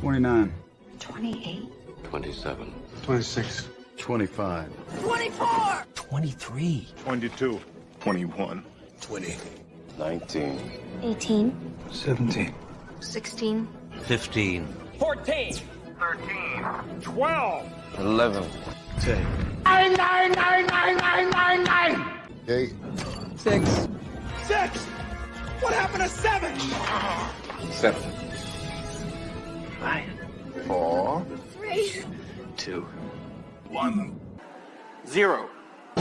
29. 28. 27. 26. 25. 24. 23. 22. 21. 20. 19. 18. 17. 16. 15. 14. 13. 12. 11. 10. 8. 6. 6. What happened to 7? 7. 5. 4. 3. 2. 1. 0. I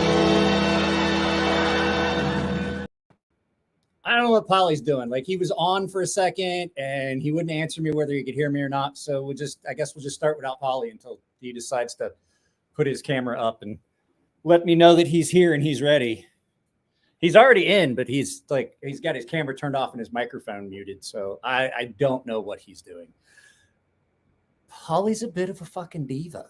don't know what Pauly's doing. Like, he was on for a second and he wouldn't answer me whether he could hear me or not. So I guess we'll just start without Pauly until he decides to put his camera up and let me know that he's here and he's ready. He's already in, but he's got his camera turned off and his microphone muted. So I don't know what he's doing. Pauly's a bit of a fucking diva.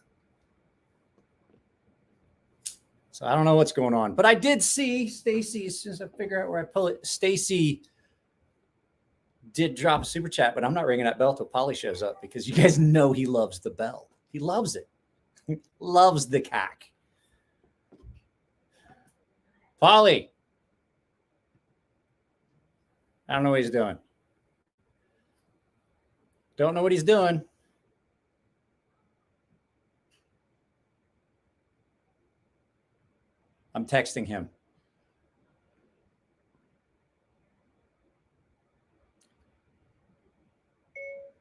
So I don't know what's going on, but I did see Stacy. As soon as I figure out where I pull it, Stacy did drop a super chat, but I'm not ringing that bell till Pauly shows up because you guys know he loves the bell. He loves it. He loves the cack. Pauly. I don't know what he's doing. Don't know what he's doing. I'm texting him.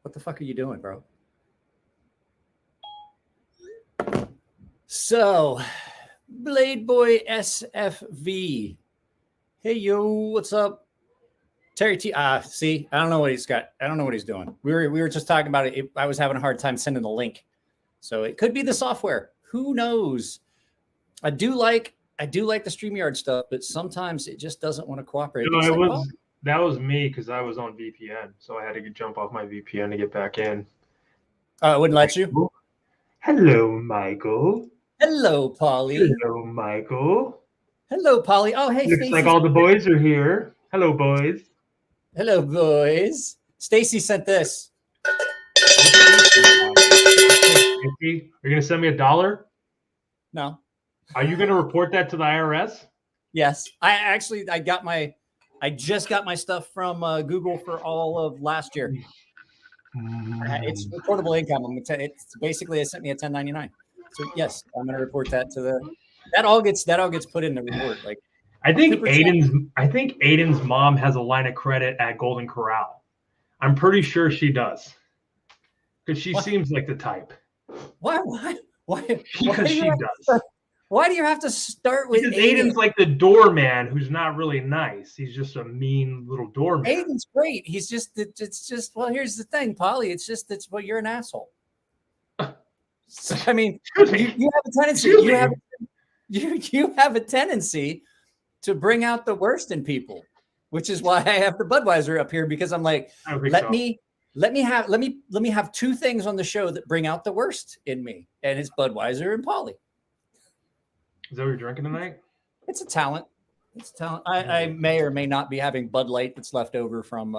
What the fuck are you doing, bro? So, Blade Boy SFV. Hey, yo, what's up? Terry T. See, I don't know what he's got. I don't know what he's doing. We were just talking about it. I was having a hard time sending the link. So it could be the software. Who knows? I do like the StreamYard stuff, but sometimes it just doesn't want to cooperate. No, that was me because I was on VPN, so I had to jump off my VPN to get back in. It wouldn't let you? Hello, Michael. Hello, Pauly. Hello, Michael. Hello, Pauly. Oh, hey, looks Stacey. like all the boys are here. Hello, boys. Hello, boys. Stacy sent this. Are you gonna send me $1? No. Are you gonna report that to the IRS? Yes, I just got my stuff from Google for all of last year. It's reportable income. It's basically they sent me a 1099. So yes, I'm going to report that to the. That all gets put in the report. Like I think Aiden's mom has a line of credit at Golden Corral. I'm pretty sure she does, because she seems like the type. Why? Because she does. Why do you have to start with Because Aiden's like the doorman who's not really nice. He's just a mean little doorman. Aiden's great. It's just, well, here's the thing, Pauly. Well, you're an asshole. I mean, you have a tendency. You have a tendency to bring out the worst in people, which is why I have the Budweiser up here, because I'm like, let me have two things on the show that bring out the worst in me, and it's Budweiser and Pauly. Is that what you're drinking tonight? It's a talent. I may or may not be having Bud Light that's left over from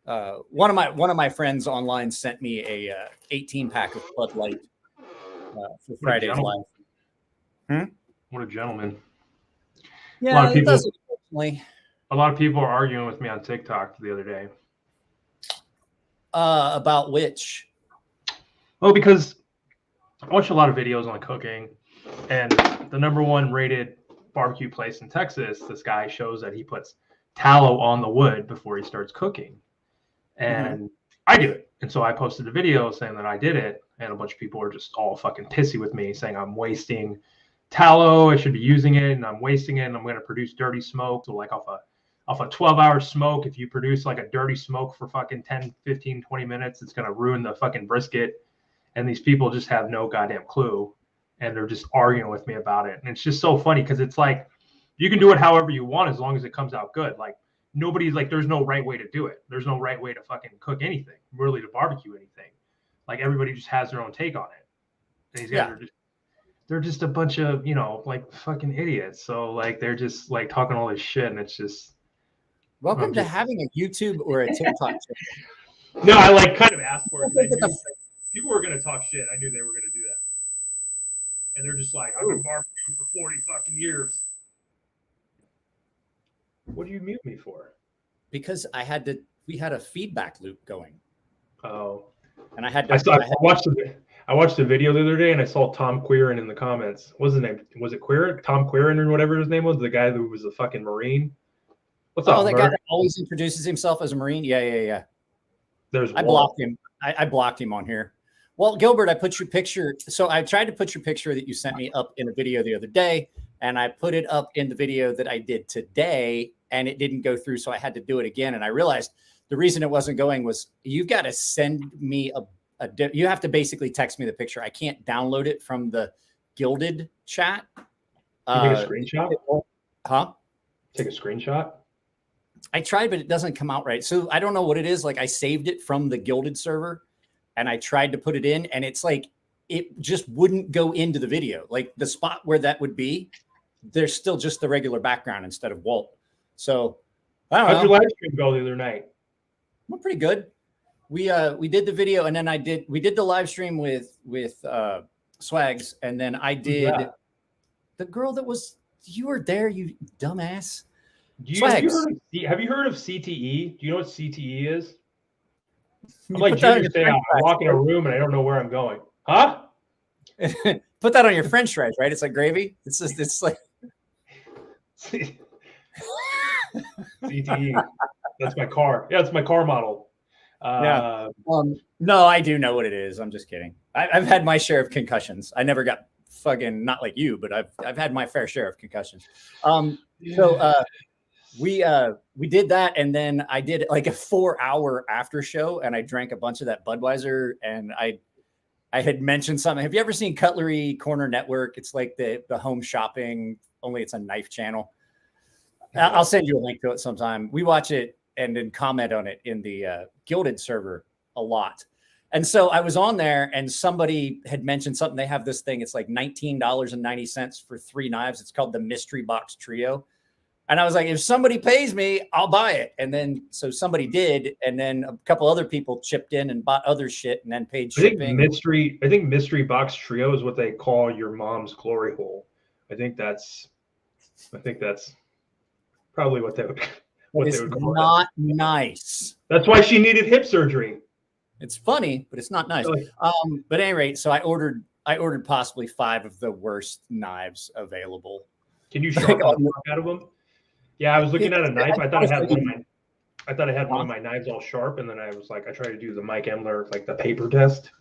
one of my friends online sent me a 18-pack of Bud Light for Friday's live. What a gentleman. Yeah, a lot of people are arguing with me on TikTok the other day. About which? Well, because I watch a lot of videos on cooking, and the #1 rated barbecue place in Texas, this guy shows that he puts tallow on the wood before he starts cooking. And I do it. And so I posted a video saying that I did it, and a bunch of people are just all fucking pissy with me, saying I'm wasting tallow, I should be using it, and I'm wasting it, and I'm going to produce dirty smoke. So like off a 12-hour smoke, if you produce like a dirty smoke for fucking 10, 15, 20 minutes, it's going to ruin the fucking brisket. And these people just have no goddamn clue. And they're just arguing with me about it. And it's just so funny because it's like, you can do it however you want as long as it comes out good. Like nobody's like, there's no right way to do it. There's no right way to fucking cook anything, really, to barbecue anything. Like everybody just has their own take on it. And these guys they're just a bunch of, like fucking idiots. So like, they're just like talking all this shit. And it's just. Welcome to having a YouTube or a TikTok channel. No, I like kind of asked for it. I knew, people were gonna talk shit. I knew they were gonna do that, and they're just like, I've been barbecuing for 40 fucking years. What do you mute me for? Because we had a feedback loop going. Oh, and I watched the video the other day, and I saw Tom Queeran in the comments. What's his name? Was it Queeran? Tom Queeran or whatever his name was, the guy who was a fucking Marine. What's up? Oh, that guy that always introduces himself as a Marine. Yeah. I blocked him. I blocked him on here. Well, Gilbert, I put your picture. So I tried to put your picture that you sent me up in a video the other day, and I put it up in the video that I did today, and it didn't go through. So I had to do it again. And I realized the reason it wasn't going was you've got to send me you have to basically text me the picture. I can't download it from the Gilded chat. Can you take a screenshot? Huh? Take a screenshot? I tried, but it doesn't come out right. So I don't know what it is. Like I saved it from the Gilded server and I tried to put it in, and it's like, it just wouldn't go into the video. Like the spot where that would be, there's still just the regular background instead of Walt. So I don't know. How'd your live stream go the other night? Well, pretty good. We did the video, and then we did the live stream with Swags, and then I did the girl that was, you were there, you dumbass. Have you heard of CTE? Do you know what CTE is? I'm like Junior say, I walk in a room and I don't know where I'm going. Huh? Put that on your French fries, right? It's like gravy. It's like CTE. That's my car. Yeah, it's my car model. No, I do know what it is. I'm just kidding. I've had my share of concussions. I never got fucking, not like you, but I've had my fair share of concussions. We did that, and then I did like a 4-hour after show, and I drank a bunch of that Budweiser, and I had mentioned something. Have you ever seen Cutlery Corner Network? It's like the home shopping, only it's a knife channel. I'll send you a link to it sometime. We watch it and then comment on it in the Gilded server a lot. And so I was on there, and somebody had mentioned something. They have this thing. It's like $19.90 for 3 knives. It's called the Mystery Box Trio. And I was like, if somebody pays me, I'll buy it. And then, so somebody did. And then a couple other people chipped in and bought other shit and then paid shipping. I think Mystery Box Trio is what they call your mom's glory hole. I think that's probably what they would call it. Not nice. That's why she needed hip surgery. It's funny, but it's not nice. But at any rate, so I ordered possibly 5 of the worst knives available. Can you sharpen the fuck out of them? Yeah, I was looking at a knife. I thought I had one of my knives all sharp, and then I was like, I tried to do the Mike Emler, like the paper test,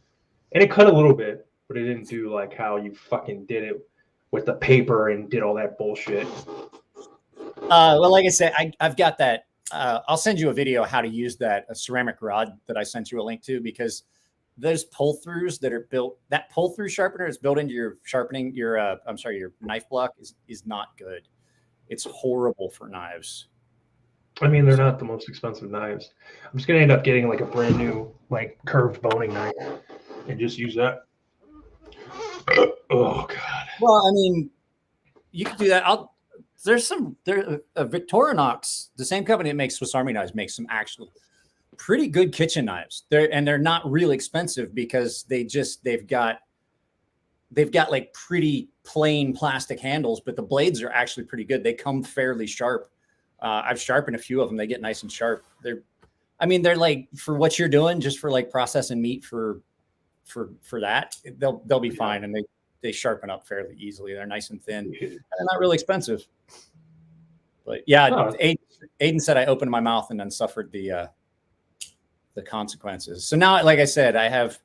and it cut a little bit, but it didn't do like how you fucking did it with the paper and did all that bullshit. Well, like I said, I've got that. I'll send you a video of how to use a ceramic rod that I sent you a link to, because those pull-throughs that are built, that pull-through sharpener is built into your sharpening, your knife block is not good. It's horrible for knives. I mean, they're not the most expensive knives. I'm just going to end up getting like a brand new, like curved boning knife and just use that. Oh God. Well, I mean, you could do that. There's Victorinox, the same company that makes Swiss Army knives, makes some actual pretty good kitchen knives. They're not real expensive because they've got like pretty plain plastic handles, but the blades are actually pretty good. They come fairly sharp. I've sharpened a few of them. They get nice and sharp. They're like, for what you're doing, just for like processing meat for that, they'll be fine. And they sharpen up fairly easily. They're nice and thin. And they're not really expensive. But yeah, Aiden said I opened my mouth and then suffered the consequences. So now, like I said, I have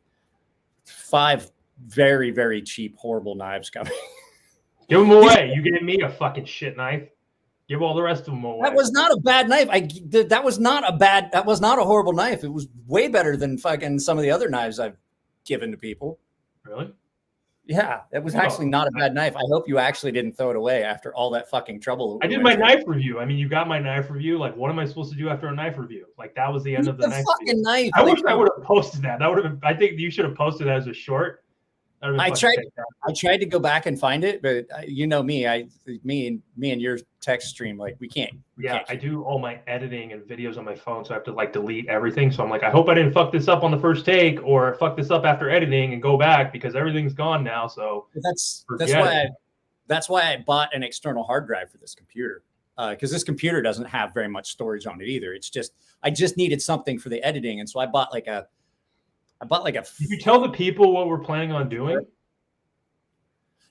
5 very, very cheap, horrible knives coming. Give them away. You gave me a fucking shit knife. Give all the rest of them away. That was not a bad knife. That was not a horrible knife. It was way better than fucking some of the other knives I've given to people. Really? Yeah, it was actually not a bad knife. I hope you actually didn't throw it away after all that fucking trouble. I did my knife review. I mean, you got my knife review. Like, what am I supposed to do after a knife review? Like, that was the end of the knife. Fucking knife. I wish I would have posted that. That would have been. I think you should have posted that as a short. I tried to go back and find it, but you know me, me and your text stream, like we can't. I do all my editing and videos on my phone, so I have to like delete everything. So I'm like, I hope I didn't fuck this up on the first take or fuck this up after editing and go back because everything's gone now. So that's why I bought an external hard drive for this computer. Because this computer doesn't have very much storage on it either. It's just I just needed something for the editing, and so I bought like a. Did you tell the people what we're planning on doing?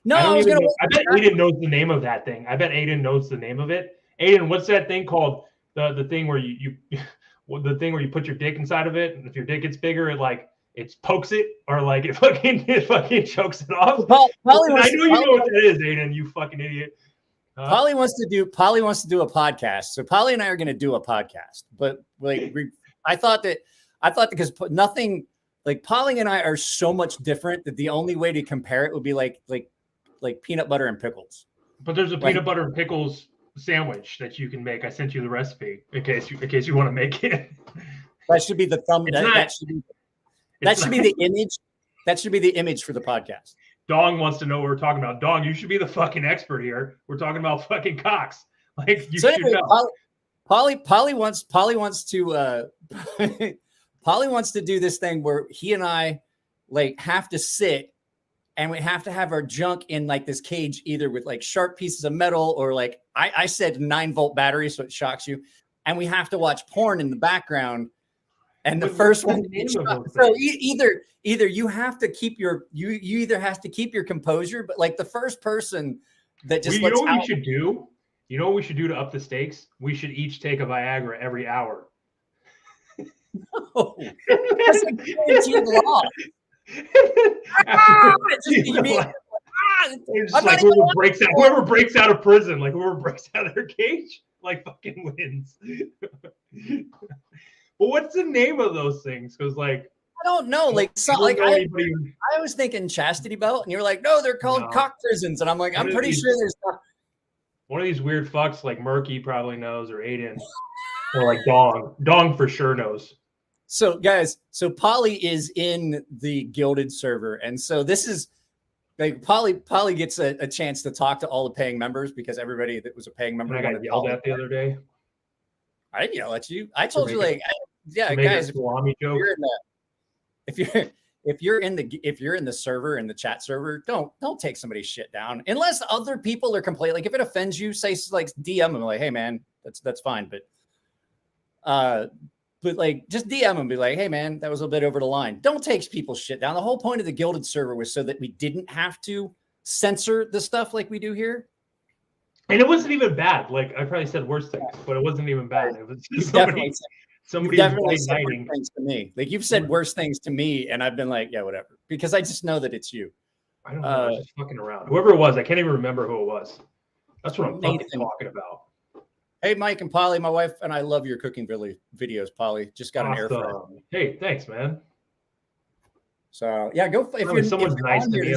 No, I bet Aiden knows the name of that thing. I bet Aiden knows the name of it. Aiden, what's that thing called? The thing where you the thing where you put your dick inside of it, and if your dick gets bigger, it pokes it, or like it fucking chokes it off. I know you know what that is, Aiden. You fucking idiot. Pauly wants to do a podcast. So Pauly and I are going to do a podcast, but like I thought that because nothing like Pauly and I are so much different that the only way to compare it would be like peanut butter and pickles. But there's a peanut butter and pickles sandwich that you can make. I sent you the recipe in case you want to make it. That should be the thumbnail. That should be the image. That should be the image for the podcast. Dong wants to know what we're talking about. Dong, you should be the fucking expert here. We're talking about fucking cocks. Like you should know. Pauly wants to do this thing where he and I like have to sit and we have to have our junk in like this cage, either with like sharp pieces of metal or like I said 9-volt battery, so it shocks you. And we have to watch porn in the background. And the first one, so either you have to keep you either have to keep your composure, but like the first person that just you know what we should do? You know what we should do to up the stakes? We should each take a Viagra every hour. No, that's a guaranteed law. Whoever breaks out of prison, like whoever breaks out of their cage, like fucking wins. But what's the name of those things? Because like I don't know. Like I was thinking chastity belt, and you're like, no, they're called cock prisons, and I'm like, I'm pretty sure there's one of these weird fucks like Murky probably knows, or Aiden, or like Dong for sure knows. So guys, Pauly is in the Gilded server, and so this is like Pauly gets a chance to talk to all the paying members because everybody that was a paying member. I got yelled at the other day. I didn't yell at you. I told you like. Yeah, guys. If you're in the server, in the chat server, don't take somebody's shit down unless other people are complaining. Like if it offends you, say like DM them like, hey man, that's fine. But like just DM them, be like, hey man, that was a bit over the line. Don't take people's shit down. The whole point of the Gilded server was so that we didn't have to censor the stuff like we do here. And it wasn't even bad. Like I probably said worse things, but it wasn't even bad. It was just somebody definitely said worse things to me. Like you've said worse things to me, and I've been like, yeah, whatever, because I just know that it's you. I don't know. I was just fucking around. Whoever it was, I can't even remember who it was. That's what I'm fucking talking about. Hey, Mike and Pauly, my wife and I love your cooking videos. Pauly just got an air fryer. Hey, thanks, man. So yeah, go if you're someone's nice to me.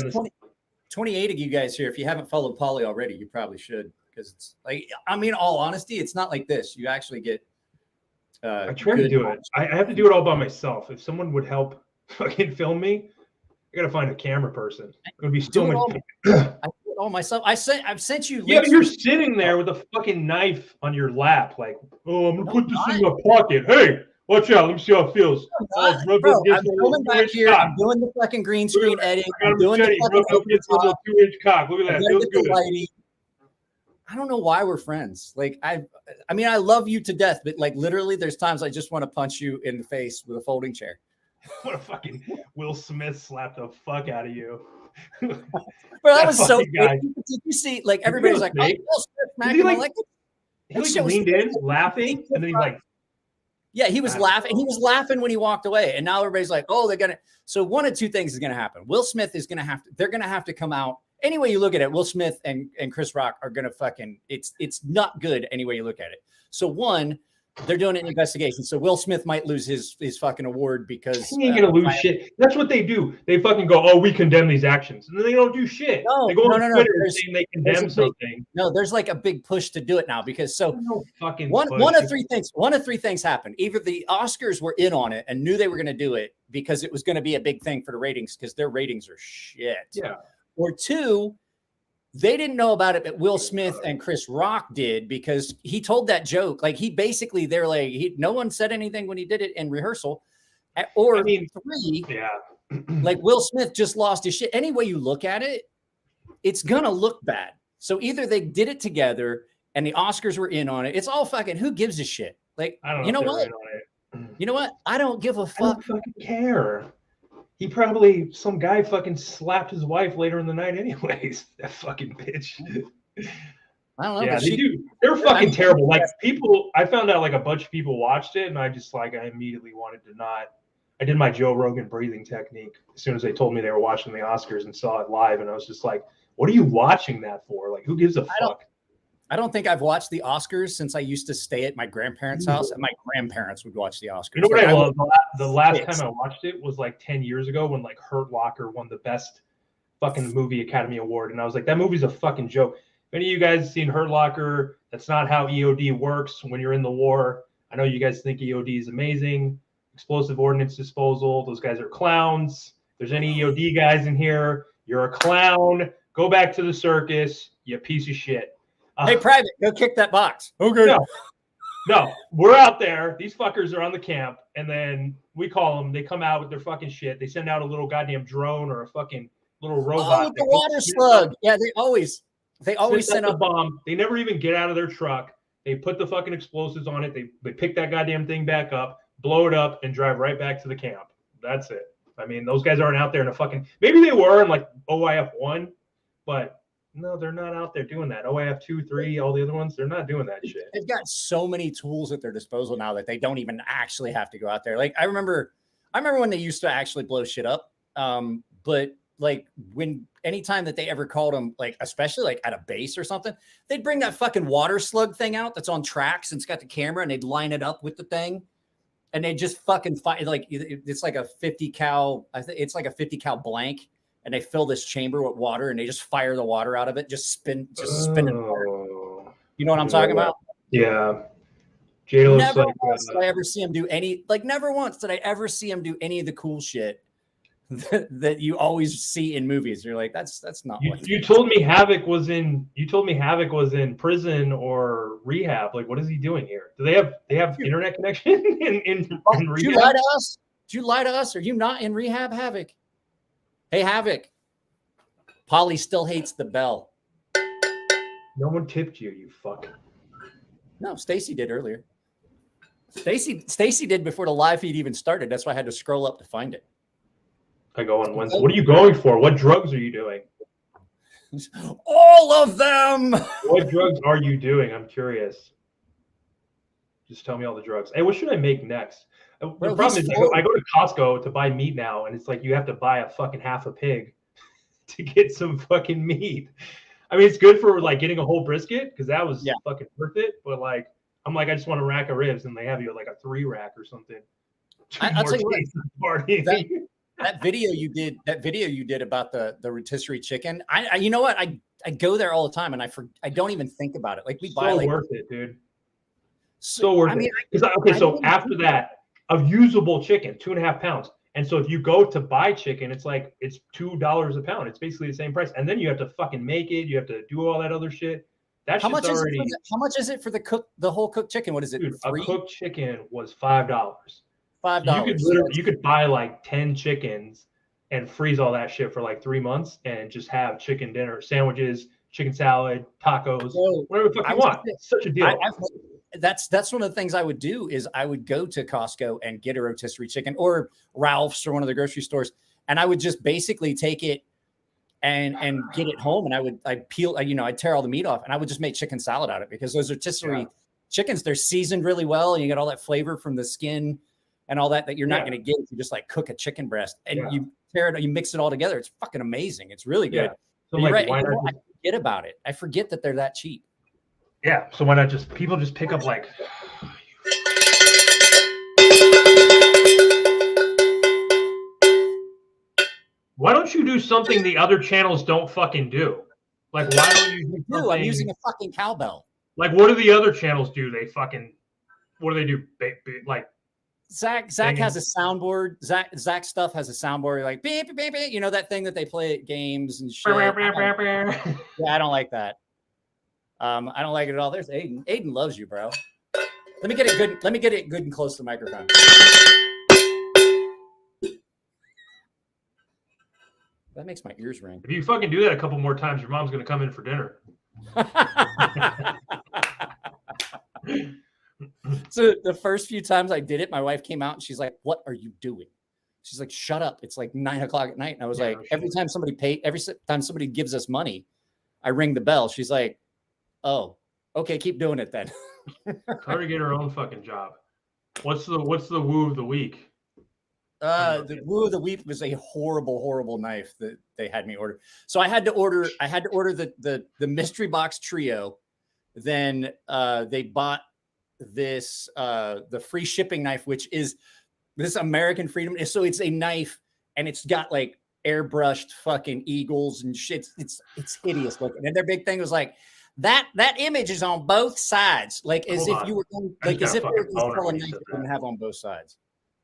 28 of you guys here. If you haven't followed Pauly already, you probably should, because it's like, I mean, all honesty, it's not like this. You actually get. I try to do it. I have to do it all by myself. If someone would help fucking film me, I gotta find a camera person. It would be so much. I do it all myself. I've sent you. Yeah, you're sitting there with a fucking knife on your lap, like, oh, I'm gonna put this in my pocket. Hey, watch out. Let me see how it feels. I'm filming back here. I'm doing the fucking green screen editing. I'm doing the fucking 2-inch cock. Look at that. Feels good. I don't know why we're friends. Like I mean, I love you to death, but like literally, there's times I just want to punch you in the face with a folding chair. What a fucking Will Smith slapped the fuck out of you. Bro, that was so good. Did you see? Like everybody's like, oh, Will Smith smacked him. He leaned in, laughing, and then he like. Yeah, he was laughing. He was laughing when he walked away, and now everybody's like, "Oh, they're gonna." So one of two things is gonna happen. Will Smith is gonna have to. They're gonna have to come out. Any way you look at it, Will Smith and Chris Rock are gonna fucking. It's not good any way you look at it. So one, They're doing an investigation, so Will Smith might lose his fucking award because He ain't gonna lose shit. That's what they do. They fucking go, "Oh, we condemn these actions," and then they don't do shit. No, they go on Twitter There's, saying they condemn something. There's like a big push to do it now because No fucking one of three things happened. Either the Oscars were in on it and knew they were going to do it because it was going to be a big thing for the ratings because their ratings are shit. Yeah. Or two, they didn't know about it, but Will Smith and Chris Rock did because he told that joke. Like they're like, no one said anything when he did it in rehearsal. Or three, like Will Smith just lost his shit. Any way you look at it, it's gonna look bad. So either they did it together and the Oscars were in on it. It's all fucking, who gives a shit? Like, I don't know. You know what? You know what? I don't give a fuck. I don't fucking care. Some guy fucking slapped his wife later in the night anyways. That fucking bitch. I don't know. Yeah, they're fucking terrible. Like I found out like a bunch of people watched it and I immediately wanted to not. I did my Joe Rogan breathing technique as soon as they told me they were watching the Oscars and saw it live. And I was just like, what are you watching that for? Like, who gives a fuck? I don't think I've watched the Oscars since I used to stay at my grandparents' house, and my grandparents would watch the Oscars. You know what I love? The last time I watched it was like 10 years ago when like Hurt Locker won the best fucking movie Academy Award. And I was like, that movie's a fucking joke. If any of you guys have seen Hurt Locker, that's not how EOD works when you're in the war. I know you guys think EOD is amazing. Explosive Ordnance Disposal. Those guys are clowns. If there's any EOD guys in here, you're a clown. Go back to the circus, you piece of shit. Hey, Private, go kick that box. Okay. No, we're out there. These fuckers are on the camp, and then we call them. They come out with their fucking shit. They send out a little goddamn drone or a fucking little robot. Oh, with the water slug. Yeah, they always send a bomb. They never even get out of their truck. They put the fucking explosives on it. They pick that goddamn thing back up, blow it up, and drive right back to the camp. That's it. I mean, those guys aren't out there in a fucking. Maybe they were in like OIF 1, but. No, they're not out there doing that. OIF 2, 3, all the other ones, they're not doing that shit. They've got so many tools at their disposal now that they don't even actually have to go out there. Like I remember when they used to actually blow shit up. But like anytime that they ever called them, like especially like at a base or something, they'd bring that fucking water slug thing out that's on tracks and it's got the camera and they'd line it up with the thing. And they just fucking fight. Like it's like a 50 cal. I think it's like a 50 cal blank. And they fill this chamber with water and they just fire the water out of it, just spin it. You know what I'm talking about? Yeah. Jada never once did I ever see him do never once did I ever see him do any of the cool shit that you always see in movies. You're like, that's not what you told me Havoc was in prison or rehab. Like, what is he doing here? Do they have internet connection in rehab? Did you lie to us? Did you lie to us? Are you not in rehab, Havoc? Hey, Havoc. Pauly still hates the bell. No one tipped you, you fuck. No, Stacy did earlier. Stacy did before the live feed even started. That's why I had to scroll up to find it. I go on Wednesday. What are you going for? What drugs are you doing? All of them. What drugs are you doing? I'm curious. Just tell me all the drugs. Hey, what should I make next? The problem is I go to Costco to buy meat now, and it's like you have to buy a fucking half a pig to get some fucking meat. I mean, it's good for like getting a whole brisket because that was fucking worth it. But like, I'm like, I just want a rack of ribs, and they have you like a 3-rack or something. I'll tell you what, that video you did about the rotisserie chicken. I you know what? I go there all the time, and I don't even think about it. Like we buy like worth it, dude. So worth it. So after that. Of usable chicken, 2.5 pounds. And so if you go to buy chicken, it's $2 a pound. It's basically the same price. And then you have to fucking make it. You have to do all that other shit. How much is it for the whole cooked chicken? What is it? Dude, a cooked chicken was $5. $5. You could buy like 10 chickens and freeze all that shit for like 3 months and just have chicken dinner, sandwiches, chicken salad, tacos, whatever the fuck you want. It's such a deal. That's one of the things I would do is I would go to Costco and get a rotisserie chicken or Ralph's or one of the grocery stores. And I would just basically take it and get it home. And I'd tear all the meat off and I would just make chicken salad out of it because those rotisserie chickens, they're seasoned really well. And you get all that flavor from the skin and all that you're not going to get if you just like cook a chicken breast and you tear it, you mix it all together. It's fucking amazing. It's really good. So like, right. I forget about it. I forget that they're that cheap. Yeah. So why not people just pick up like something the other channels don't fucking do? Like, why don't you do I'm something? using a fucking cowbell. Like, what do the other channels do? What do they do? Like, Zach has a soundboard. Zach stuff has a soundboard. Like beep, beep, beep, beep. You know that thing that they play at games and shit. Yeah, I don't like that. I don't like it at all. There's Aiden. Aiden loves you, bro. Let me get it good. Let me get it good and close to the microphone. That makes my ears ring. If you fucking do that a couple more times, your mom's gonna come in for dinner. So the first few times I did it, my wife came out and she's like, "What are you doing?" She's like, "Shut up! It's like 9 o'clock at night." And I was like, every time somebody gives us money, I ring the bell. She's like, "Oh, okay, keep doing it then." Tell her to get her own fucking job. What's the woo of the week? The woo of the week was a horrible knife that they had me order. So I had to order the mystery box trio. Then they bought this the free shipping knife, which is this American Freedom. So it's a knife and it's got like airbrushed fucking eagles and shit. It's hideous looking. And their big thing was like that image is on both sides, like as if you were like as if you were going to sell a knife you didn't have on both sides.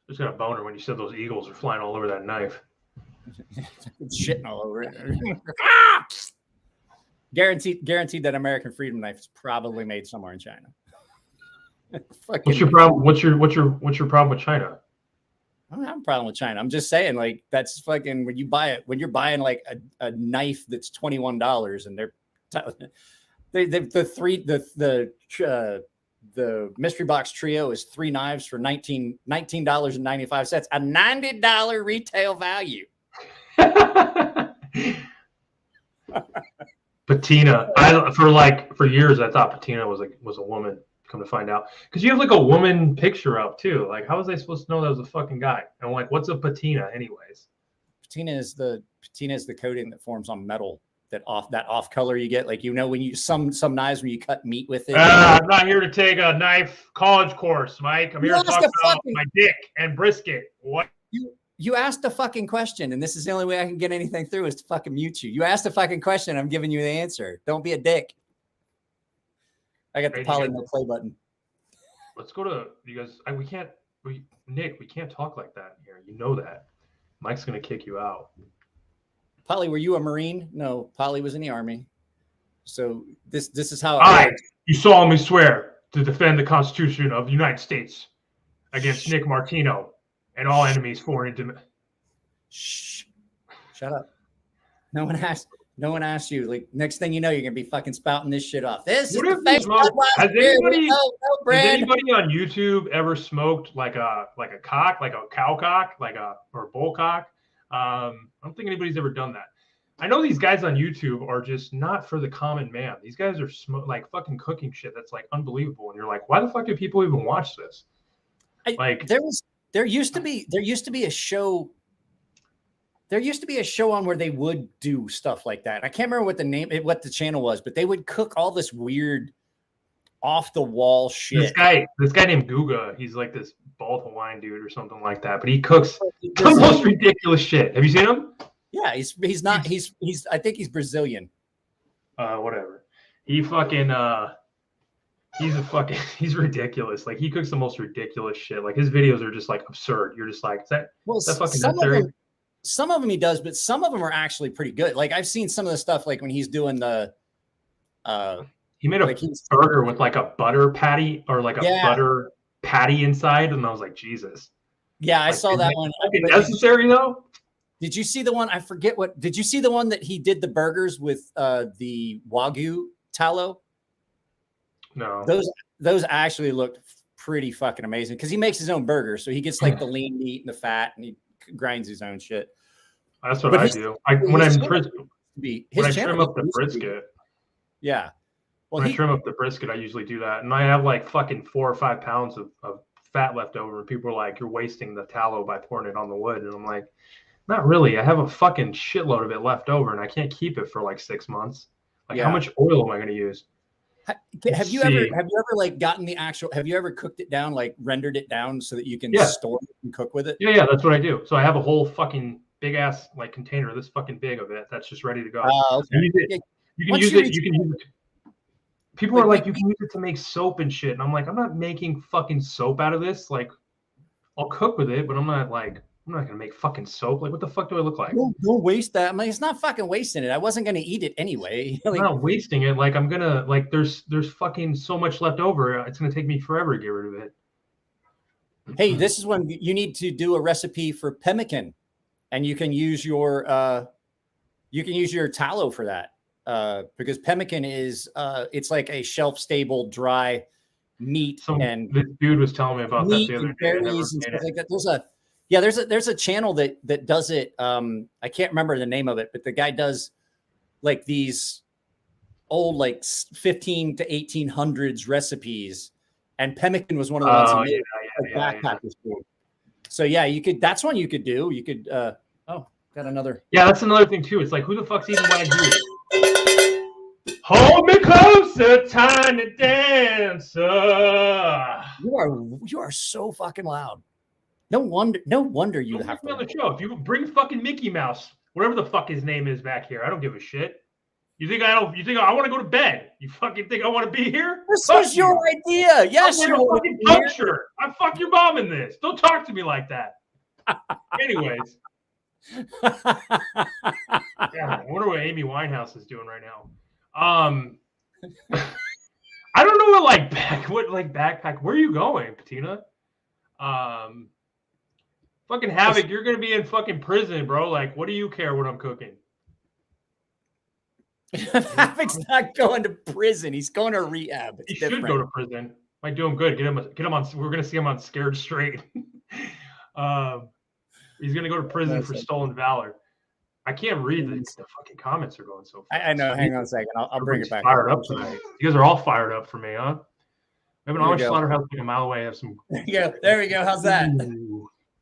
Just got a boner when you said those eagles are flying all over that knife. It's shitting all over it. Guaranteed that American Freedom knife is probably made somewhere in China. What's your problem? What's your problem with China? I don't have a problem with China. I'm just saying, like, that's fucking when you buy it, when you're buying like a knife that's $21 and the mystery box trio is 3 knives for $19.95, a $90 retail value. Patina. For years I thought Patina was a woman. Come to find out, because you have like a woman picture up too. Like, how was I supposed to know that was a fucking guy? And I'm like, what's a patina, anyways? Patina is the coating that forms on metal. That off color you get, like, you know, when you some knives when you cut meat with it. I'm not here to take a knife college course, Mike. I'm here to talk about my dick and brisket. What? You asked a fucking question, and this is the only way I can get anything through is to fucking mute you. You asked a fucking question, I'm giving you the answer. Don't be a dick. I got the Pauly no play button. Let's go to you guys. Nick, we can't talk like that here. You know that. Mike's gonna kick you out. Pauly, were you a Marine? No, Pauly was in the Army. So this is how you solemnly swear to defend the Constitution of the United States against Nick Martino and all enemies foreign to. Shh. Shut up. No one asked you. Like, next thing you know, you're gonna be fucking spouting this shit off. This is the face. Has anybody on YouTube ever smoked like a cock, like a cow cock, or a bull cock? I don't think anybody's ever done that. I know these guys on YouTube are just not for the common man. These guys are like fucking cooking shit that's like unbelievable, and you're like, why the fuck do people even watch this? There used to be a show. There used to be a show on where they would do stuff like that. I can't remember what the channel was, but they would cook all this weird off the wall shit. This guy named Guga, he's like this bald Hawaiian dude or something like that, but he cooks the most ridiculous shit. Have you seen him? Yeah, he's I think he's Brazilian. Whatever. He fucking he's ridiculous. Like, he cooks the most ridiculous shit. Like, his videos are just like absurd. You're just like, is that fucking necessary? Some of them he does, but some of them are actually pretty good. Like, I've seen some of the stuff, like when he's doing the he made a burger with like a butter patty or like a butter patty inside, and I was like, Jesus. Yeah, I saw that one. Necessary though? Did you see the one? I forget what. Did you see the one that he did the burgers with the Wagyu tallow? No. Those actually looked pretty fucking amazing because he makes his own burger, so he gets like the lean meat and the fat, and he grinds his own shit. That's what I do. When I trim up the brisket. Yeah. Well, when I trim up the brisket, I usually do that. And I have like fucking 4 or 5 pounds of fat left over. And people are like, you're wasting the tallow by pouring it on the wood. And I'm like, not really. I have a fucking shitload of it left over and I can't keep it for like 6 months. Like, how much oil am I going to use? Have you ever like gotten the actual, have you ever cooked it down, like rendered it down so that you can store it and cook with it? Yeah. That's what I do. So I have a whole fucking big ass like container, this fucking big of it, that's just ready to go. Okay. You can Once use you it. reach- You can use it. People are like, you can use it to make soap and shit, and I'm like, I'm not making fucking soap out of this. Like, I'll cook with it, but I'm not gonna make fucking soap. Like, what the fuck do I look like? Don't waste that. I'm like, it's not fucking wasting it. I wasn't gonna eat it anyway. I'm not wasting it. Like, I'm gonna like, there's fucking so much left over. It's gonna take me forever to get rid of it. Hey, this is when you need to do a recipe for pemmican, and you can use your tallow for that, because pemmican is it's like a shelf stable dry meat. And this dude was telling me about that the other day. Berries and stuff like that. There's a channel that does it. I can't remember the name of it, but the guy does like these old like 15 to 1800s recipes, and pemmican was one of the ones he made. Backpackers food. So yeah, you could. That's one you could do. You could. Oh, got another. Yeah, that's another thing too. It's like, who the fuck's eating Wagyu? Hold me closer, tiny dancer. You are so fucking loud. No wonder you have to on the show. If you bring fucking Mickey Mouse, whatever the fuck his name is back here, I don't give a shit. You think I want to go to bed? You fucking think I want to be here? This was your idea. Yes, I'm you're fucking puncture. I fuck your mom in this. Don't talk to me like that. Anyways. Yeah, I wonder what Amy Winehouse is doing right now. I don't know what backpack. Where are you going, Patina? Fucking Havoc, you're gonna be in fucking prison, bro. Like, what do you care what I'm cooking? Havoc's not going to prison. He's going to rehab. It's he should go to prison. Might do him good. Get him on. We're gonna see him on Scared Straight. He's gonna go to prison for stolen valor. I can't read the fucking comments are going so fast. I know. Hang on a second. I'll bring it back. Fired up tonight. You guys are all fired up for me, huh? We have an Amish slaughterhouse like a mile away. Have some. Yeah, there we go. How's that?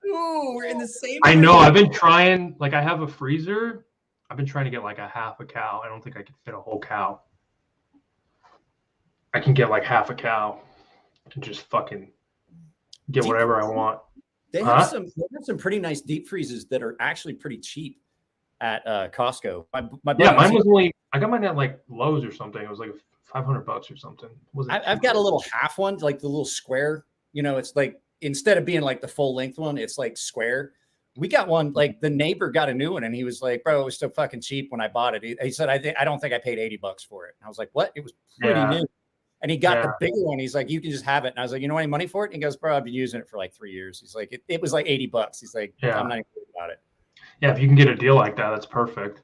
Ooh, we're in the same. I know. I've been trying. Like, I have a freezer. I've been trying to get like a half a cow. I don't think I could fit a whole cow. I can get like half a cow and just fucking get whatever I want. They have some pretty nice deep freezes that are actually pretty cheap at Costco. My mine was only. I got mine at like Lowe's or something. It was like $500 or something. I've got a little half one, like the little square. You know, it's like instead of being like the full length one, it's like square. We got one, like the neighbor got a new one, and he was like, "Bro, it was so fucking cheap when I bought it." He said, "I don't think I paid $80 for it." And I was like, "What?" It was pretty new. And he got the bigger one. He's like, "You can just have it." And I was like, "You know any money for it?" And he goes, "Bro, I've been using it for like 3 years." He's like, "It was like $80." He's like, "I'm not even worried about it." Yeah, if you can get a deal like that, that's perfect.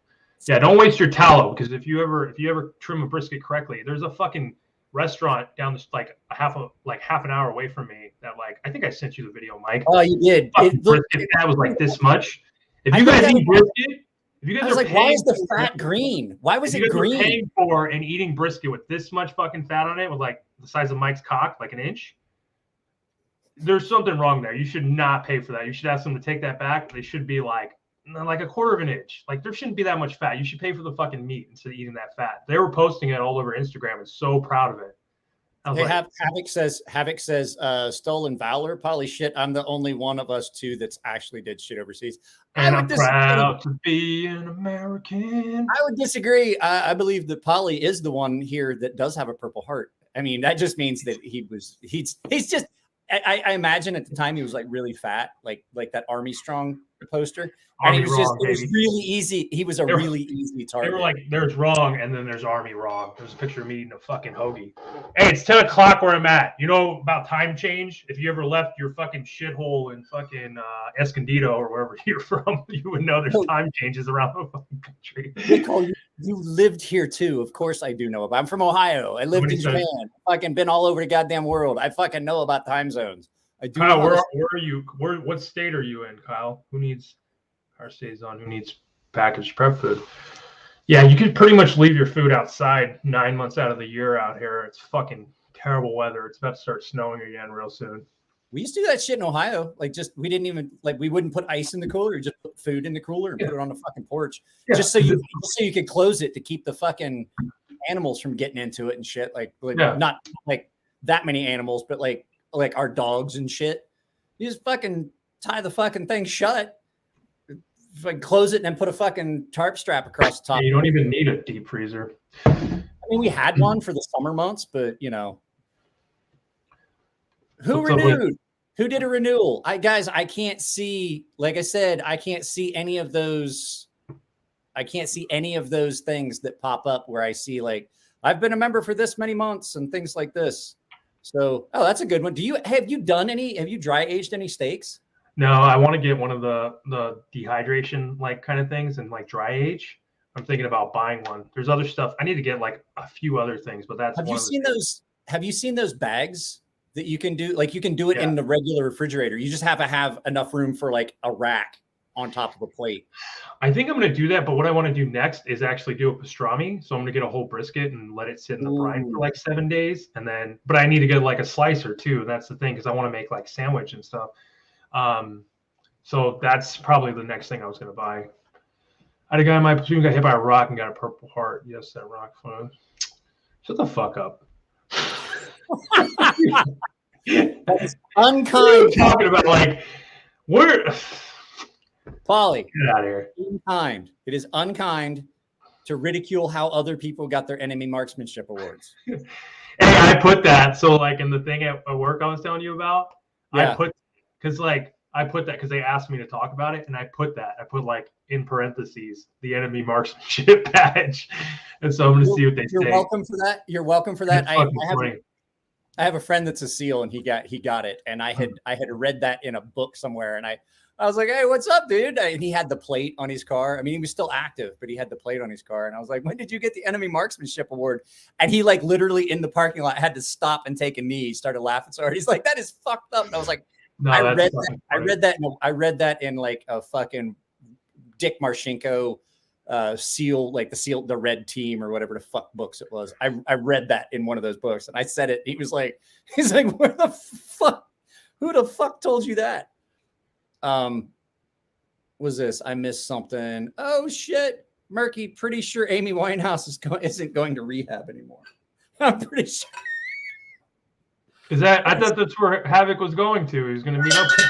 Yeah, don't waste your tallow, because if you ever trim a brisket correctly, there's a fucking restaurant down this like half an hour away from me that like I think I sent you the video, Mike. Oh, you did. Brisket that was like this much. If you guys eat brisket, if you guys are like, why is the fat green? Why was it green? Paying for and eating brisket with this much fucking fat on it, with like the size of Mike's cock, like an inch. There's something wrong there. You should not pay for that. You should ask them to take that back. They should be like a quarter of an inch. Like, there shouldn't be that much fat. You should pay for the fucking meat instead of eating that fat. They were posting it all over Instagram and so proud of it. Havoc says stolen valor. Pauly, shit, I'm the only one of us two that's actually did shit overseas. And I'm proud to be an American. I would disagree. I believe that Pauly is the one here that does have a Purple Heart. I mean, that just means that he's just. I imagine at the time he was like really fat, like that Army Strong poster. And it was really easy. He was really easy target. They were like, there's wrong, and then there's Army Wrong. There's a picture of me eating a fucking hoagie. Hey, it's 10 o'clock where I'm at. You know about time change? If you ever left your fucking shithole in fucking Escondido or wherever you're from, you would know there's time changes around the fucking country. Nicole, you lived here too. Of course I do know about. I'm from Ohio. I lived in Japan. Fucking been all over the goddamn world. I fucking know about time zones. I do. Kyle, where are you? What state are you in, Kyle? Who needs our stays on? Who needs packaged prep food? Yeah, you could pretty much leave your food outside 9 months out of the year out here. It's fucking terrible weather. It's about to start snowing again real soon. We used to do that shit in Ohio. Like, we didn't even we wouldn't put ice in the cooler. Just put food in the cooler and put it on the fucking porch, just so you could close it to keep the fucking animals from getting into it and shit. Not like that many animals, but like our dogs and shit. You just fucking tie the fucking thing shut. like close it and then put a fucking tarp strap across the top. You don't even need a deep freezer. I mean, we had one for the summer months, but you know, who renewed? Who did a renewal? Guys, I can't see. Like I said, I can't see any of those. I can't see any of those things that pop up where I see like I've been a member for this many months and things like this. So, oh, that's a good one. Have you dry aged any steaks? No, I want to get one of the dehydration like kind of things and like dry age. I'm thinking about buying one. There's other stuff. I need to get like a few other things, but that's Have you seen those bags that you can do? Like you can do it in the regular refrigerator. You just have to have enough room for like a rack on top of a plate. I think I'm going to do that, but what I want to do next is actually do a pastrami. So I'm going to get a whole brisket and let it sit in the brine for like 7 days. And then, but I need to get like a slicer too. And that's the thing, because I want to make like sandwich and stuff. So that's probably the next thing I was going to buy. I had a guy in my platoon got hit by a rock and got a Purple Heart. Yes, that rock phone. Shut the fuck up. That's unkind. Talking about like, where... Pauly, get out of here. Unkind. It is unkind to ridicule how other people got their enemy marksmanship awards. Hey, I put that. So like in the thing at work I was telling you about, I put that because they asked me to talk about it, and I put like in parentheses the enemy marksmanship badge. And so I'm going to see what they say. You're welcome for that. You're welcome for that. I have a friend that's a SEAL, and he got it, and I had read that in a book somewhere, and I was like, hey, what's up, dude? And he had the plate on his car. I mean, he was still active, but he had the plate on his car. And I was like, when did you get the enemy marksmanship award? And he like literally in the parking lot had to stop and take a knee. He started laughing so hard. He's like, that is fucked up. And I was like, no, I read that in like a fucking Dick Marcinko SEAL, like the Red Team or whatever the fuck books it was. I read that in one of those books, and I said it. He's like, where the fuck? Who the fuck told you that? Was this? I missed something. Oh shit, Murky. Pretty sure Amy Winehouse isn't going to rehab anymore. I'm pretty sure. Is that? I thought that's where Havoc was going to. He was going to meet up with her.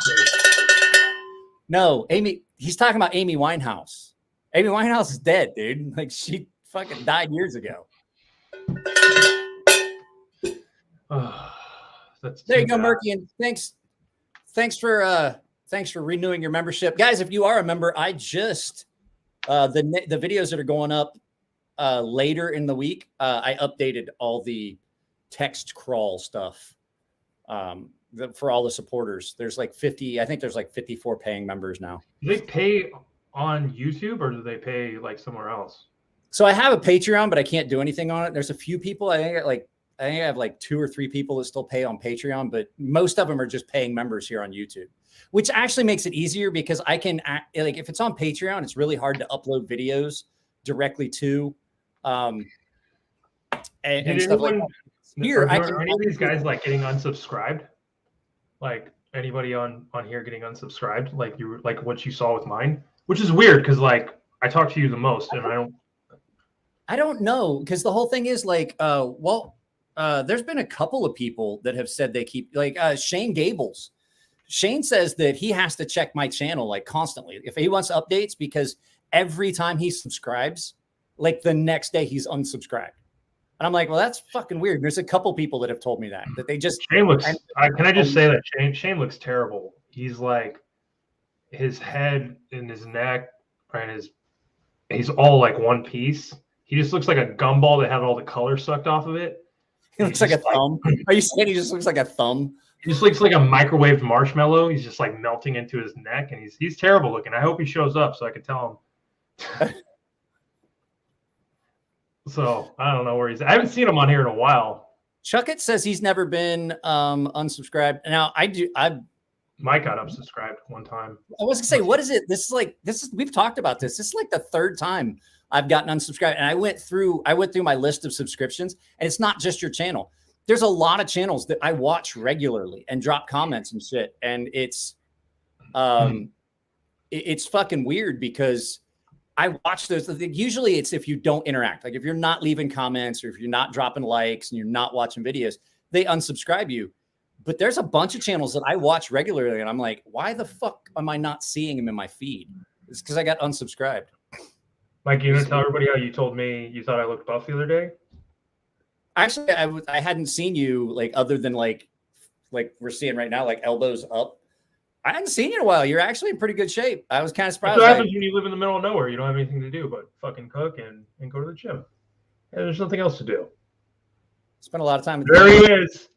No, Amy. He's talking about Amy Winehouse. Amy Winehouse is dead, dude. Like she fucking died years ago. There you go, Murky, and thanks for renewing your membership, guys. If you are a member, I just the videos that are going up later in the week. I updated all the text crawl stuff for all the supporters. There's like 50. I think there's like 54 paying members now. Do they pay on YouTube or do they pay like somewhere else? So I have a Patreon, but I can't do anything on it. There's a few people. I think I have like 2 or 3 people that still pay on Patreon, but most of them are just paying members here on YouTube, which actually makes it easier because I can like if it's on Patreon, it's really hard to upload videos directly to and stuff like that. Here, are any of these guys like getting unsubscribed? Like anybody on here getting unsubscribed? Like you like what you saw with mine, which is weird because like I talk to you the most, and I don't know because the whole thing is like there's been a couple of people that have said they keep like Shane Gables. Shane says that he has to check my channel like constantly if he wants updates because every time he subscribes, like the next day he's unsubscribed. And I'm like, well, that's fucking weird. There's a couple people that have told me that they just Shane looks. Can I just say that Shane looks terrible. He's like his head and his neck and he's all like one piece. He just looks like a gumball that had all the color sucked off of it. He looks like a thumb. Are you saying he just looks like a thumb? He just looks like a microwaved marshmallow. He's just like melting into his neck, and he's terrible looking. I hope he shows up so I can tell him. So I don't know where he's at. I haven't seen him on here in a while. Chuckett says he's never been unsubscribed. Now Mike got unsubscribed one time. I was gonna say, what is it? We've talked about this. This is like the 3rd time I've gotten unsubscribed. And I went through my list of subscriptions, and it's not just your channel. There's a lot of channels that I watch regularly and drop comments and shit. And it's fucking weird because I watch those. Usually it's if you don't interact, like if you're not leaving comments or if you're not dropping likes and you're not watching videos, they unsubscribe you. But there's a bunch of channels that I watch regularly and I'm like, why the fuck am I not seeing them in my feed? It's because I got unsubscribed. Mike, you gonna tell everybody how you told me you thought I looked buff the other day? Actually, I hadn't seen you like other than like we're seeing right now, like elbows up. I hadn't seen you in a while. You're actually in pretty good shape. I was kind of surprised. That's what happens when you live in the middle of nowhere. You don't have anything to do but fucking cook and go to the gym. And there's nothing else to do. Spend a lot of time. There he is.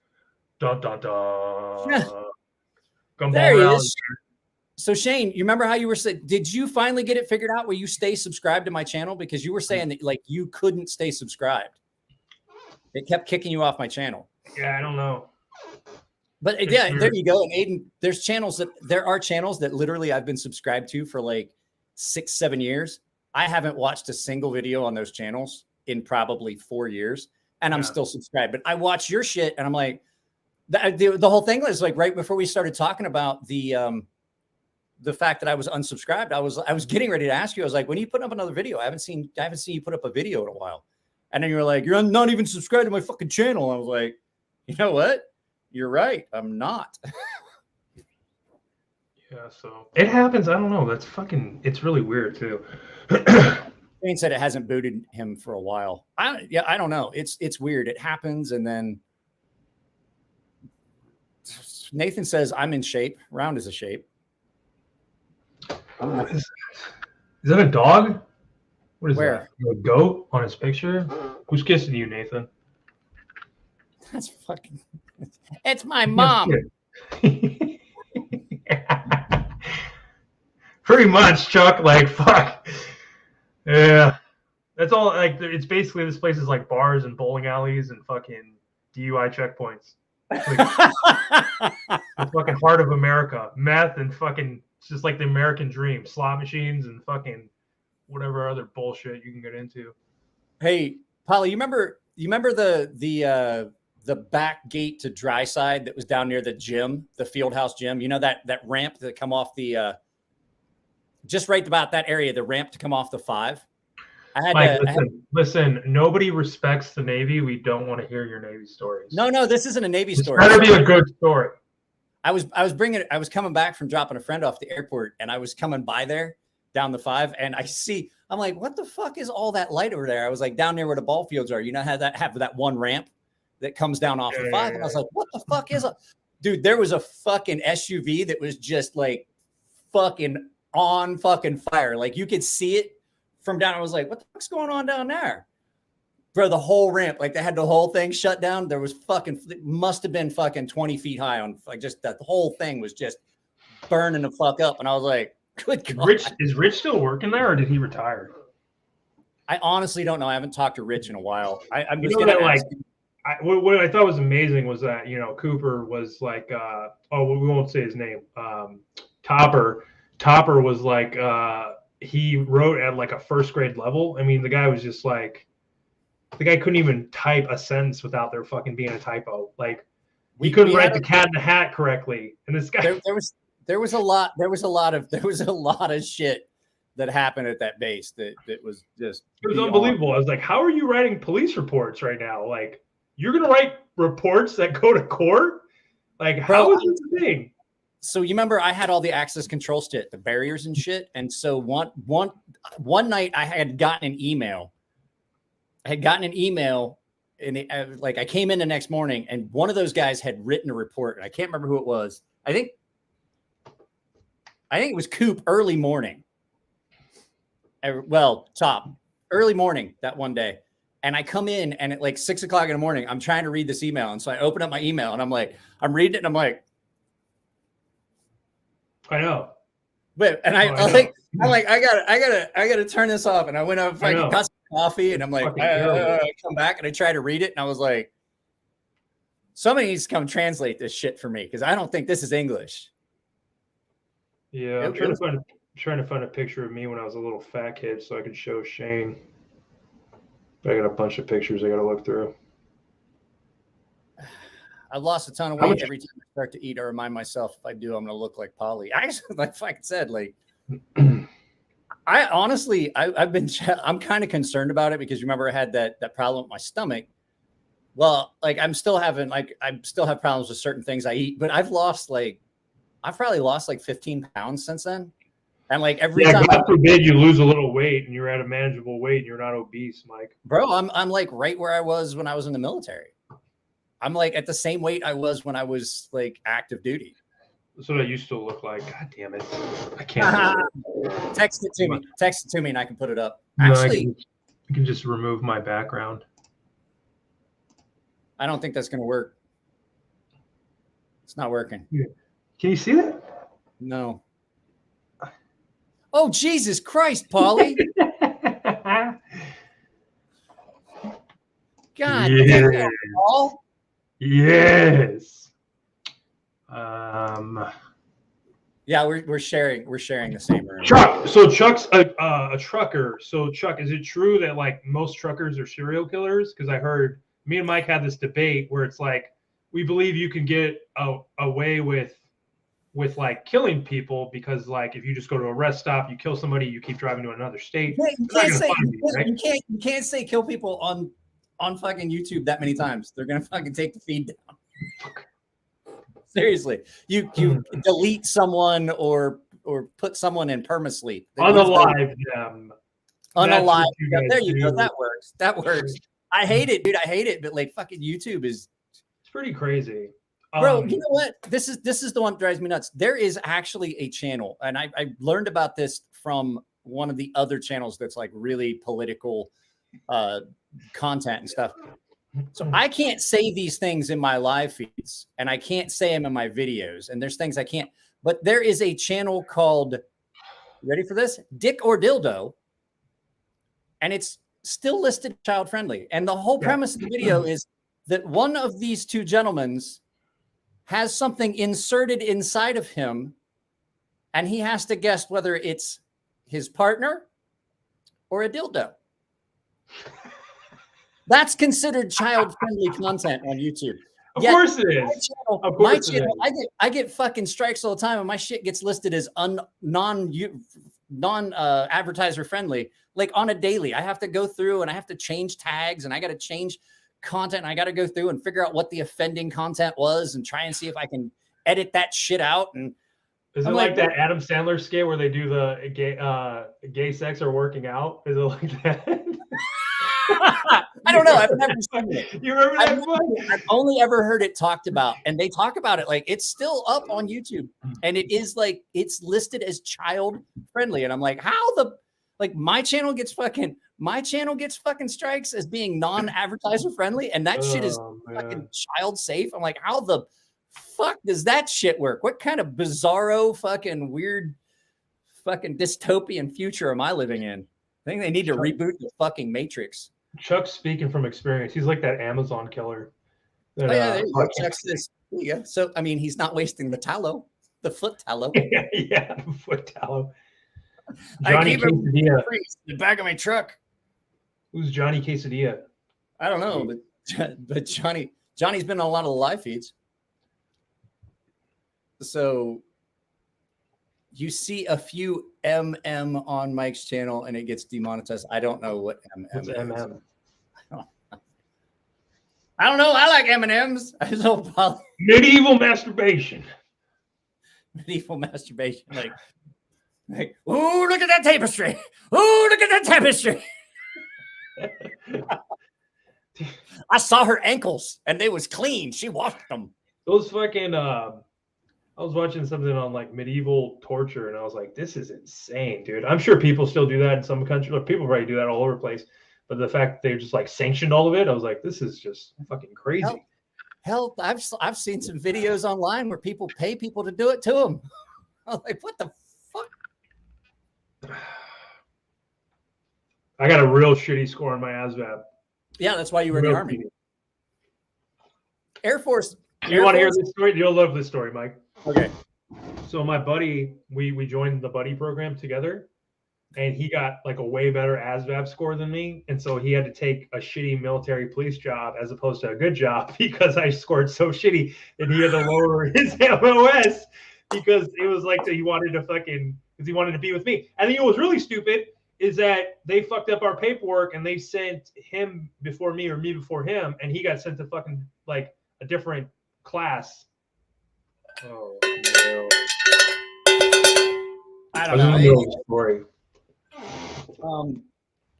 Dun dun dun. There he is. So Shane, you remember how you were saying? Did you finally get it figured out where you stay subscribed to my channel? Because you were saying that like you couldn't stay subscribed. It kept kicking you off my channel. Yeah, I don't know. But yeah, there you go. And Aiden, there are channels that literally I've been subscribed to for like 6-7 years. I haven't watched a single video on those channels in probably 4 years, and I'm still subscribed. But I watch your shit, and I'm like, the whole thing was like right before we started talking about the fact that I was unsubscribed. I was getting ready to ask you. I was like, when are you putting up another video? I haven't seen you put up a video in a while. And then you were like, you're not even subscribed to my fucking channel. I was like, you know what? You're right. I'm not. Yeah, so it happens. I don't know. It's really weird too. Shane said it hasn't booted him for a while. I don't know. It's weird. It happens. And then Nathan says, I'm in shape. Round is a shape. Is that a dog? What is Where? that? A goat on his picture? Who's kissing you, Nathan? That's fucking. It's my mom. Pretty much, Chuck. Like, fuck. Yeah. That's all. Like, it's basically this place is like bars and bowling alleys and fucking DUI checkpoints. It's like the fucking heart of America. Meth and fucking. It's just like the American dream. Slot machines and fucking whatever other bullshit you can get into. Hey, Pauly, you remember the back gate to Dry Side that was down near the gym, the Fieldhouse gym? You know that ramp that come off the just right about that area, the ramp to come off the 5. Listen, nobody respects the Navy. We don't want to hear your Navy stories. No, this isn't a Navy story. It's better be a good story. I was coming back from dropping a friend off the airport, and I was coming by there down the 5, and I'm like, what the fuck is all that light over there? I was like, down there where the ball fields are. You know how have that one ramp that comes down off the 5? And I was like, what the fuck is it? Dude, there was a fucking SUV that was just like fucking on fucking fire. Like you could see it from down. I was like, what the fuck's going on down there? Bro, the whole ramp, like they had the whole thing shut down. There was it must have been fucking 20 feet high on like just that whole thing was just burning the fuck up. And I was like, good God. Is Rich still working there or did he retire? I honestly don't know. I haven't talked to Rich in a while. I'm just gonna like what I thought was amazing was that, Cooper was like, we won't say his name. Topper was like, he wrote at like a first grade level. I mean, the guy was just like, the guy couldn't even type a sentence without there fucking being a typo. Like he couldn't write the cat in the hat correctly. And this guy, there was a lot of shit that happened at that base that was just, it was unbelievable. I was like, how are you writing police reports right now? Like you're going to write reports that go to court? Like how is this a thing? So you remember I had all the access control shit, the barriers and shit. And so one night I had gotten an email. And I came in the next morning and one of those guys had written a report. And I can't remember who it was. I think it was Coop early morning. Early morning that one day. And I come in and at like 6 o'clock in the morning, I'm trying to read this email. And so I open up my email and I'm reading it and I'm like, I know. But and I gotta turn this off. And I went up, I got some coffee, and I'm like, I come back and I try to read it, and I was like, somebody needs to come translate this shit for me because I don't think this is English. Yeah, I'm trying to find a picture of me when I was a little fat kid so I could show Shane. But I got a bunch of pictures I got to look through. I've lost a ton of weight every time I start to eat. I remind myself if I do, I'm going to look like Pauly. Like I said, like I honestly, I'm kind of concerned about it because remember I had that problem with my stomach. Well, like I still have problems with certain things I eat, but I've probably lost like 15 pounds since then. And like every Yeah, time, God forbid you lose a little weight and you're at a manageable weight and you're not obese, Mike. bro, I'm like right where I was when I was in the military. I'm like at the same weight I was when I was like active duty. That's what I used to look like. God damn it. I can't. Text it to me. Text it to me and I can put it up. No, Actually, I can just remove my background. I don't think that's going to work. It's not working. Can you see that? No. Oh, Jesus Christ, Pauly. God Yeah. damn, Paul. Yes. Yeah, we're sharing the same room. Chuck. So Chuck's a trucker. So Chuck, is it true that like most truckers are serial killers? Because I heard me and Mike had this debate where it's like we believe you can get away with like killing people because like if you just go to a rest stop, you kill somebody, you keep driving to another state. You can't say kill people on fucking YouTube that many times. They're gonna fucking take the feed down. Seriously, you delete someone or put someone in permasleep. Unalive them. Unalive. Yeah, there you go. That works. That works. I hate it, dude. I hate it. But like fucking YouTube is it's pretty crazy. Bro, you know what? This is the one that drives me nuts. There is actually a channel, and I learned about this from one of the other channels that's like really political content and stuff. So I can't say these things in my live feeds, and I can't say them in my videos, and there's things I can't. But there is a channel called, ready for this? Dick or Dildo, and it's still listed child friendly. And the whole premise of the video is that one of these two gentlemen's has something inserted inside of him, and he has to guess whether it's his partner or a dildo. That's considered child-friendly content on YouTube. Of course it is. My channel, I get fucking strikes all the time, and my shit gets listed as non advertiser friendly, like on a daily. I have to go through and I have to change tags, and I got to change content. I got to go through and figure out what the offending content was and try and see if I can edit that shit out. And is it like that Adam Sandler skit where they do the gay sex or working out? Is it like that? I don't know. I've never seen it. You remember that? I've only ever heard it talked about, and they talk about it like it's still up on YouTube, and it is like it's listed as child friendly, and I'm like, how the like my channel gets fucking strikes as being non-advertiser friendly, and that shit is fucking child safe. I'm like, how the fuck does that shit work? What kind of bizarro fucking weird fucking dystopian future am I living in? I think they need to reboot the fucking Matrix. Chuck's speaking from experience. He's like that Amazon killer. That, there you go. Chuck's this. Yeah. So I mean, he's not wasting the tallow, the foot tallow. Yeah, the foot tallow. Johnny Quesadilla. The back of my truck. Who's Johnny Quesadilla? I don't know, but Johnny's been on a lot of the live feeds. So you see a few MM on Mike's channel and it gets demonetized. I don't know what MM is. MM? I don't know. I like M&Ms. I just hope medieval masturbation. Medieval masturbation. Like, ooh, look at that tapestry. Ooh, look at that tapestry. I saw her ankles and they was clean. She washed them. Those fucking I was watching something on like medieval torture and I was like, this is insane, dude. I'm sure people still do that in some countries. Like, people probably do that all over the place. But the fact that they just like sanctioned all of it, I was like, this is just fucking crazy. Hell, I've seen some videos online where people pay people to do it to them. I was like, what the fuck? I got a real shitty score on my ASVAB. Yeah, that's why you were in the Army. Air Force. You want to hear this story? You'll love this story, Mike. Okay. So my buddy, we joined the buddy program together, and he got like a way better ASVAB score than me, and so he had to take a shitty military police job as opposed to a good job because I scored so shitty, and he had to lower his MOS because it was like that he wanted to be with me. And then what was really stupid is that they fucked up our paperwork and they sent him before me or me before him, and he got sent to fucking like a different class. Oh no. I I don't was in the know. middle of the story.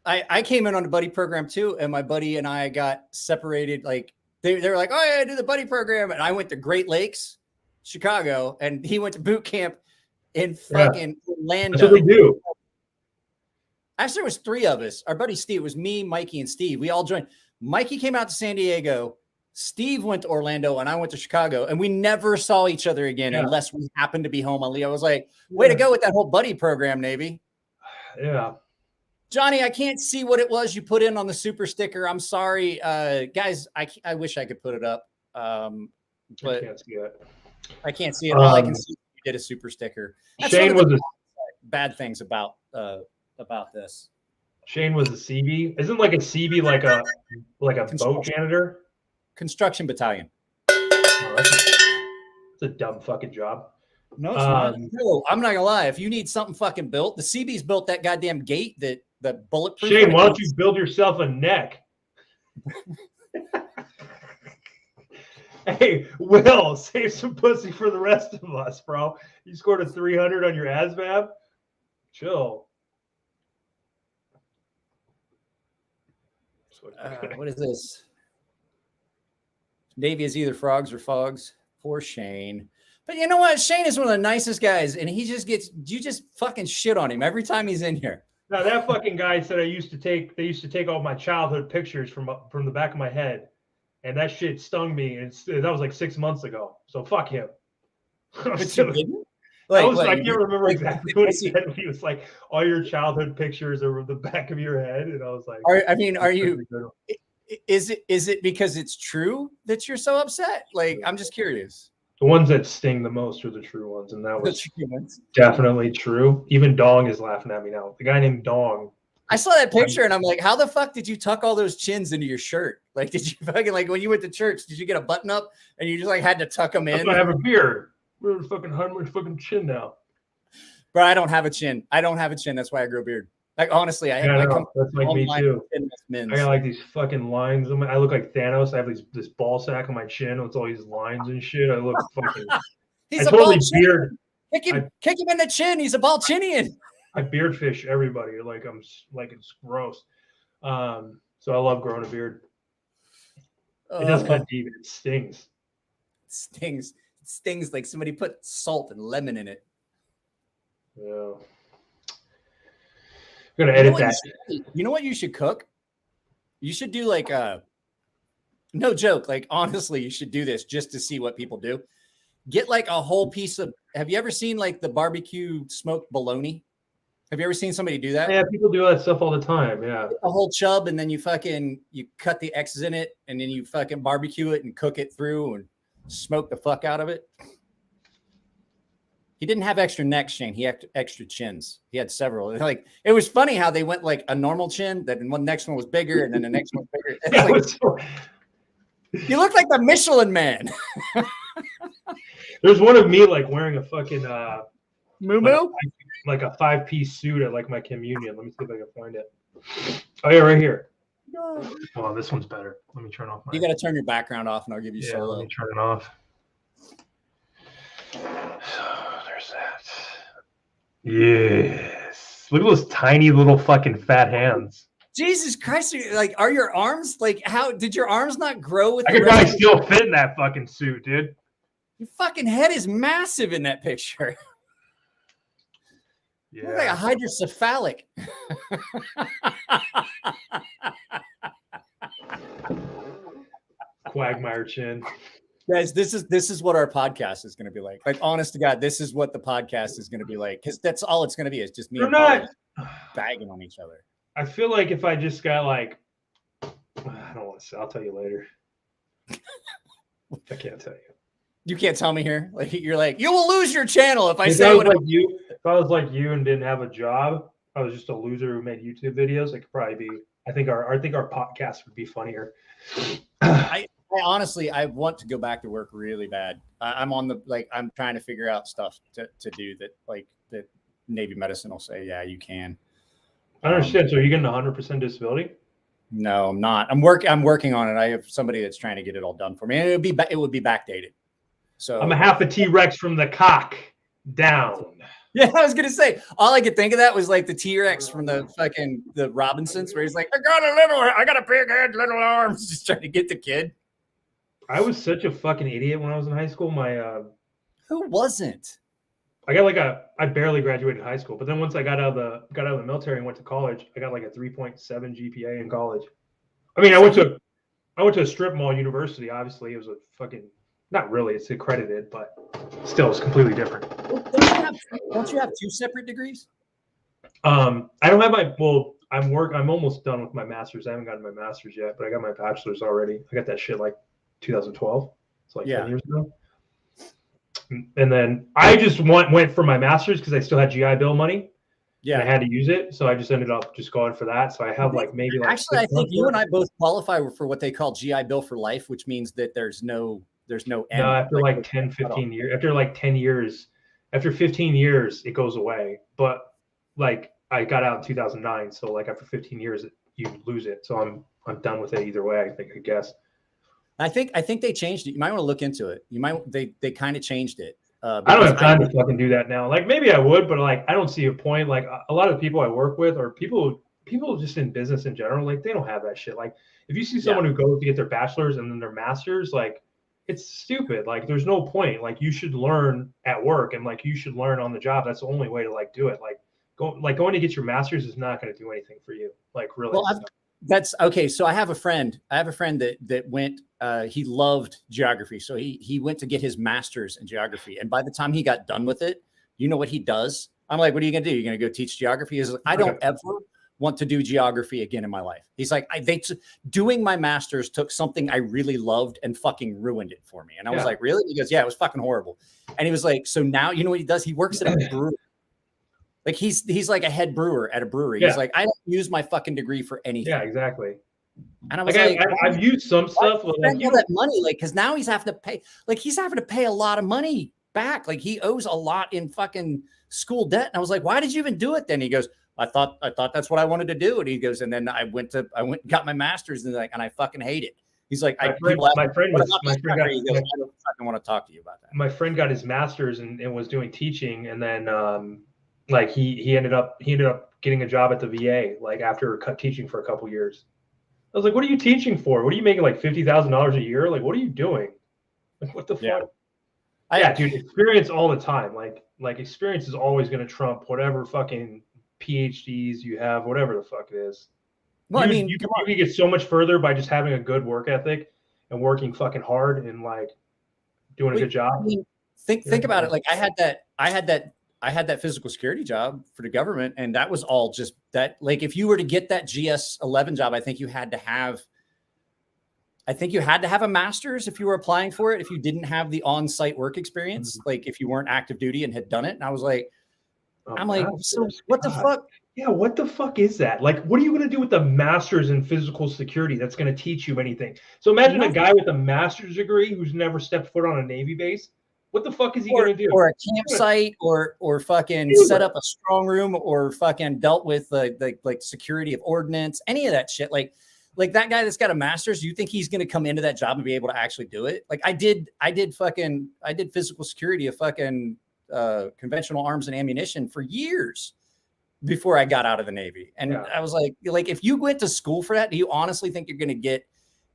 I came in on a buddy program too, and my buddy and I got separated. Like they were like, "Oh yeah, do the buddy program," and I went to Great Lakes, Chicago, and he went to boot camp in fucking Orlando. That's what they do. Actually, there was 3 of us. Our buddy Steve, it was me, Mikey, and Steve. We all joined. Mikey came out to San Diego. Steve went to Orlando, and I went to Chicago, and we never saw each other again unless we happened to be home on Leo. I was like, way to go with that whole buddy program, Navy. Yeah. Johnny, I can't see what it was you put in on the super sticker. I'm sorry. Guys, I wish I could put it up. But I can't see it. I can't see it. All I can see is you did a super sticker. That's Shane was bad things about this. Shane was a CB. Isn't like a CB like a boat janitor? Construction battalion. Oh, that's a dumb fucking job. No, it's not. No, I'm not gonna lie. If you need something fucking built, the CB's built that goddamn gate that the bulletproof. Shane, why don't you build yourself a neck? Hey, Will, save some pussy for the rest of us, bro. You scored a 300 on your ASVAB. Chill. What is this? Davey is either frogs or fogs. Poor Shane. But you know what? Shane is one of the nicest guys, and he just gets you just fucking shit on him every time he's in here. Now that fucking guy said they used to take all my childhood pictures from the back of my head, and that shit stung me. And that was like 6 months ago. So fuck him. I can't remember exactly what he said. He was like, "All your childhood pictures are the back of your head," and I was like, are you? Is it because it's true that you're so upset? Like, I'm just curious. The ones that sting the most are the true ones, and that was definitely true. Even Dong is laughing at me now. The guy named Dong. I saw that picture, and I'm like, how the fuck did you tuck all those chins into your shirt? Like, did you fucking, like, when you went to church, did you get a button up and you just like had to tuck them in? I have a beard. We're fucking hiding my fucking chin now. Bro, I don't have a chin. That's why I grew a beard. Like, honestly, I come that's like me too. I got like these fucking lines. I look like Thanos. I have this ball sack on my chin with all these lines and shit. I look fucking. He's a totally beard. Kick him in the chin. He's a ball chinian. I beard fish everybody. It's gross. So I love growing a beard. It does cut deep. It stings. It stings like somebody put salt and lemon in it. Yeah. I'm gonna edit that. You know what you should cook? You should do like no joke. Like, honestly, you should do this just to see what people do. Get like a whole piece of. Have you ever seen like the barbecue smoked bologna? Have you ever seen somebody do that? Yeah, people do that stuff all the time. Yeah. A whole chub, and then you cut the X's in it, and then you fucking barbecue it and cook it through and smoke the fuck out of it. He didn't have extra necks, Shane. He had extra chins. He had several. Like, it was funny how they went like a normal chin, then one next one was bigger, and then the next one was bigger. You look like the Michelin Man. There's one of me like wearing a fucking Moo-moo? Like a 5-piece suit at like my communion. Let me see if I can find it. Oh yeah, right here. Oh, this one's better. Let me turn off my. You got to turn your background off, and I'll give you solo. Let me turn it off. There's that. Yes. Look at those tiny little fucking fat hands. Jesus Christ! Like, are your arms like? How did your arms not grow with? I could probably still fit in that fucking suit, dude. Your fucking head is massive in that picture. Yeah. You look like a hydrocephalic. Quagmire chin. Guys, this is what our podcast is going to be like. Like, honest to God, this is what the podcast is going to be like, because that's all it's going to be. It's just me and Pauly bagging on each other. I feel like if I just got like, I don't want to say. I'll tell you later. I can't tell you. You can't tell me here. Like, you're like, you will lose your channel if I say what like you. If I was like you and didn't have a job, I was just a loser who made YouTube videos. I could probably be. I think our podcast would be funnier. I honestly, I want to go back to work really bad. I'm on the I'm trying to figure out stuff to do that Navy medicine will say, yeah, you can. I understand. So are you getting 100% disability? No, I'm not. I'm working on it. I have somebody that's trying to get it all done for me. And it would be backdated. So I'm a half a T-Rex from the cock down. Yeah, I was gonna say all I could think of that was like the T-Rex from the Robinsons, where he's like, I got a big head, little arms, just trying to get the kid. I was such a fucking idiot when I was in high school. Who wasn't? I barely graduated high school, but then once I got out of the military and went to college, I got like a 3.7 GPA in college. I mean, I went to a strip mall university. Obviously, it was a fucking not really. It's accredited, but still, it's completely different. Don't you have two separate degrees? I don't have my I'm almost done with my master's. I haven't gotten my master's yet, but I got my bachelor's already. I got that shit like 2012. It's like 10 years ago. And then I just went for my master's because I still had GI Bill money. Yeah, I had to use it, so I just ended up just going for that. So I have actually, I think you and I both qualify for what they call GI Bill for life, which means that there's no end. No, after like 10, 15 years, after like 10 years, after 15 years, it goes away. But like I got out in 2009, so like after 15 years, you lose it. So I'm done with it either way. I guess. I think they changed it. You might want to look into it. They kind of changed it. I don't have time to fucking do that now. Like maybe I would, but like I don't see a point. Like a lot of the people I work with or people just in business in general, like they don't have that shit. Like if you see someone who goes to get their bachelor's and then their master's, like it's stupid. Like there's no point. Like you should learn at work and like you should learn on the job. That's the only way to like do it. Like going to get your master's is not going to do anything for you. Like really. Well, that's okay. So I have a friend that went, he loved geography. So he went to get his master's in geography. And by the time he got done with it, you know what he does? I'm like, what are you going to do? You're going to go teach geography? He's like, I don't ever want to do geography again in my life. He's like, doing my master's took something I really loved and fucking ruined it for me. And I was like, really? He goes, yeah, it was fucking horrible. And he was like, so now you know what he does? He works at a brewery. Like he's like a head brewer at a brewery. He's like, I don't use my fucking degree for anything. Yeah, exactly. And I was like, I've used some stuff. All that money, like, because now he's having to pay a lot of money back. Like he owes a lot in fucking school debt. And I was like, why did you even do it then? He goes, I thought that's what I wanted to do. And he goes, and then I went and got my master's and I fucking hate it. He's like, I don't fucking want to talk to you about that. My friend got his master's and was doing teaching, and then like he ended up getting a job at the VA like after teaching for a couple years. I was like, what are you teaching for? What are you making like $50,000 a year? Like, what are you doing? Like, what the fuck? Yeah, dude, experience all the time. Like experience is always going to trump whatever fucking PhDs you have, whatever the fuck it is. Well, you can get so much further by just having a good work ethic and working fucking hard and like doing a good job. I mean, think about it. Like I had that physical security job for the government, and that was all just that. Like if you were to get that GS-11 job, I think you had to have a master's if you were applying for it. If you didn't have the on-site work experience, like if you weren't active duty and had done it. And I was like, so what the fuck? Yeah, what the fuck is that? Like, what are you going to do with the master's in physical security that's going to teach you anything? So imagine a guy with a master's degree who's never stepped foot on a Navy base. What the fuck is he going to do? Or a campsite, or fucking set up a strong room, or fucking dealt with like security of ordnance, any of that shit. Like that guy that's got a master's, you think he's going to come into that job and be able to actually do it? Like I did physical security of fucking conventional arms and ammunition for years before I got out of the Navy. And I was like, if you went to school for that, do you honestly think you're going to get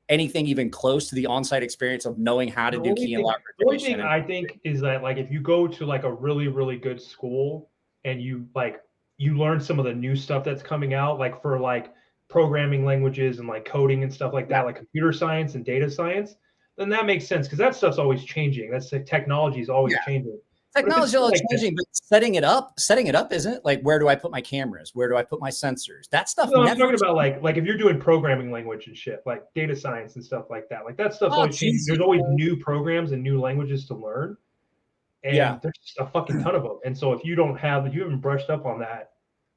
anything even close to the on-site experience of knowing how to do key and lock registration? The only thing I think is that like if you go to like a really, really good school and you learn some of the new stuff that's coming out, like for like programming languages and like coding and stuff like that, like computer science and data science, then that makes sense because that stuff's always changing. That's like technology is always changing. Technology is always changing, but setting it up isn't like, where do I put my cameras? Where do I put my sensors? That stuff. No, I'm talking about like if you're doing programming language and shit, like data science and stuff like that. Like that stuff's always changing. There's always new programs and new languages to learn. And there's just a fucking ton of them. And so if you haven't brushed up on that,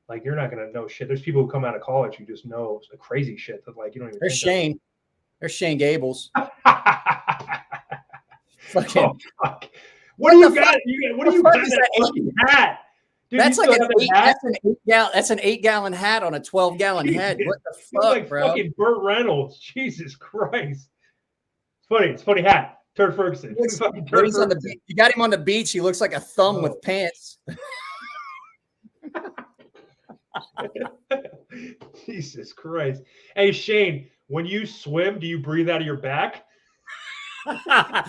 like you're not gonna know shit. There's people who come out of college who just know crazy shit that like you don't even. There's Shane. There's Shane Gables. Fucking. Oh, fuck. What do you got? What do you got in that fucking hat? Dude, that's like that's an 8-gallon hat on a 12-gallon head. What the fuck, like bro? Fucking Burt Reynolds. Jesus Christ. It's funny. It's funny hat. Turd Ferguson. You got him on the beach. He looks like a thumb with pants. Jesus Christ. Hey, Shane, when you swim, do you breathe out of your back? I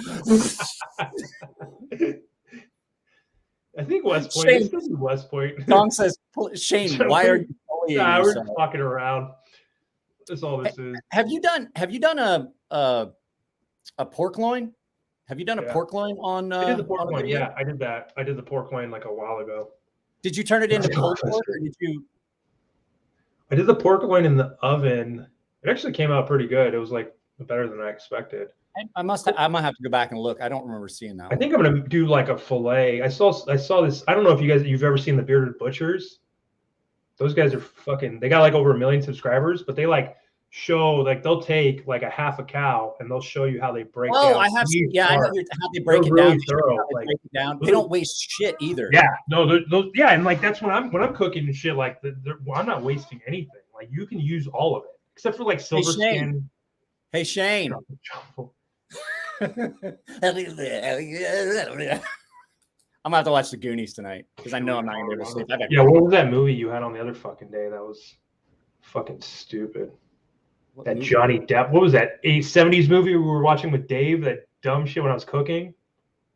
think West Point. Shane, It's supposed to be West Point. Dong says, Shane, why are you bullying Nah, we're yourself? just fucking around. That's all this is. Have you done a pork loin? Have you done a pork loin on? I did the pork on a loin. video? Yeah, I did that. I did the pork loin like a while ago. Did you turn it into pulled pork, or did you? I did the pork loin in the oven. It actually came out pretty good. It was like better than I expected. I might have to go back and look. I don't remember seeing that. I think I'm gonna do like a fillet. I saw this. I don't know if you've ever seen the Bearded Butchers. Those guys are fucking. They got like over 1 million subscribers, but they like show like they'll take like a half a cow and they'll show you how they break. Oh, I have seen. Yeah, I know how they break it really down. Thorough. They break it down. They don't waste shit either. Yeah, no, those. Yeah, and like that's when I'm cooking and shit. Like I'm not wasting anything. Like you can use all of it except for like silver skin. Hey Shane. I'm gonna have to watch the Goonies tonight because I know I'm not gonna be able to sleep. Yeah, what was that movie you had on the other fucking day? That was fucking stupid. That movie? Johnny Depp. What was that? A 70s movie we were watching with Dave? That dumb shit when I was cooking.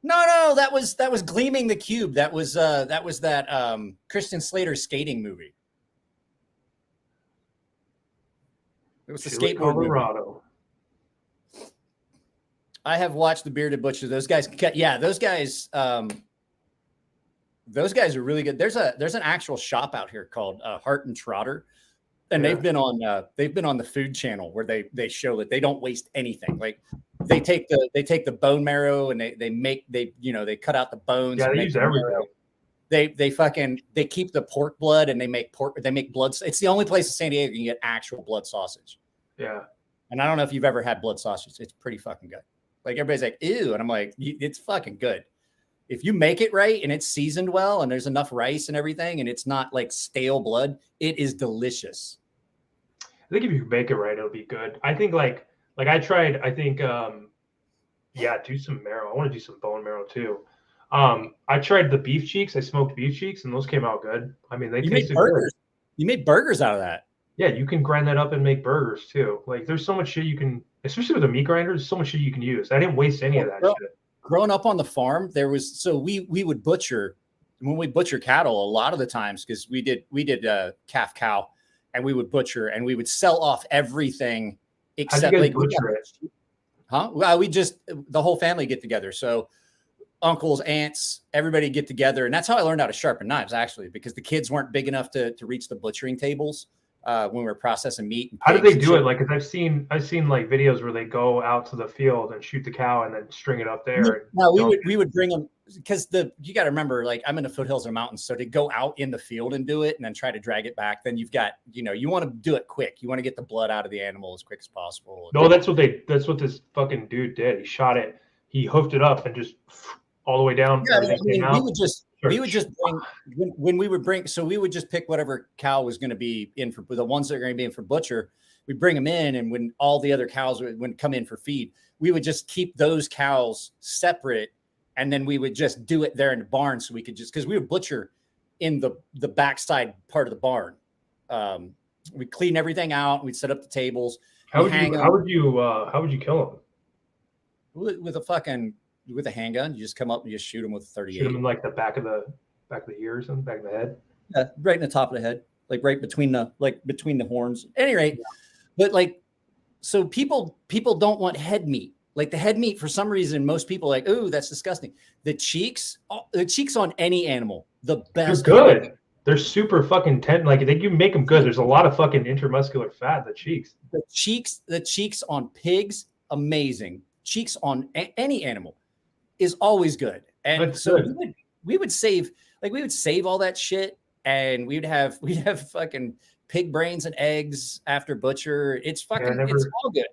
No, that was Gleaming the Cube. That was that Christian Slater skating movie. It was the skateboard Colorado. Movie. I have watched the Bearded Butcher. Those guys, those guys are really good. There's an actual shop out here called Heart and Trotter, and they've been on the Food Channel where they show that they don't waste anything. Like they take the bone marrow and they cut out the bones. Yeah, they use everything. They keep the pork blood and they make blood. It's the only place in San Diego you can get actual blood sausage. Yeah, and I don't know if you've ever had blood sausage. It's pretty fucking good. Like everybody's like, ew. And I'm like, it's fucking good. If you make it right and it's seasoned well and there's enough rice and everything and it's not like stale blood, it is delicious. I think if you make it right, it'll be good. I think like I tried, I think, do some marrow. I want to do some bone marrow too. I tried the beef cheeks. I smoked beef cheeks and those came out good. I mean, they tasted good. You made burgers out of that. Yeah, you can grind that up and make burgers too. Like there's so much shit you can, especially with a meat grinder, there's so much shit you can use. I didn't waste any of that shit. Growing up on the farm, we would butcher when we butcher cattle a lot of the times because we did calf cow and we would butcher and we would sell off everything except like butcher it. Huh? Well, we just the whole family get together. So uncles, aunts, everybody get together. And that's how I learned how to sharpen knives, actually, because the kids weren't big enough to reach the butchering tables when we were processing meat. How did they do it? Like, cause I've seen like videos where they go out to the field and shoot the cow and then string it up there. No, we would bring them because you got to remember, like I'm in the foothills or mountains. So to go out in the field and do it and then try to drag it back, then you've got, you want to do it quick. You want to get the blood out of the animal as quick as possible. No, that's what this fucking dude did. He shot it. He hooked it up and just all the way down. Yeah, we would just bring when we would bring. So we would just pick whatever cow was going to be in for the ones that are going to be in for butcher. We bring them in, and when all the other cows would come in for feed, we would just keep those cows separate, and then we would just do it there in the barn. So we could because we would butcher in the backside part of the barn. We clean everything out. We'd set up the tables. How would you kill them? With a handgun. You just come up and just shoot them with a 38. Shoot them in like the back of the ears and back of the head. Yeah, right in the top of the head, like right between the horns. At any rate, but so people don't want head meat. Like the head meat, for some reason, most people are like, ooh, that's disgusting. The cheeks on any animal, the best. They're good. They're super fucking like you make them good. There's a lot of fucking intermuscular fat. The cheeks on pigs, amazing. Cheeks on any animal is always good. And that's so good. we would save all that shit, and we'd have fucking pig brains and eggs after butcher. It's fucking it's all good.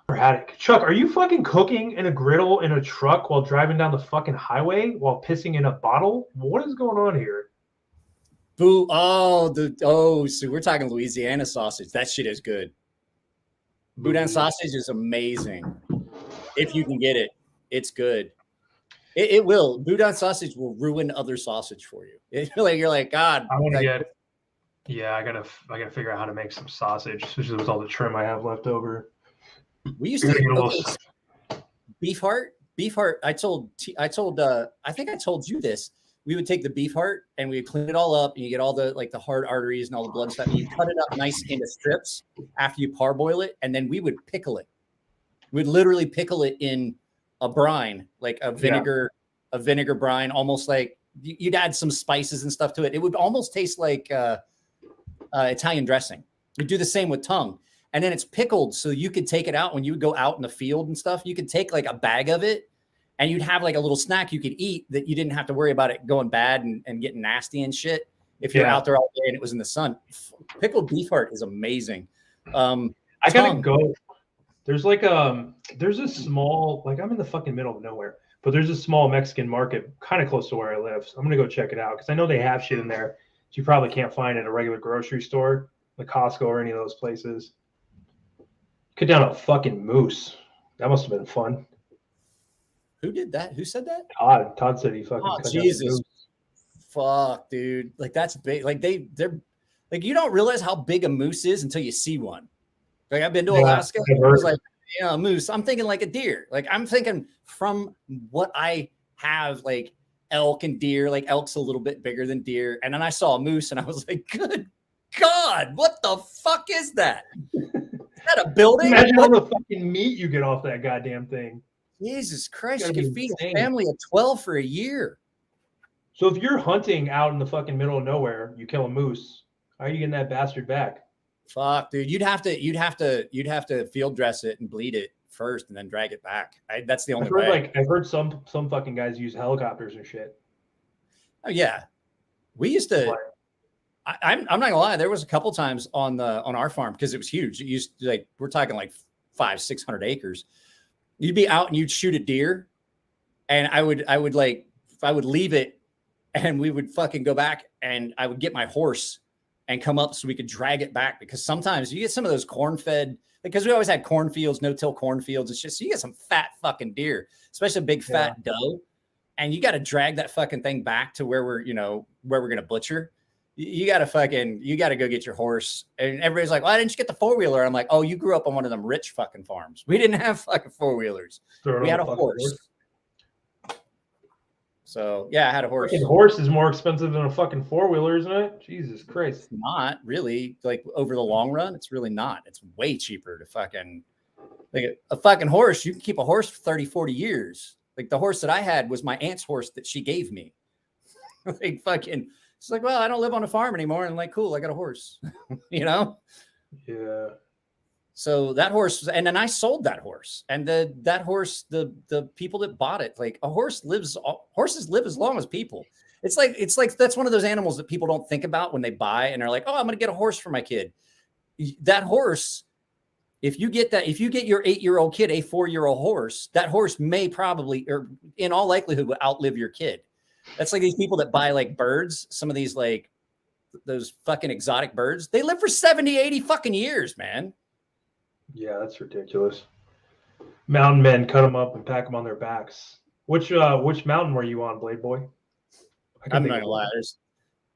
Had it. Chuck, are you fucking cooking in a griddle in a truck while driving down the fucking highway while pissing in a bottle? What is going on here? Boo! So we're talking Louisiana sausage. That shit is good. Boudin sausage is amazing. If you can get it, it's good. It will. Boudin sausage will ruin other sausage for you. You're like, God. I want to like, get. Yeah, I gotta figure out how to make some sausage, especially with all the trim I have left over. We used Gotta get a to little- beef heart. I think I told you this. We would take the beef heart and we would clean it all up, and you get all the the hard arteries and all the blood stuff. And you cut it up nice into strips after you parboil it, and then we would pickle it. We'd literally pickle it in a brine, like a vinegar brine, almost like you'd add some spices and stuff to it. It would almost taste like Italian dressing. We do the same with tongue. And then it's pickled, so you could take it out when you would go out in the field and stuff. You could take like a bag of it, and you'd have like a little snack you could eat that you didn't have to worry about it going bad and getting nasty and shit. If you're out there all day and it was in the sun, pickled beef heart is amazing. I gotta go. There's there's a small, I'm in the fucking middle of nowhere, but there's a small Mexican market kind of close to where I live. So I'm gonna go check it out because I know they have shit in there that you probably can't find at a regular grocery store, like Costco or any of those places. Cut down a fucking moose. That must have been fun. Who did that? Who said that? Todd said he fucking. Oh, cut down a Jesus. moose. Fuck, dude. Like, that's big. Like, they're like, you don't realize how big a moose is until you see one. Like, I've been to Alaska. It was like, a moose. I'm thinking like a deer. Like, I'm thinking from what I have, like elk and deer. Like, elk's a little bit bigger than deer. And then I saw a moose and I was like, good God, what the fuck is that? Is that a building? Imagine all the fucking meat you get off that goddamn thing. Jesus Christ, you Gotta can be feed insane. a family of 12 for a year. So if you're hunting out in the fucking middle of nowhere, you kill a moose. How are you getting that bastard back? Fuck, dude. You'd have to field dress it and bleed it first and then drag it back. That's the only way. I've heard some fucking guys use helicopters and shit. Oh yeah. We used to I'm not gonna lie, there was a couple times on our farm because it was huge. It used to, we're talking 500-600 acres. You'd be out and you'd shoot a deer, and I would leave it, and we would fucking go back, and I would get my horse and come up so we could drag it back, because sometimes you get some of those corn-fed, because we always had cornfields, no-till cornfields. It's just, so you get some fat fucking deer, especially a big fat doe, and you got to drag that fucking thing back to where we're gonna butcher. You got to go get your horse. And everybody's like, why didn't you get the four-wheeler? I'm like, oh, you grew up on one of them rich fucking farms. We didn't have fucking four-wheelers. We had a horse. So yeah, I had a horse. Fucking horse is more expensive than a fucking four-wheeler, isn't it? Jesus Christ. It's not really, over the long run. It's really not. It's way cheaper to fucking, a fucking horse. You can keep a horse for 30-40 years. Like, the horse that I had was my aunt's horse that she gave me. It's like, well, I don't live on a farm anymore. And cool, I got a horse, Yeah. So that horse, and then I sold that horse, and that horse, the people that bought it, horses live as long as people. It's like that's one of those animals that people don't think about when they buy, and they're like, oh, I'm going to get a horse for my kid. That horse, if you get your 8-year-old kid a 4-year-old horse, that horse may probably, or in all likelihood, will outlive your kid. That's like these people that buy birds, some of these those fucking exotic birds, they live for 70, 80 fucking years, man. Yeah, that's ridiculous. Mountain men cut them up and pack them on their backs. Which mountain were you on, Blade Boy? I'm not gonna lie.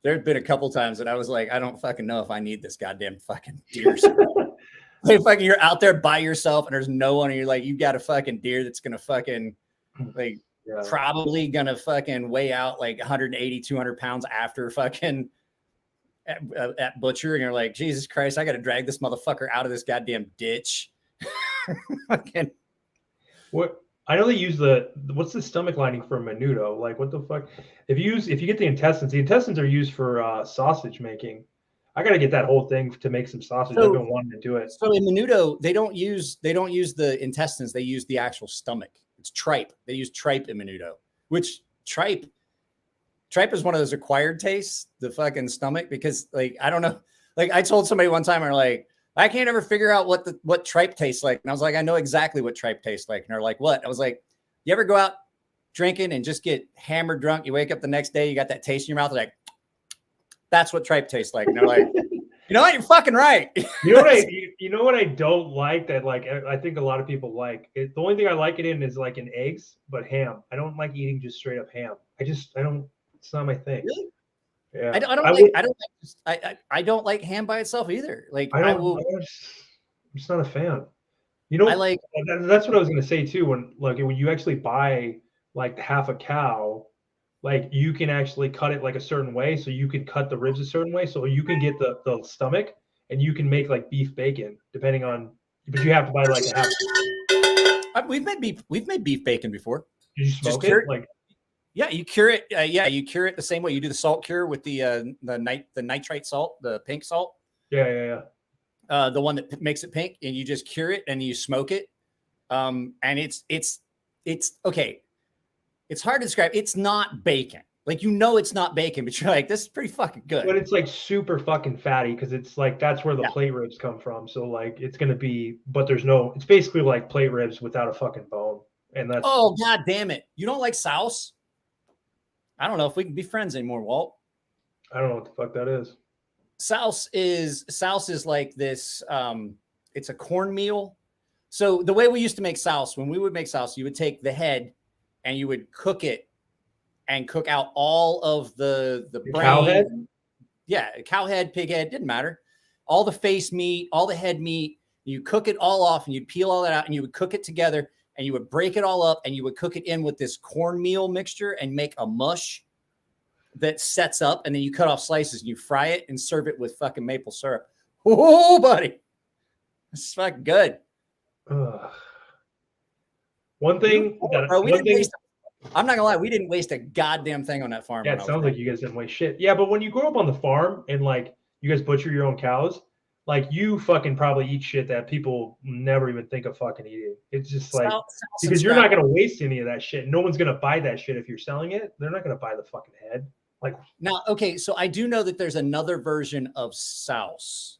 There's been a couple times that I was like, I don't fucking know if I need this goddamn fucking deer. You're out there by yourself and there's no one, and you're like, you got a fucking deer that's gonna fucking probably gonna fucking weigh out 180, 200 pounds after fucking at butcher, and you're like, Jesus Christ, I got to drag this motherfucker out of this goddamn ditch. Fucking. What? I know they use what's the stomach lining for a menudo? What the fuck? If you get the intestines are used for sausage making. I got to get that whole thing to make some sausage. I've been wanting to do it. So in menudo, they don't use the intestines. They use the actual stomach. It's tripe. They use tripe in menudo, which tripe is one of those acquired tastes, the fucking stomach, because I don't know. I told somebody one time, I can't ever figure out what tripe tastes like. And I was like, I know exactly what tripe tastes like. And they're like, what? I was like, you ever go out drinking and just get hammered drunk? You wake up the next day, you got that taste in your mouth. Like, that's what tripe tastes like. And they're like, You know what? You're fucking right. You know what I don't like that like I think a lot of people like it. The only thing I like it in is like in eggs, but ham. I don't like eating just straight up ham. I don't. It's not my thing. Really? Yeah. I don't like ham by itself either. Like I'm just not a fan. You know, that's what I was gonna say too. When you actually buy like half a cow, like you can actually cut it like a certain way, so you can cut the ribs a certain way, so you can get the stomach, and you can make like beef bacon depending on. But you have to buy like a half. We've made beef bacon before. Did you smoke it? Like, yeah, you cure it. You cure it the same way you do the salt cure with the nitrite salt, the pink salt. Yeah. The one that makes it pink, and you just cure it and you smoke it. And it's okay. It's hard to describe. It's not bacon. Like, it's not bacon, but you're like, this is pretty fucking good. But it's like super fucking fatty because it's like that's where the plate ribs come from. So like it's gonna be, but it's basically like plate ribs without a fucking bone. And that's god damn it. You don't like souse? I don't know if we can be friends anymore, Walt. I don't know what the fuck that is. Souse is like this. It's a cornmeal. So the way we used to make souse, when we would make souse, you would take the head and you would cook it and cook out all of the brain. Cow head? Yeah, cow head, pig head, didn't matter. All the face meat, all the head meat. You cook it all off and you'd peel all that out and you would cook it together and you would break it all up and you would cook it in with this cornmeal mixture and make a mush that sets up, and then you cut off slices and you fry it and serve it with fucking maple syrup. Oh, buddy. It's fucking good. One thing I'm not gonna lie, we didn't waste a goddamn thing on that farm. Yeah, it sounds like you guys didn't waste shit. Yeah, but when you grow up on the farm and like you guys butcher your own cows, like you fucking probably eat shit that people never even think of fucking eating. It's just like because you're not gonna waste any of that shit. No one's gonna buy that shit if you're selling it. They're not gonna buy the fucking head. Like now, okay, so I do know that there's another version of souse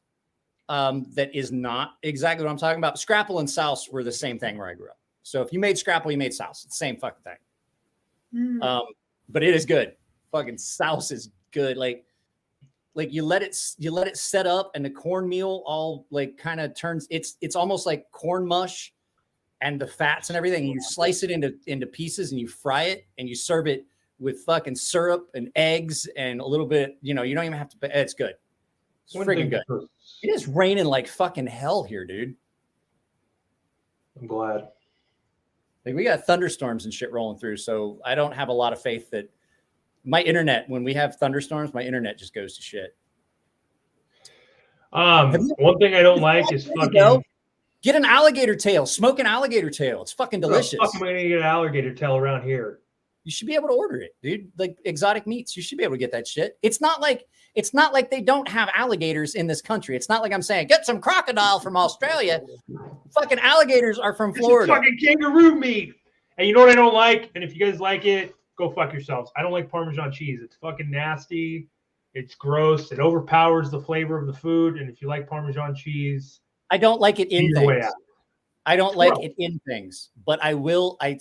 that is not exactly what I'm talking about. Scrapple and souse were the same thing where I grew up. So if you made scrapple, you made souse. It's the same fucking thing. But it is good. Fucking souse is good. Like you let it set up, and the cornmeal all like kind of turns. It's almost like corn mush, and the fats and everything. And you slice it into pieces, and you fry it, and you serve it with fucking syrup and eggs and a little bit. You don't even have to. It's good. It's freaking good. It is raining like fucking hell here, dude. I'm glad. Like we got thunderstorms and shit rolling through, so I don't have a lot of faith that my internet, when we have thunderstorms, my internet just goes to shit. One thing I don't like is fucking get an alligator tail, smoke an alligator tail. It's fucking delicious. Fuck am I gonna get an alligator tail around here? You should be able to order it, dude. Like exotic meats, you should be able to get that shit. It's not like they don't have alligators in this country. It's not like I'm saying get some crocodile from Australia. Fucking alligators are from Florida. It's fucking kangaroo meat. And you know what I don't like? And if you guys like it, go fuck yourselves. I don't like Parmesan cheese. It's fucking nasty. It's gross. It overpowers the flavor of the food. And if you like Parmesan cheese, I don't like it in things. I don't like it in things, but I will. I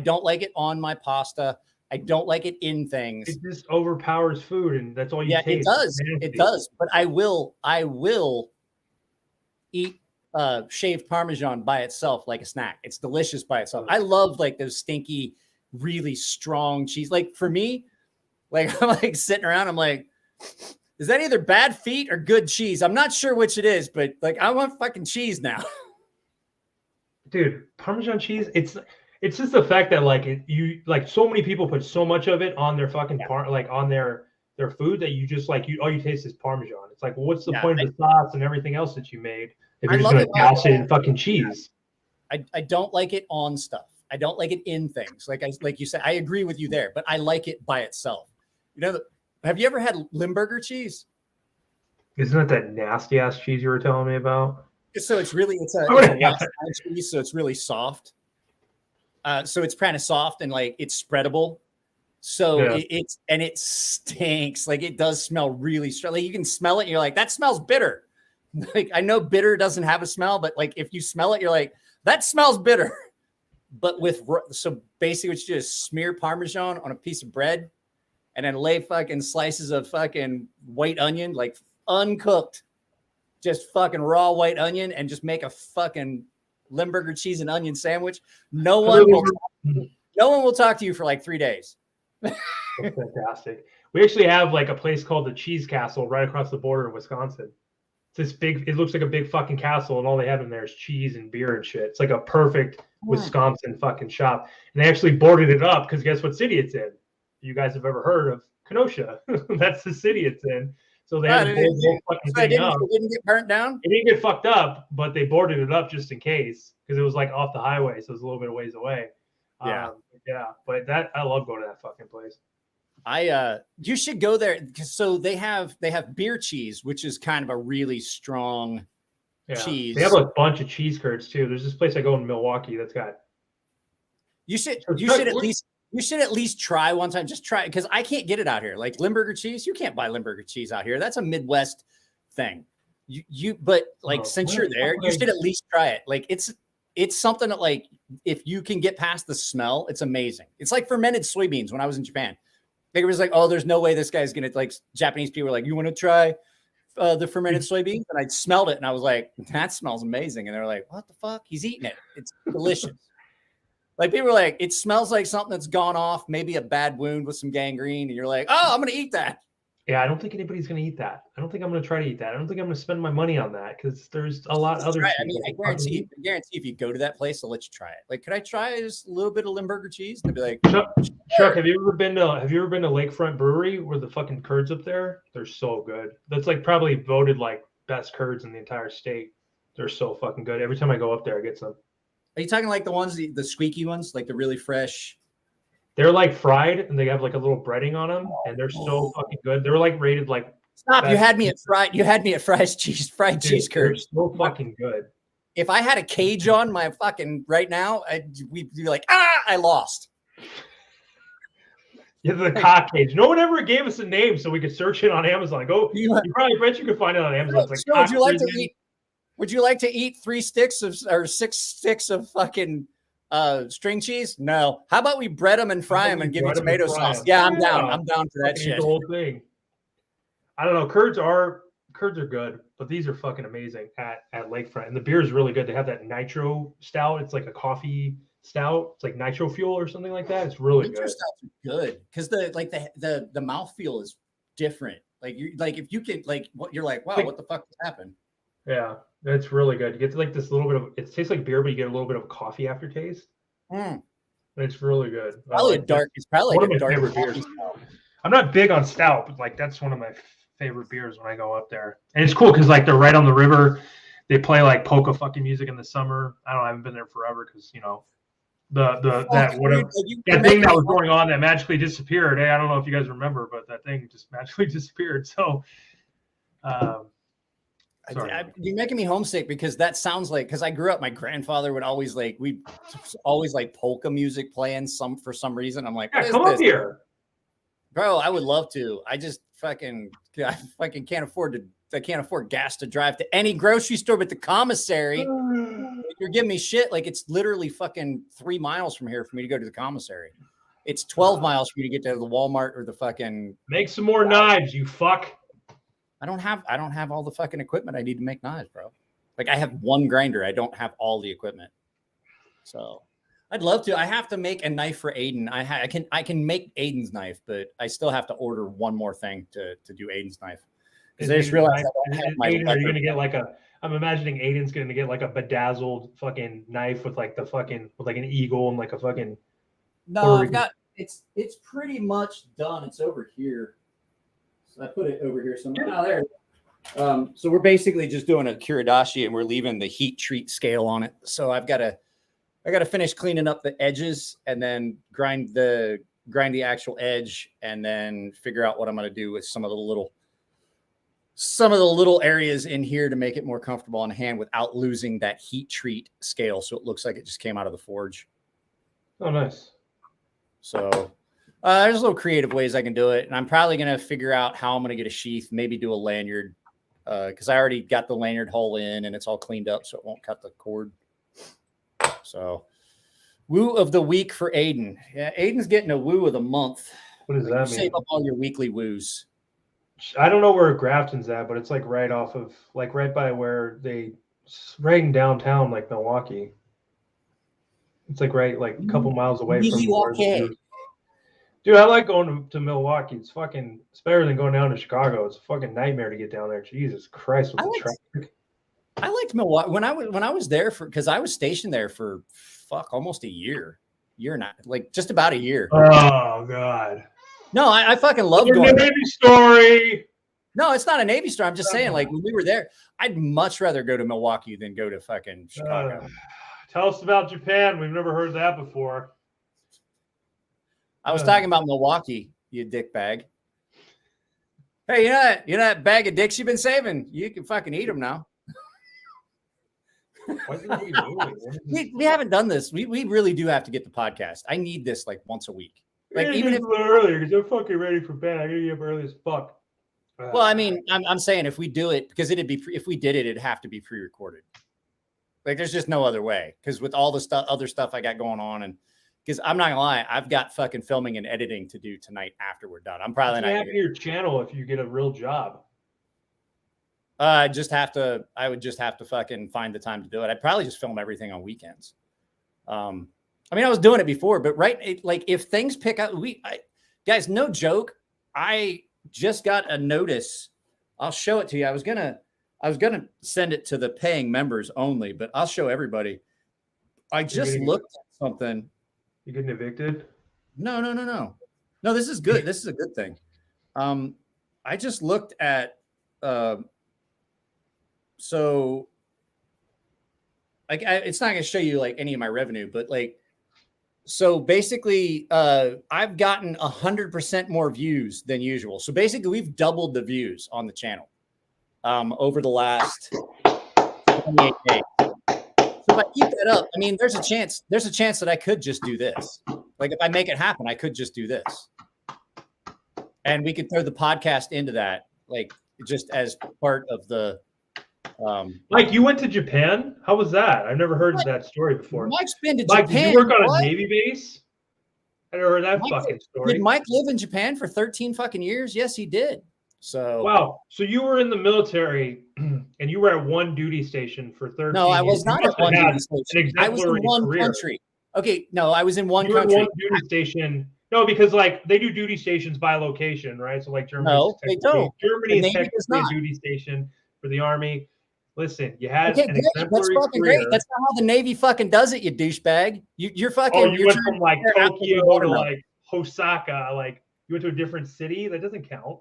don't like it on my pasta. I don't like it in things. It just overpowers food, and that's all you taste. It does. It does. But I will eat shaved Parmesan by itself like a snack. It's delicious by itself. I love like those stinky, really strong cheese. Like for me, like I'm like sitting around. I'm like, is that either bad feet or good cheese? I'm not sure which it is, but like I want fucking cheese now. Dude, Parmesan cheese, it's just the fact that like you like so many people put so much of it on their fucking like on their food that you just like all you taste is Parmesan. It's like, well, what's the point of the sauce and everything else that you made if you're just gonna douse it in fucking cheese? I don't like it on stuff. I don't like it in things. Like you said, I agree with you there, but I like it by itself. Have you ever had Limburger cheese? Isn't that nasty ass cheese you were telling me about? So it's a white cheese, so it's really soft. So it's kind of soft and like it's spreadable. So it stinks. Like it does smell really strong. Like you can smell it and you're like, that smells bitter. Like I know bitter doesn't have a smell, but like if you smell it, you're like, that smells bitter. But so basically what you do is smear Parmesan on a piece of bread and then lay fucking slices of fucking white onion, like uncooked, just fucking raw white onion and just make a fucking Limburger cheese and onion sandwich, no one will talk to you for like 3 days. That's fantastic. We actually have like a place called the Cheese Castle right across the border in Wisconsin. It's this big, it looks like a big fucking castle, and all they have in there is cheese and beer and shit. It's like a perfect Wisconsin fucking shop. And they actually boarded it up because guess what city it's in? You guys have ever heard of Kenosha? That's the city it's in. So they had to board the whole fucking thing up. It didn't get burnt down? It didn't get fucked up, but they boarded it up just in case because it was like off the highway, so it was a little bit of ways away. Yeah. But that I love going to that fucking place. You should go there. So they have beer cheese, which is kind of a really strong cheese. They have a bunch of cheese curds too. There's this place I go in Milwaukee that's got. You should at least try one time. Just try it because I can't get it out here. Like Limburger cheese, you can't buy Limburger cheese out here. That's a Midwest thing. Since you're there, you should at least try it. Like it's something that like if you can get past the smell, it's amazing. It's like fermented soybeans. When I was in Japan, they was like, oh, there's no way this guy's gonna like. Japanese people were like, you want to try the fermented soybeans? And I smelled it and I was like, that smells amazing. And they're like, what the fuck? He's eating it. It's delicious. Like people are like, it smells like something that's gone off, maybe a bad wound with some gangrene. And you're like, oh, I'm going to eat that. Yeah, I don't think anybody's going to eat that. I don't think I'm going to try to eat that. I don't think I'm going to spend my money on that because there's a lot of other. I mean, I guarantee if you go to that place, they'll let you try it. Like, could I try just a little bit of Limburger cheese? And they'd be like, Chuck, have you ever been to Lakefront Brewery where the fucking curds up there? They're so good. That's like probably voted like best curds in the entire state. They're so fucking good. Every time I go up there, I get some. Are you talking like the ones, the squeaky ones, like the really fresh? They're like fried and they have like a little breading on them and they're so fucking good. They're like rated like. Stop! You had me at fried. You had me at fried cheese curds. They're so fucking good. If I had a cage on my fucking right now, we'd be like, I lost. Yeah, the cock cage. No one ever gave us a name so we could search it on Amazon. You probably bet you could find it on Amazon. It's like, would you like to eat 6 sticks of fucking string cheese? No. How about we bread them and fry them and give you tomato sauce? Yeah, I'm down. I'm down for that shit. The whole thing. I don't know. Curds are good, but these are fucking amazing at Lakefront. And the beer is really good. They have that nitro stout. It's like a coffee stout. It's like nitro fuel or something like that. It's really good. Stouts are good because the mouthfeel is different. Like if you can you're like, wow, what the fuck just happened? Yeah, it's really good. You get like this little bit of it tastes like beer, but you get a little bit of coffee aftertaste. It's really good. It's probably like a dark favorite beers. I'm not big on stout, but like that's one of my favorite beers when I go up there. And it's cool because like they're right on the river. They play like polka fucking music in the summer. I haven't been there forever because that thing that was going on that magically disappeared. Hey, I don't know if you guys remember, but that thing just magically disappeared. So you're making me homesick because that sounds like, because I grew up, my grandfather would always like polka music playing for some reason. I'm like, come up here, bro. I would love to. I just fucking can't afford gas to drive to any grocery store but the commissary. You're giving me shit. Like it's literally fucking 3 miles from here for me to go to the commissary. It's 12 miles for me to get to the Walmart or the fucking. Make some more knives, you fuck. I don't have all the fucking equipment I need to make knives, bro. Like I have one grinder. I don't have all the equipment. So I'd love to. I have to make a knife for Aiden. I can make Aiden's knife, but I still have to order one more thing to do Aiden's knife. Because I just realized are you going to get like I'm imagining Aiden's going to get like a bedazzled fucking knife with like an eagle and like a fucking. No, I've got it's pretty much done. It's over here. So I put it over here somewhere. Oh, there. So we're basically just doing a Kiridashi and we're leaving the heat treat scale on it. So I got to finish cleaning up the edges and then grind the actual edge and then figure out what I'm going to do with some of the little areas in here to make it more comfortable on hand without losing that heat treat scale. So it looks like it just came out of the forge. Oh, nice. So there's little creative ways I can do it. And I'm probably going to figure out how I'm going to get a sheath, maybe do a lanyard because I already got the lanyard hole in and it's all cleaned up so it won't cut the cord. So woo of the week for Aiden. Yeah, Aiden's getting a woo of the month. What does that mean? Save up all your weekly woos. I don't know where Grafton's at, but it's like right off of, like right by where right in downtown, like Milwaukee. It's like right, like a couple miles away from where Dude, I like going to Milwaukee. It's better than going down to Chicago. It's a fucking nightmare to get down there. Jesus Christ, with the traffic. I liked Milwaukee when I was there because I was stationed there for almost a year and like just about a year. Oh God. No, I fucking love going. Navy story. No, it's not a Navy story. I'm just saying, like when we were there, I'd much rather go to Milwaukee than go to fucking Chicago. Tell us about Japan. We've never heard that before. I was talking about Milwaukee, you dick bag. Hey, you know that bag of dicks you've been saving? You can fucking eat them now. We haven't done this. We really do have to get the podcast. I need this like once a week. Like even if earlier, because I'm fucking ready for bed. I gotta get up early as fuck. Well, I mean, I'm saying if we do it, because if we did it, it'd have to be pre-recorded. Like there's just no other way. Because with all the other stuff I got going on, and because I'm not gonna lie, I've got fucking filming and editing to do tonight after we're done. I'm probably not happy your channel if you get a real job. I would just have to fucking find the time to do it. I'd probably just film everything on weekends. I mean, I was doing it before, but like if things pick up, guys, no joke. I just got a notice. I'll show it to you. I was gonna send it to the paying members only, but I'll show everybody. I just looked at something. You getting evicted? No. No, this is good. This is a good thing. I just looked at so like it's not gonna show you like any of my revenue, but like so basically I've gotten 100% more views than usual. So basically we've doubled the views on the channel over the last 28 days. So if I keep that up, I mean, there's a chance that I could just do this. Like if I make it happen, I could just do this. And we could throw the podcast into that, like just as part of the Mike, you went to Japan? How was that? I've never heard that story before. Mike's been to Mike, Japan. did you work on a Navy base? I never heard that fucking story. Did Mike live in Japan for 13 fucking years? Yes, he did. So wow. So you were in the military and you were at one duty station for 13 years. No, I was not at one duty station. I was in one country. Okay, no, I was in one country. One duty station. No, because like they do duty stations by location, right? So like Germany. No, they don't. Germany is technically a duty station for the Army. Listen, you had an exemplary That's fucking career. great. That's not how the Navy fucking does it, you douchebag. You're fucking. Oh, you went from like Tokyo to now. like Osaka. Like you went to a different city. That doesn't count.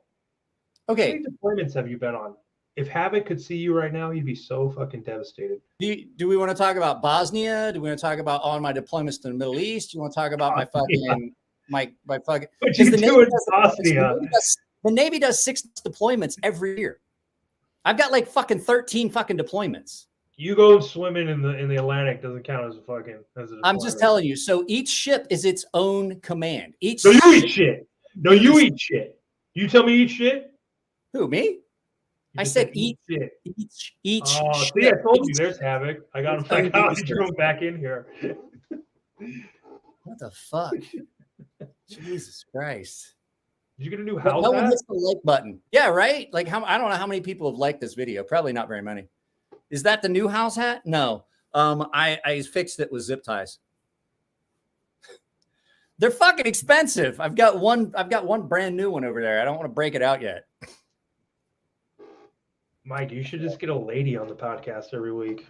Okay. How many deployments have you been on? If Havoc could see you right now, he'd be so fucking devastated. Do we want to talk about Bosnia? Do we want to talk about all my deployments to the Middle East? Do you want to talk about my fucking my fucking? What you do in Bosnia? The Navy does 6 deployments every year. I've got like fucking 13 fucking deployments. You go swimming in the Atlantic doesn't count as a fucking. I'm just telling you. So each ship is its own command. No, you eat shit. No, you eat shit. You tell me eat shit. Who, me? I said eat shit. Each. Oh, see, I told you. There's Havoc. I got him. I drew him back in here. What the fuck? Jesus Christ. Did you get a new house? No one hits the like button. Yeah, right? Like I don't know how many people have liked this video. Probably not very many. Is that the new house hat? No. I fixed it with zip ties. They're fucking expensive. I've got one brand new one over there. I don't want to break it out yet. Mike, you should just get a lady on the podcast every week.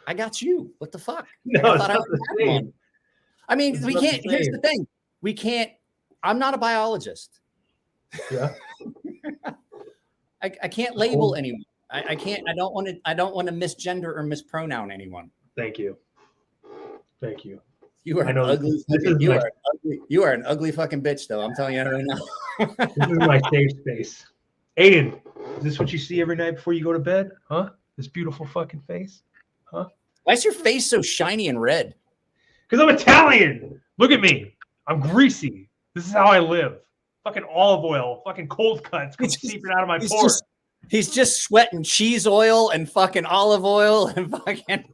I got you. What the fuck? No, it's not the same. I mean, we can't. Here's the thing. We can't. I'm not a biologist. Yeah. I can't label anyone. I can't. I don't want to misgender or mispronoun anyone. Thank you. Thank you. You are an ugly. You are an ugly fucking bitch, though. I'm telling you right now. This is my safe space. Aiden, is this what you see every night before you go to bed? Huh? This beautiful fucking face? Huh? Why is your face so shiny and red? Because I'm Italian. Look at me. I'm greasy. This is how I live. Fucking olive oil, fucking cold cuts seeping out of my pores. He's just sweating cheese oil and fucking olive oil and fucking.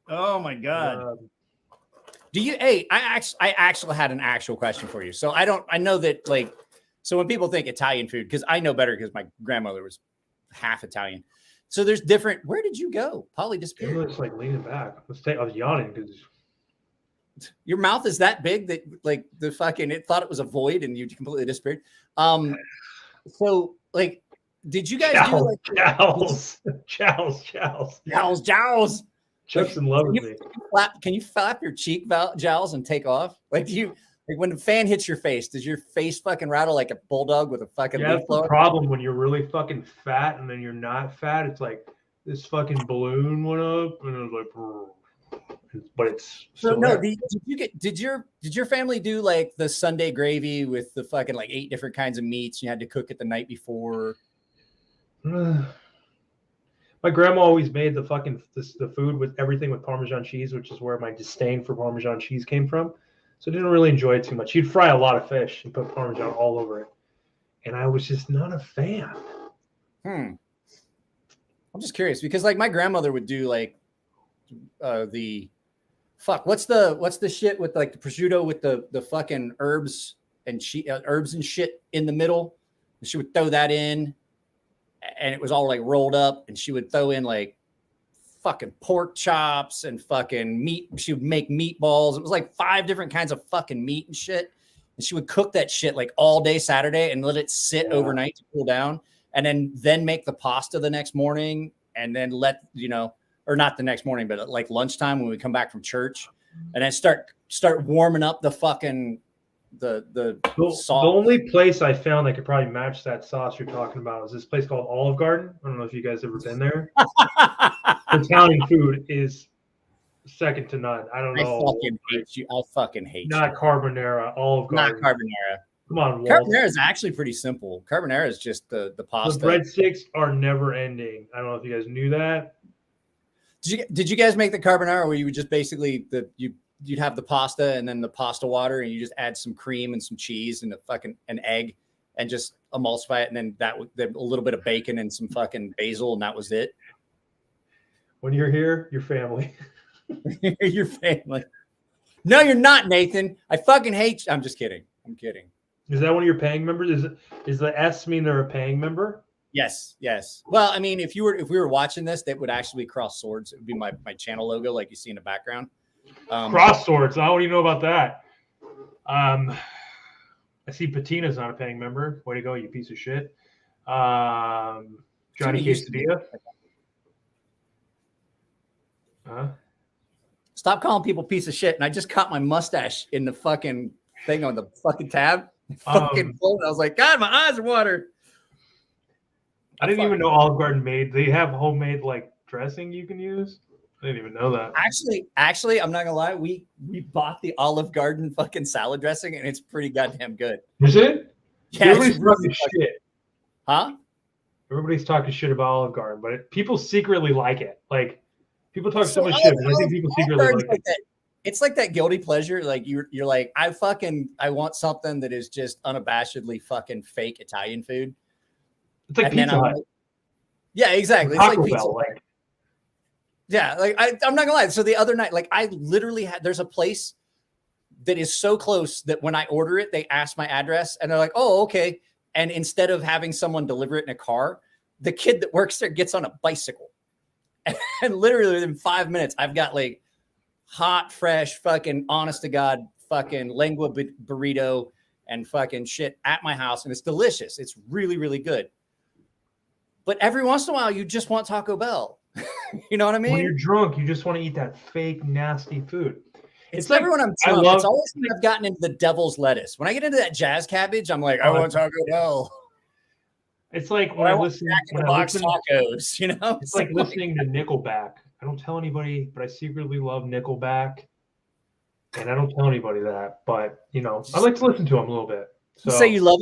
Oh my god. Do you? Hey, I actually had an actual question for you. So I know that like, so when people think Italian food, because I know better because my grandmother was half Italian. So there's different. Where did you go? Pauly disappeared. I was like leaning back. I was yawning because Your mouth is that big that like it thought it was a void and you completely disappeared. So like, did you guys do like jowls? Chuck's in love with me. Can you flap your cheek jowls and take off? Like, do you like when the fan hits your face? Does your face fucking rattle like a bulldog with a fucking leaf That's blower? the problem when you're really fucking fat and then you're not fat. It's like this fucking balloon went up and it was like, but it's so no. Did your family do like the Sunday gravy with the fucking like 8 different kinds of meats you had to cook it the night before? My grandma always made the food with everything with Parmesan cheese, which is where my disdain for Parmesan cheese came from. So I didn't really enjoy it too much. She'd fry a lot of fish and put Parmesan all over it. And I was just not a fan. I'm just curious because like my grandmother would do like what's the shit with like the prosciutto with the fucking herbs and herbs and shit in the middle. And she would throw that in and it was all like rolled up and she would throw in like fucking pork chops and fucking meat. She would make meatballs. It was like 5 different kinds of fucking meat and shit. And she would cook that shit like all day Saturday and let it sit overnight to cool down. And then make the pasta the next morning and then or not the next morning, but like lunchtime when we come back from church and then start warming up the fucking the sauce. The only place I found that could probably match that sauce you're talking about is this place called Olive Garden. I don't know if you guys ever been there. Italian food is second to none. I don't know. I fucking hate you. Not carbonara, Olive Garden. Not carbonara. Come on, Walt. Carbonara is actually pretty simple. Carbonara is just the pasta. The breadsticks are never ending. I don't know if you guys knew that. Did you guys make the carbonara where you would just basically you'd have the pasta and then the pasta water and you just add some cream and some cheese and an egg and just emulsify it and then a little bit of bacon and some fucking basil and that was it? When you're here, your family. Your family. No, you're not, Nathan. I fucking hate you. I'm just kidding. I'm kidding. Is that one of your paying members? Is the S mean they're a paying member? Yes. Well, I mean, if we were watching this, that would actually cross swords. It would be my channel logo, like you see in the background. Cross swords. I don't even know about that. I see Patina's not a paying member. Way to go, you piece of shit. Johnny Quesadilla. Huh? Stop calling people piece of shit. And I just caught my mustache in the fucking thing on the fucking tab. I was like, God, my eyes are watered. I didn't even know Olive Garden made. They have homemade like dressing you can use. I didn't even know that. Actually, I'm not gonna lie. We bought the Olive Garden fucking salad dressing, and it's pretty goddamn good. Is it? Yeah, everybody's talking shit. Huh? Everybody's talking shit about Olive Garden, but people secretly like it. Like people talk so much shit, but I think people secretly like it. It's like that guilty pleasure. Like you're like, I want something that is just unabashedly fucking fake Italian food. It's like Pizza Hut. Yeah, exactly. Taco it's like Pizza Bell, Hut. Yeah, like I'm not gonna lie. So the other night, like I literally there's a place that is so close that when I order it, they ask my address and they're like, oh, okay. And instead of having someone deliver it in a car, the kid that works there gets on a bicycle. And literally within 5 minutes, I've got like hot, fresh, fucking honest to God, fucking lengua burrito and fucking shit at my house. And it's delicious. It's really, really good. But every once in a while, you just want Taco Bell. You know what I mean? When you're drunk, you just want to eat that fake, nasty food. It's like when I'm drunk. It's always when I've gotten into the devil's lettuce. When I get into that jazz cabbage, I'm like, I want Taco Bell. It's like when I listen to tacos, you know? It's like listening to Nickelback. I don't tell anybody, but I secretly love Nickelback. And I don't tell anybody that, but you know, I like to listen to them a little bit. So you say you love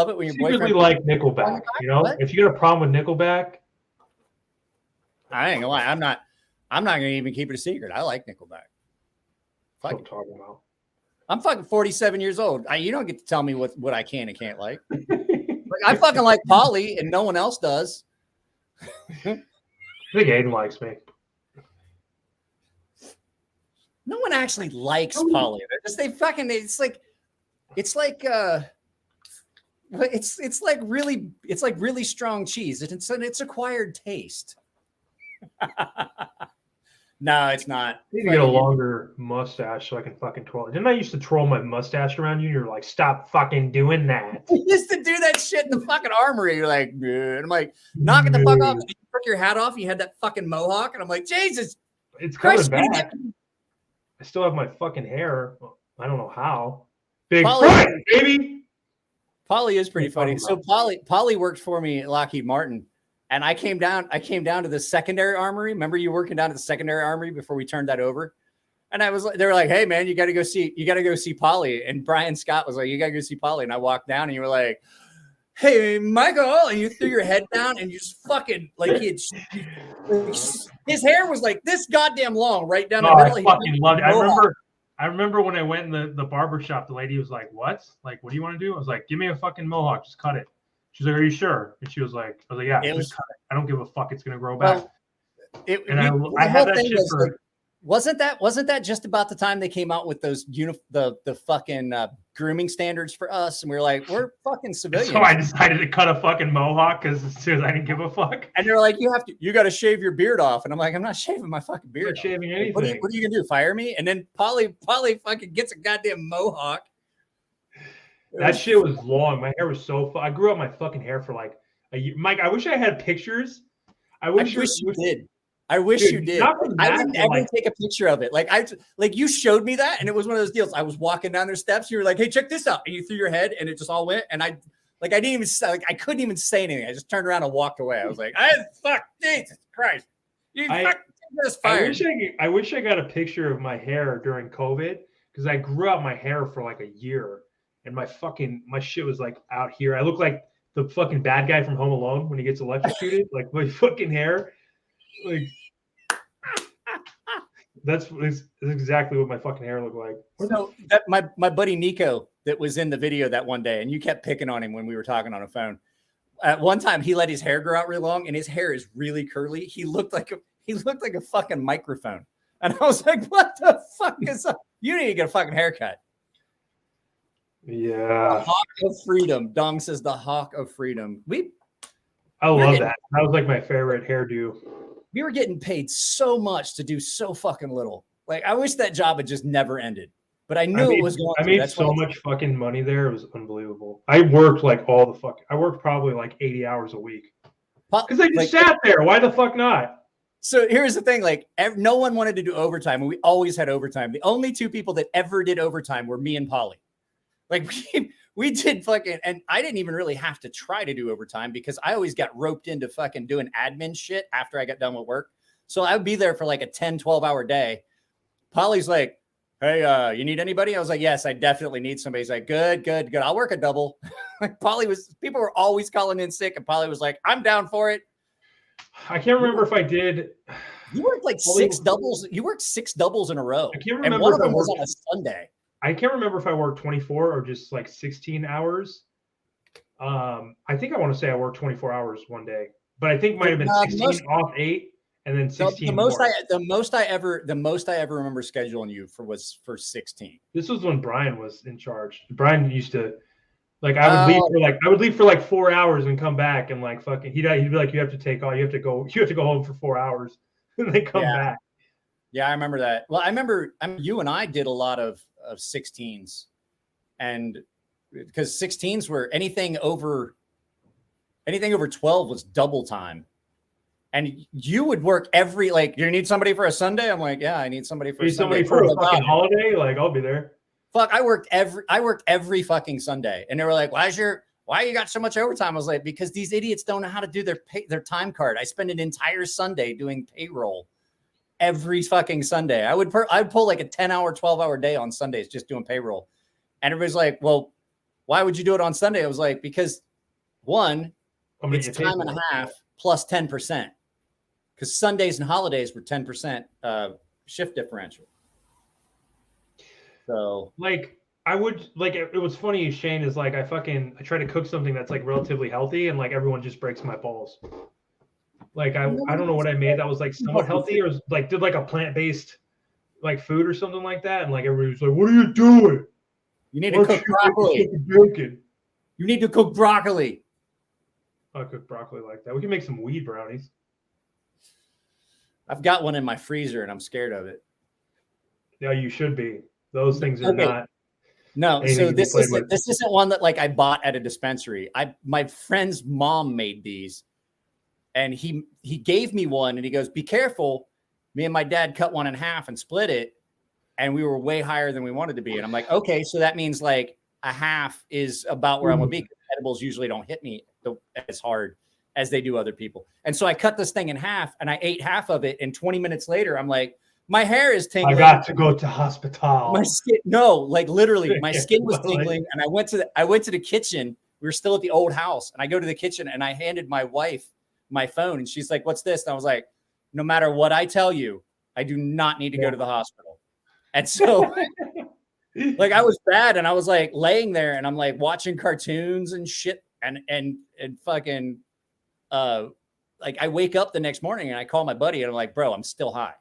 it when your boyfriend secretly like Nickelback. You know, if you got a problem with Nickelback, I ain't gonna lie. I'm not gonna even keep it a secret. I like Nickelback. What I'm talking about. I'm fucking 47 years old. You don't get to tell me what I can and can't like. I fucking like Pauly and no one else does. I think Aiden likes me. No one actually likes Pauly. It's like really strong cheese. It's acquired taste. No, it's not. I need to get a longer mustache so I can fucking twirl it. Didn't I used to twirl my mustache around you? And you're like, stop fucking doing that. You used to do that shit in the fucking armory. You're like, and I'm like, knock it the fuck off. You took your hat off. You had that fucking mohawk, and I'm like, Jesus, it's coming Christ, back. I still have my fucking hair. I don't know how. Big Pauly, front, baby. Pauly is pretty funny. So Pauly worked for me at Lockheed Martin. And I came down to the secondary armory. Remember you working down at the secondary armory before we turned that over? And they were like, hey man, you gotta go see Pauly. And Brian Scott was like, you gotta go see Pauly. And I walked down and you were like, hey, Michael, and you threw your head down and you just fucking like his hair was like this goddamn long right down the middle. I fucking loved it. I remember when I went in the barber shop, the lady was like, what? Like, what do you want to do? I was like, give me a fucking mohawk, just cut it. She's like, are you sure? And she was like, I was like, yeah, just cut it. I don't give a fuck. It's going to grow back. I had that shit for... Like, wasn't that just about the time they came out with those the fucking grooming standards for us? And we were like, we're fucking civilians. So I decided to cut a fucking mohawk because as soon as I didn't give a fuck. And they're like, you got to shave your beard off. And I'm like, I'm not shaving my fucking beard. I'm not shaving anything. What are you going to do? Fire me? And then Pauly fucking gets a goddamn mohawk. That shit was long. My hair was so I grew out my fucking hair for like a year. Mike, I wish I had pictures. I wish you did. I wish you did. I didn't ever take a picture of it. Like you showed me that, and it was one of those deals. I was walking down their steps. You were like, "Hey, check this out," and you threw your head, and it just all went. And I didn't even I couldn't even say anything. I just turned around and walked away. I was like, "Fuck, Jesus Christ!" I wish I got a picture of my hair during COVID because I grew out my hair for like a year. And my shit was like out here. I look like the fucking bad guy from Home Alone when he gets electrocuted. Like my fucking hair, like that's exactly what my fucking hair looked like. So that my buddy Nico that was in the video that one day, and you kept picking on him when we were talking on the phone. At one time, he let his hair grow out really long, and his hair is really curly. He looked like a fucking microphone, and I was like, "What the fuck is up? You need to get a fucking haircut." Yeah. The Hawk of Freedom. Dong says the Hawk of Freedom. I love that. That was like my favorite hairdo. We were getting paid so much to do so fucking little. Like I wish that job had just never ended. But I knew it was going to. I made so much fucking money there. It was unbelievable. I worked like I worked probably like 80 hours a week. Because I just sat there. Why the fuck not? So here's the thing, like no one wanted to do overtime, and we always had overtime. The only two people that ever did overtime were me and Pauly. Like we did fucking, and I didn't even really have to try to do overtime because I always got roped into fucking doing admin shit after I got done with work. So I would be there for like a 10, 12-hour day. Pauly's like, hey, you need anybody? I was like, yes, I definitely need somebody. He's like, good. I'll work a double. Like people were always calling in sick, and Pauly was like, I'm down for it. I can't remember if I did. You worked like 6 doubles. You worked 6 doubles in a row. I can't remember. And one of them was on a Sunday. I can't remember if I worked 24 or just like 16 hours. I think I want to say I worked 24 hours one day, but I think it might have been 16 off 8 and then 16. The most I ever remember scheduling you was for 16. This was when Brian was in charge. Brian used to like I would leave for like 4 hours and come back and like fucking he'd be like, you have to take off, you have to go home for 4 hours and then come back. Yeah, I remember that. Well, I remember you and I did a lot of 16s, and because 16s were anything over 12 was double time, and you would work every you need somebody for a Sunday. I'm like, yeah, I need somebody for a fucking holiday. Like I'll be there. Fuck, I worked every fucking Sunday, and they were like, why you got so much overtime? I was like, because these idiots don't know how to do their time card. I spend an entire Sunday doing payroll. Every fucking Sunday. I'd pull like a 10-hour, 12-hour day on Sundays just doing payroll. And everybody's like, well, why would you do it on Sunday? I was like, because one, it's time and a half plus 10%. Because Sundays and holidays were 10% shift differential. So like I would like it was funny, Shane, is like I try to cook something that's like relatively healthy and like everyone just breaks my balls. Like I don't know what I made that was like somewhat healthy or like did like a plant-based like food or something like that, and like everybody was like, "What are you doing? You need to cook broccoli. Bacon." You need to cook broccoli. I cook broccoli like that. We can make some weed brownies. I've got one in my freezer and I'm scared of it. Yeah, you should be. Those things are not. No, so this isn't one that like I bought at a dispensary. My friend's mom made these, and he gave me one, and he goes, "Be careful." Me and my dad cut one in half and split it, and we were way higher than we wanted to be. And I'm like, okay, so that means like a half is about where I'm gonna be. Edibles usually don't hit me as hard as they do other people. And so I cut this thing in half, and I ate half of it. And 20 minutes later, I'm like, my hair is tingling. I got to go to hospital. My skin, no, like literally, my skin was tingling. And I went to the kitchen. We were still at the old house, and I go to the kitchen, and I handed my wife my phone, and she's like, "What's this?" And I was like, "No matter what I tell you, I do not need to go to the hospital." And so, like, I was bad, and I was like laying there, and I'm like watching cartoons and shit, and fucking, like I wake up the next morning, and I call my buddy, and I'm like, "Bro, I'm still high."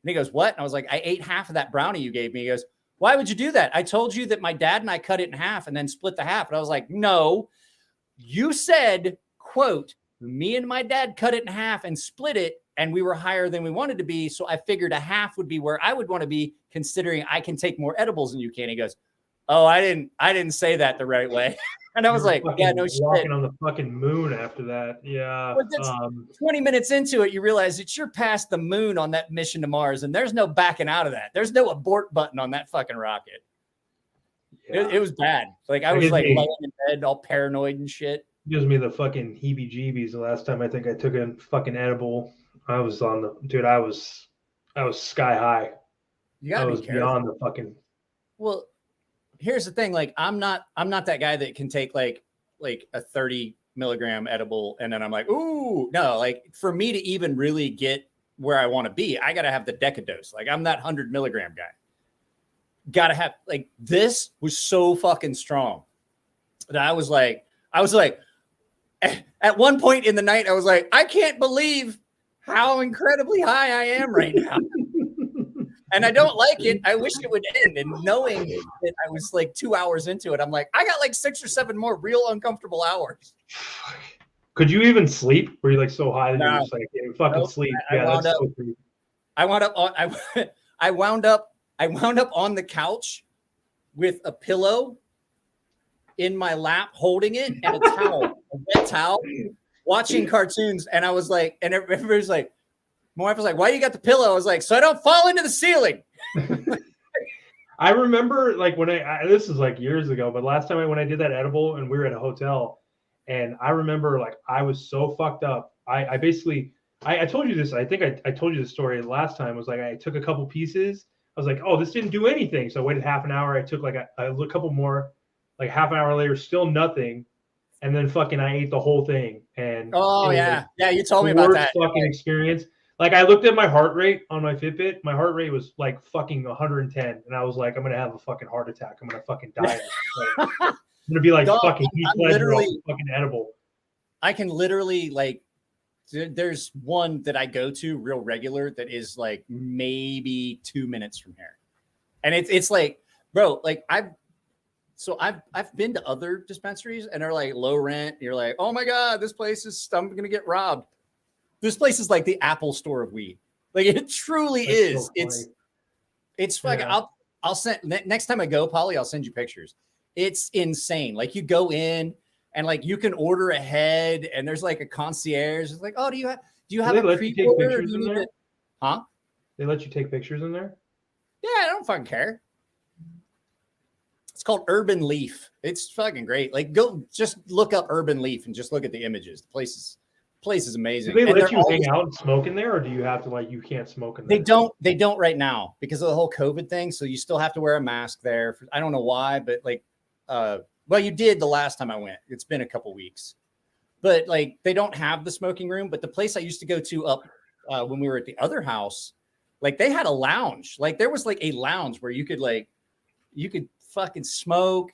And he goes, "What?" And I was like, "I ate half of that brownie you gave me." He goes, "Why would you do that? I told you that my dad and I cut it in half and then split the half." And I was like, "No, you said, quote, me and my dad cut it in half and split it, and we were higher than we wanted to be. So I figured a half would be where I would want to be, considering I can take more edibles than you can." He goes, "Oh, I didn't say that the right way." And I was like, "Yeah, no shit." Walking on the fucking moon after that. Yeah. 20 minutes into it, you realize that you're past the moon on that mission to Mars, and there's no backing out of that. There's no abort button on that fucking rocket. Yeah. It was bad. Like I was like laying in bed, all paranoid and shit. Gives me the fucking heebie-jeebies. The last time I think I took a fucking edible, I was sky high. You gotta be careful. Beyond the fucking. Well, here's the thing. Like, I'm not that guy that can take like a 30 milligram edible and then I'm like, ooh, no. Like, for me to even really get where I want to be, I gotta have the decadose. Like, I'm that 100 milligram guy. Gotta have, like, this was so fucking strong that I was like, at one point in the night, I was like, I can't believe how incredibly high I am right now. And I don't like it. I wish it would end. And knowing that I was like 2 hours into it, I'm like, I got like 6 or 7 more real uncomfortable hours. Could you even sleep? Were you like so high that you're just like, yeah, fucking sleep? Yeah, that's so creepy. I wound up on the couch with a pillow in my lap, holding it, and a towel, a wet towel, watching cartoons. And I was like, and everybody's like, my wife was like, "Why you got the pillow?" I was like, "So I don't fall into the ceiling." I remember like when this is like years ago, but last time when I did that edible and we were at a hotel, and I remember like I was so fucked up. I basically told you this. I think I told you the story last time. It was like I took a couple pieces. I was like, "Oh, this didn't do anything." So I waited half an hour. I took like a couple more. Like half an hour later, still nothing, and then fucking I ate the whole thing. And you told me about that. Fucking experience. Like I looked at my heart rate on my Fitbit. My heart rate was like fucking 110, and I was like, I'm gonna have a fucking heart attack. I'm gonna fucking die. I'm gonna be like fucking fucking edible. I can literally like. There's one that I go to real regular that is like maybe 2 minutes from here, and it's like, bro, like I've been to other dispensaries and they're like low rent. You're like, oh my God, this place is, I'm going to get robbed. This place is like the Apple store of weed. Like it truly is. So it's fucking, yeah. I'll send, next time I go, Pauly, I'll send you pictures. It's insane. Like you go in and like, you can order ahead and there's like a concierge. It's like, oh, do you have a pre-order? Huh? They let you take pictures in there? Yeah, I don't fucking care. It's called Urban Leaf. It's fucking great. Like, go just look up Urban Leaf and just look at the images. The place is amazing. Do they let you hang out and smoke in there, or do you have to like you can't smoke in there? They don't right now because of the whole COVID thing. So you still have to wear a mask there. I don't know why, but like, well, you did the last time I went. It's been a couple weeks, but like they don't have the smoking room. But the place I used to go to up when we were at the other house, like they had a lounge. Like there was like a lounge where you could fucking smoke,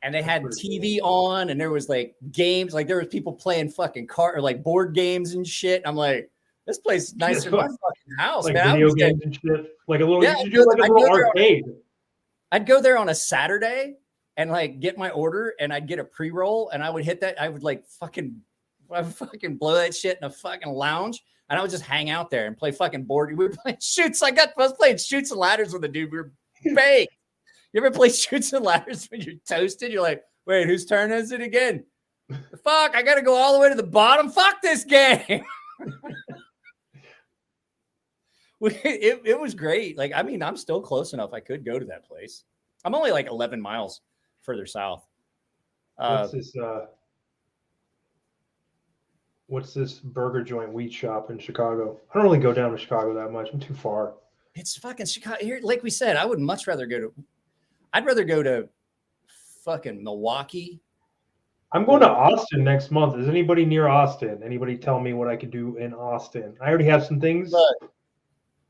and they had TV on, and there was like games, like there was people playing fucking board games and shit. I'm like, this place is nicer than my fucking house, like man. video games and shit. Like a little, Yeah, you should do like a I'd little go there arcade. I'd go there on a Saturday and like get my order, and I'd get a pre-roll, and I would hit that. I would I would fucking blow that shit in a fucking lounge, and I would just hang out there and play fucking board. We were playing shoots. I was playing shoots and ladders with a dude. We were baked. You ever play shoots and ladders when you're toasted? You're like, wait, whose turn is it again? Fuck, I got to go all the way to the bottom. Fuck this game. It was great. Like, I mean, I'm still close enough. I could go to that place. I'm only like 11 miles further south. What's this burger joint wheat shop in Chicago? I don't really go down to Chicago that much. I'm too far. It's fucking Chicago. Here, like we said, I'd rather go to fucking Milwaukee. I'm going to Austin next month. Is anybody near Austin? Anybody tell me what I could do in Austin? I already have some things. Look,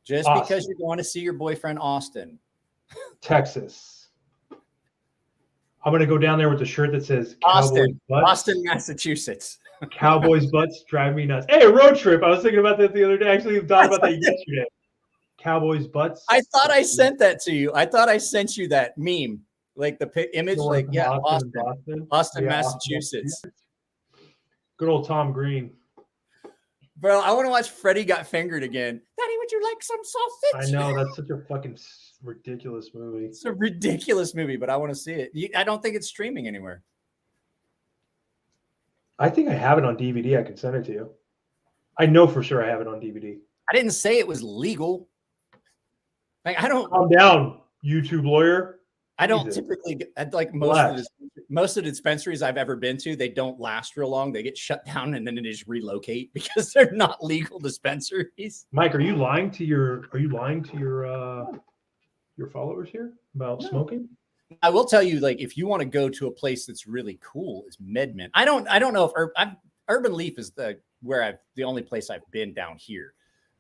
just Austin. because you're going to see your boyfriend Austin. Texas. I'm going to go down there with the shirt that says Austin, Cowboys Butts. Austin, Massachusetts. Cowboys Butts drive me nuts. Hey, a road trip. I was thinking about that the other day. Actually, I thought about that yesterday. Cowboys Butts. I thought I sent that to you. I thought I sent you that meme, like the image, like, yeah, Austin, Yeah, Massachusetts. Good old Tom Green. Bro, I want to watch Freddie Got Fingered again. Daddy, would you like some sausage? I know, that's such a fucking ridiculous movie. It's a ridiculous movie, but I want to see it. I don't think it's streaming anywhere. I think I have it on DVD. I can send it to you. I know for sure I have it on DVD. I didn't say it was legal. Like, I don't. Calm down, YouTube lawyer. I don't Jesus. typically like Relax. most of the dispensaries I've ever been to. They don't last real long. They get shut down and then they just relocate because they're not legal dispensaries. Mike, are you lying to your followers here about smoking? I will tell you, like, if you want to go to a place that's really cool, is Medman. I don't know if Urban Leaf is the only place I've been down here.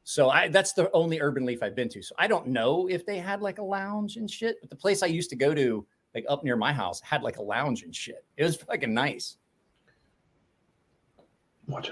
So that's the only Urban Leaf I've been to. So I don't know if they had like a lounge and shit, but the place I used to go to, like up near my house, had like a lounge and shit. It was fucking nice.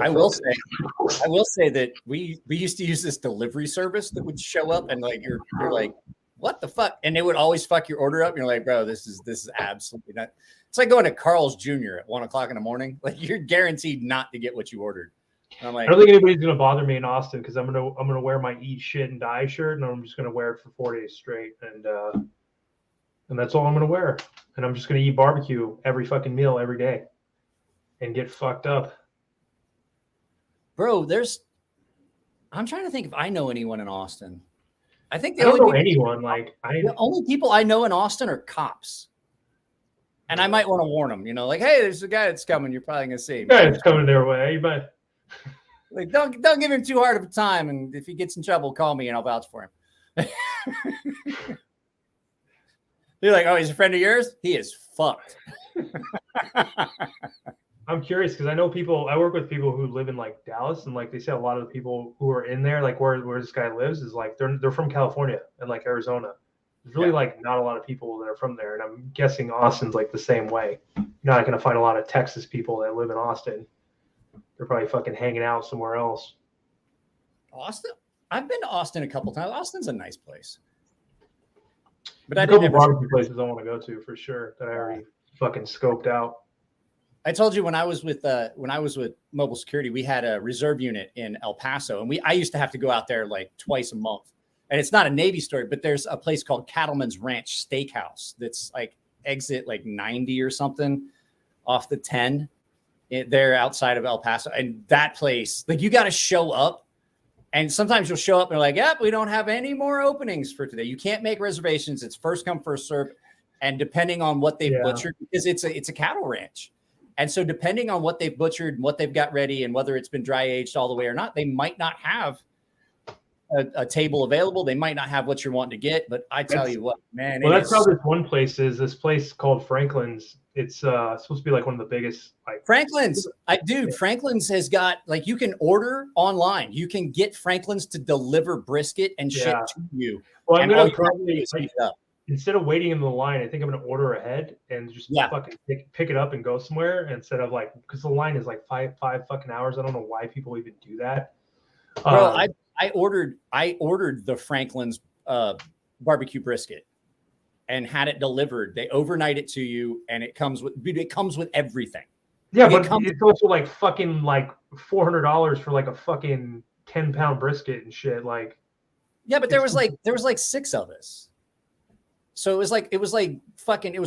I will say that we used to use this delivery service that would show up and like you're like, what the fuck? And they would always fuck your order up. And you're like, bro, this is absolutely not. It's like going to Carl's Jr. at 1 o'clock in the morning. Like, you're guaranteed not to get what you ordered. And I'm like, I don't think anybody's gonna bother me in Austin because I'm gonna wear my eat shit and die shirt and I'm just gonna wear it for 4 days straight and that's all I'm gonna wear. And I'm just gonna eat barbecue every fucking meal every day and get fucked up. bro, I'm trying to think if I know anyone in Austin. I think I don't know anyone. The only people I know in Austin are cops. And I might want to warn them, like, hey, there's a guy that's coming. You're probably gonna see him. Yeah, it's coming their way, but like, don't give him too hard of a time. And if he gets in trouble, call me and I'll vouch for him. You're like, oh, he's a friend of yours? He is fucked. I'm curious because I know I work with people who live in like Dallas, and like they say a lot of the people who are in there, like where this guy lives, is like they're from California and like Arizona. There's really like not a lot of people that are from there, and I'm guessing Austin's like the same way. You're not gonna find a lot of Texas people that live in Austin. They're probably fucking hanging out somewhere else. Austin? I've been to Austin a couple times. Austin's a nice place. But There's a couple barbecue places I want to go to for sure that I already fucking scoped out. I told you when I was with mobile security, we had a reserve unit in El Paso, and I used to have to go out there like twice a month. And it's not a Navy story, but there's a place called Cattleman's Ranch Steakhouse that's like exit like 90 or something off the 10 there outside of El Paso. And that place, like, you got to show up. And sometimes you'll show up and they're like, yep, we don't have any more openings for today. You can't make reservations. It's first come, first serve. And depending on what they've butchered, because it's a cattle ranch. And so depending on what they've butchered and what they've got ready and whether it's been dry aged all the way or not, they might not have a table available. They might not have what you're wanting to get. But I tell you what, man. Well, that's how this one place is. This place called Franklin's. It's supposed to be like one of the biggest. Like Franklin's. Franklin's has got, like, you can order online. You can get Franklin's to deliver brisket and shit to you. Well, I'm going gonna probably instead of waiting in the line, I think I'm gonna order ahead and just fucking pick it up and go somewhere instead of like, because the line is like five fucking hours. I don't know why people even do that. Bro, I ordered the Franklin's barbecue brisket and had it delivered. They overnight it to you, and it comes with everything. Yeah, Like, but it's also like fucking like $400 for like a fucking 10-pound brisket and shit. Like, yeah, but there was like 6 of us. So it was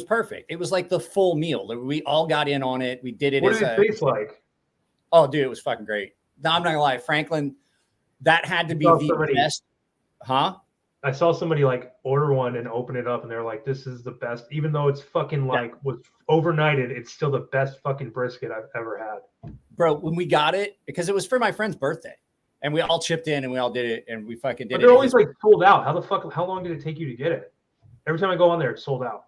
perfect. It was like the full meal. We all got in on it. We did it. What did it taste like? Oh, dude, it was fucking great. No, I'm not gonna lie, Franklin, that had to be the best. Huh? I saw somebody like order one and open it up, and they're like, "This is the best." Even though it's fucking like was overnighted, it's still the best fucking brisket I've ever had. Bro, when we got it, because it was for my friend's birthday, and we all chipped in and we all did it, and we fucking did it. But they're always like sold out. How long did it take you to get it? Every time I go on there, it's sold out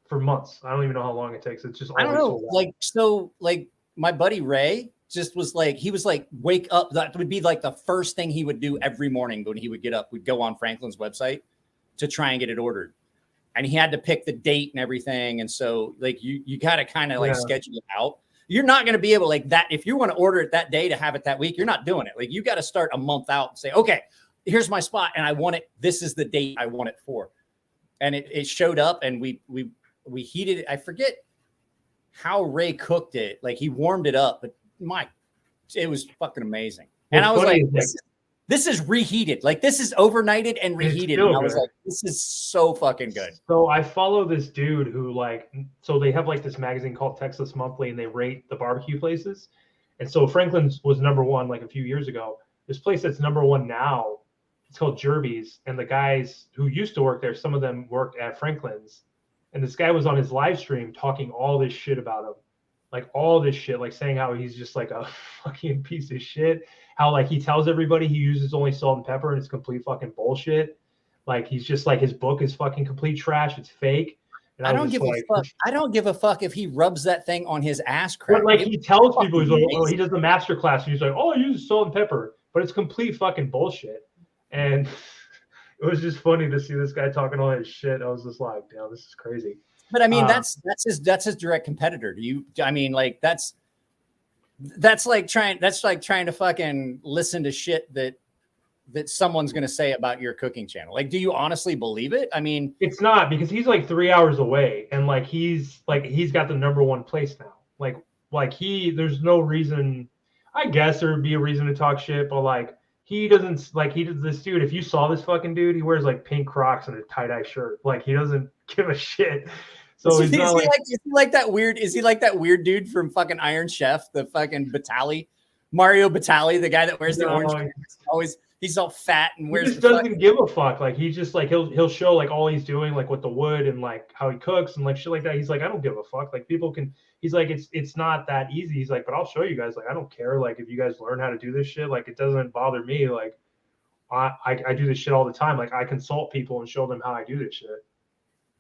for months. I don't even know how long it takes. It's just always sold out. Like my buddy Ray just was like, he was like, wake up. That would be like the first thing he would do every morning when he would get up. We'd go on Franklin's website to try and get it ordered. And he had to pick the date and everything. And so like you got to kind of like schedule it out. You're not going to be able like that. If you want to order it that day to have it that week, you're not doing it. Like you got to start a month out and say, okay, here's my spot. And I want it. This is the date I want it for. And it showed up and we heated it. I forget how Ray cooked it. Like he warmed it up, but it was fucking amazing. And I was like, this is reheated. Like this is overnighted and reheated. And I was like, this is so fucking good. So I follow this dude who so they have like this magazine called Texas Monthly, and they rate the barbecue places. And so Franklin's was number 1 like a few years ago. This place that's number 1 now, it's called Jerby's. And the guys who used to work there, some of them worked at Franklin's. And this guy was on his live stream talking all this shit about him. Like all this shit, like saying how he's just like a fucking piece of shit. How like he tells everybody he uses only salt and pepper and it's complete fucking bullshit. Like he's just like his book is fucking complete trash. It's fake. And I don't give a fuck. I don't give a fuck if he rubs that thing on his ass crack. But like he tells people, he's like, oh, he does the master class and he's like, oh, I use salt and pepper, but it's complete fucking bullshit. And it was just funny to see this guy talking all his shit. I was just like, damn, this is crazy. But I mean, that's his direct competitor. That's like trying to fucking listen to shit that someone's going to say about your cooking channel. Like, do you honestly believe it? I mean, it's not, because he's like 3 hours away and like he's got the number 1 place now. There's no reason. I guess there would be a reason to talk shit, but like he doesn't, like he does this dude. If you saw this fucking dude, he wears like pink Crocs and a tie-dye shirt. Like he doesn't give a shit. So is he like that weird dude from fucking Iron Chef, the fucking Mario Batali, the guy that wears the orange? He's all fat and wears. He just doesn't give a fuck. Like he's just like he'll show like all he's doing, like with the wood and like how he cooks and like shit like that. He's like, I don't give a fuck. Like people can. He's like, it's not that easy. He's like, but I'll show you guys. Like I don't care. Like if you guys learn how to do this shit, like it doesn't bother me. Like I do this shit all the time. Like I consult people and show them how I do this shit.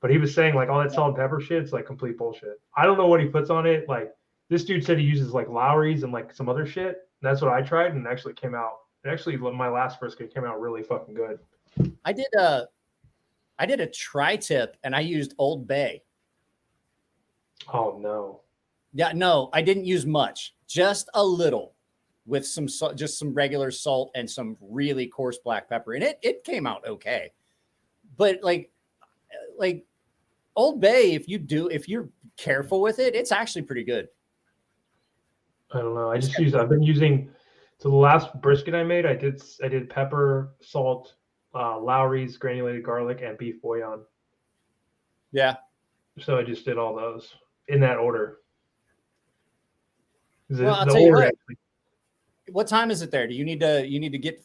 But he was saying like all that salt and pepper shit, it's like complete bullshit. I don't know what he puts on it. Like this dude said he uses like Lowry's and like some other shit. And that's what I tried, and it actually came out. My last brisket came out really fucking good. I did a tri-tip and I used Old Bay. Oh no. Yeah, no, I didn't use much, just a little, with some just some regular salt and some really coarse black pepper, and it came out okay. But like Old Bay, if you're careful with it, it's actually pretty good. I don't know. I've been using. So the last brisket I made, I did pepper, salt, Lowry's, granulated garlic, and beef bouillon. Yeah. So I just did all those in that order. Well, I'll tell you what time is it there? Do you need to get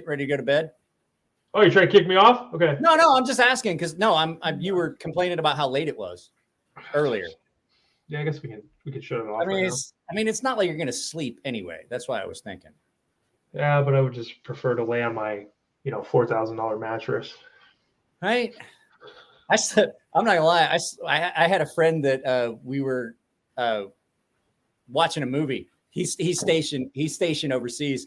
ready to go to bed? Oh, you're trying to kick me off? Okay. No, I'm just asking because you were complaining about how late it was earlier. Yeah, I guess we can shut it off. I mean, it's not like you're gonna sleep anyway. That's why I was thinking. Yeah, but I would just prefer to lay on my, $4,000 mattress. Right. I'm not gonna lie. I had a friend that we were watching a movie. He's stationed overseas,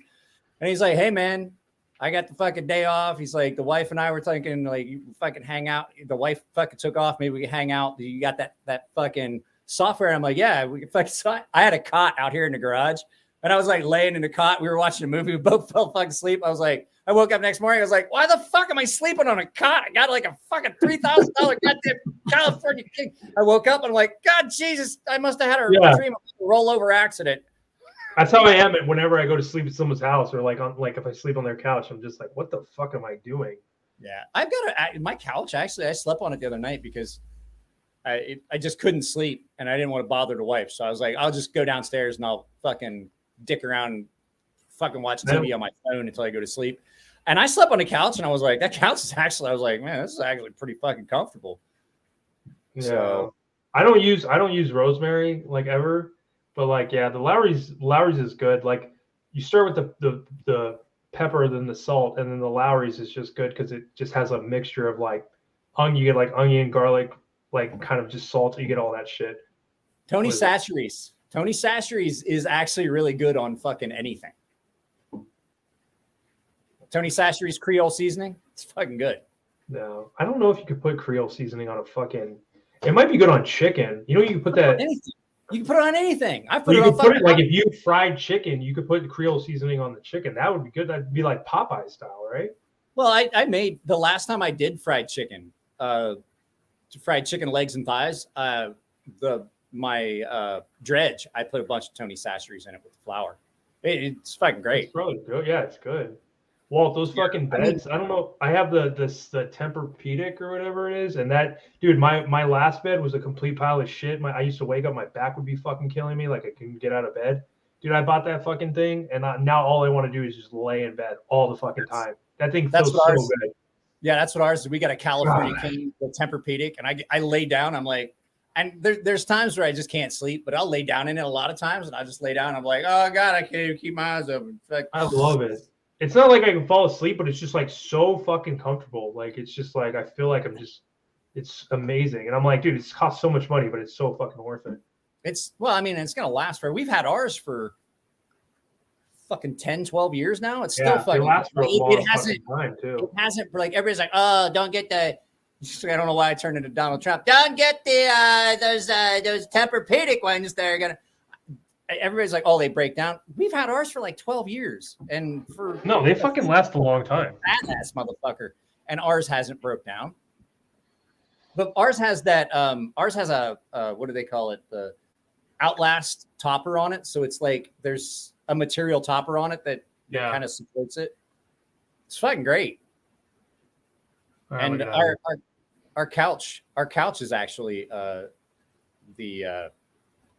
and he's like, "Hey man, I got the fucking day off." He's like, "The wife and I were thinking like you fucking hang out." The wife fucking took off. Maybe we could hang out. You got that fucking software? And I'm like, "Yeah, we can fucking." So I had a cot out here in the garage. And I was like laying in the cot. We were watching a movie. We both fell fucking asleep. I woke up next morning. I was like, why the fuck am I sleeping on a cot? I got like a fucking $3,000 goddamn California king. I woke up and I'm like, God, Jesus, I must have had a dream of a rollover accident. That's how I am whenever I go to sleep at someone's house or like if I sleep on their couch, I'm just like, what the fuck am I doing? Yeah. I've got my couch. Actually, I slept on it the other night because I just couldn't sleep and I didn't want to bother the wife. So I was like, I'll just go downstairs and I'll fucking dick around and fucking watch TV on my phone until I go to sleep. And I slept on the couch and I was like, that couch is actually, I was like, man, this is actually pretty fucking comfortable. Yeah. So I don't use rosemary like ever, but like, yeah, the Lowry's is good. Like you start with the pepper, then the salt, and then the Lowry's is just good because it just has a mixture of like you get like onion, garlic, like kind of just salt. You get all that shit. Tony Chachere's is actually really good on fucking anything. Tony Chachere's Creole seasoning, it's fucking good. No, I don't know if you could put Creole seasoning on a fucking. It might be good on chicken. You know, you can put that. You can put it on anything. I put you it could on put it like if you fried chicken, you could put Creole seasoning on the chicken. That would be good. That'd be like Popeye style, right? Well, I made the last time I did fried chicken legs and thighs. My dredge, I put a bunch of Tony Chachere's in it with the flour. It's fucking great. It's really good. Yeah, it's good. Walt, those fucking beds. I don't know. I have the Tempur-Pedic or whatever it is, and that dude, my last bed was a complete pile of shit. I used to wake up, my back would be fucking killing me, like I couldn't get out of bed. Dude, I bought that fucking thing, and now all I want to do is just lay in bed all the fucking time. That thing feels so good. Yeah, that's what ours is. We got a California King, the Tempur-Pedic, and I lay down. I'm like, and there's times where I just can't sleep, but I'll lay down in it a lot of times, and I just lay down. I'm like, oh God, I can't even keep my eyes open. I love it. It's not like I can fall asleep, but it's just like so fucking comfortable. Like it's just like I feel like it's amazing. And I'm like, dude, it's cost so much money, but it's so fucking worth it. It's gonna last we've had ours for fucking 10, 12 years now. It's still fucking lasts for a long it hasn't time too. It hasn't like everybody's like, oh, don't get the I don't know why I turned into Donald Trump. Don't get the those Tempur-Pedic ones that are gonna. Everybody's like, oh, they break down. We've had ours for like 12 years. And they fucking last a long time. Badass motherfucker. And ours hasn't broke down. But ours has that, ours has a, what do they call it? The Outlast topper on it. So it's like, there's a material topper on it that kind of supports it. It's fucking great. And our couch is actually,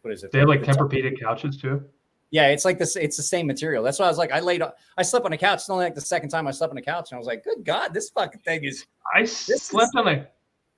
what is it? They have like Tempur-Pedic couches too. Yeah, it's like this. It's the same material. That's why I was like, I slept on a couch. It's only like the second time I slept on a couch, and I was like, good God, this fucking thing is. I slept on a.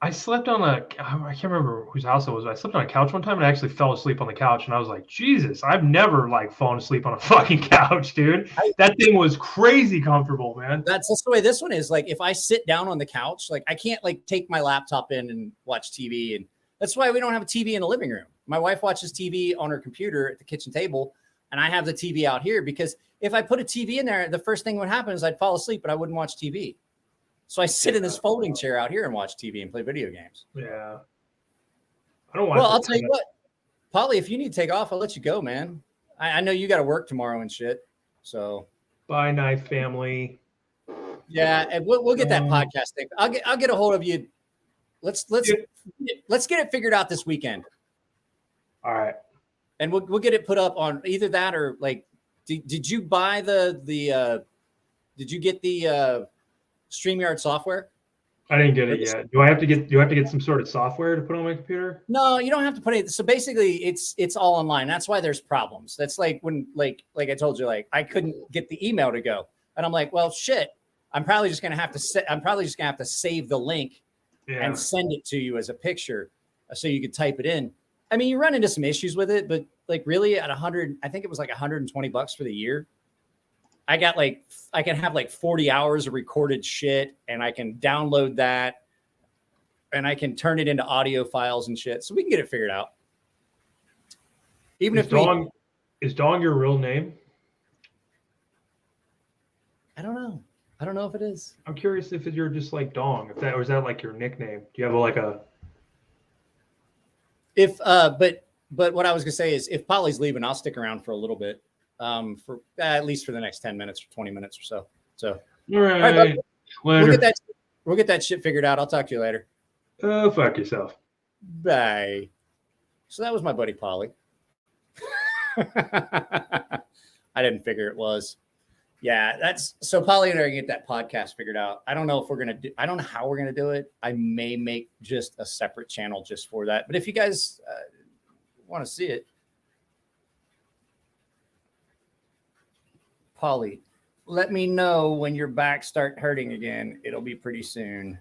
I can't remember whose house it was. I slept on a couch one time and I actually fell asleep on the couch, and I was like, Jesus, I've never like fallen asleep on a fucking couch, dude. That thing was crazy comfortable, man. That's the way this one is. Like, if I sit down on the couch, like I can't like take my laptop in and watch TV, and that's why we don't have a TV in the living room. My wife watches TV on her computer at the kitchen table, and I have the TV out here because if I put a TV in there, the first thing would happen is I'd fall asleep, but I wouldn't watch TV. So I sit in this folding chair out here and watch TV and play video games. Yeah. I don't want Well, I'll tell you what, Pauly, if you need to take off, I'll let you go, man. I know you got to work tomorrow and shit. So bye, Knife family. Yeah, and we'll get that podcast thing. I'll get a hold of you. Let's get it figured out this weekend. All right. And we'll get it put up on either that or like, did you buy did you get the StreamYard software? I didn't get it yet. Do I have to get some sort of software to put on my computer? No, you don't have to put it. So basically it's all online. That's why there's problems. That's like when like I told you, like I couldn't get the email to go. And I'm like, well, shit, I'm probably just going to have to save the link and send it to you as a picture so you could type it in. I mean, you run into some issues with it, but like really at 100, I think it was like $120 for the year. I can have like 40 hours of recorded shit, and I can download that and I can turn it into audio files and shit. So we can get it figured out. Even is Dong your real name? I don't know. I don't know if it is. I'm curious if you're just like Dong, or is that like your nickname? Do you have but what I was gonna say is if Pauly's leaving, I'll stick around for a little bit. for at least for the next 10 minutes or 20 minutes or so. So, All right. all right, Later. We'll get that shit figured out. I'll talk to you later. Fuck yourself. Bye. So that was my buddy Pauly. I didn't figure it was. Yeah, that's so Pauly and I are gonna get that podcast figured out. I don't know if we're gonna do. I don't know how we're gonna do it. I may make just a separate channel just for that. But if you guys want to see it, Pauly, let me know when your back start hurting again. It'll be pretty soon.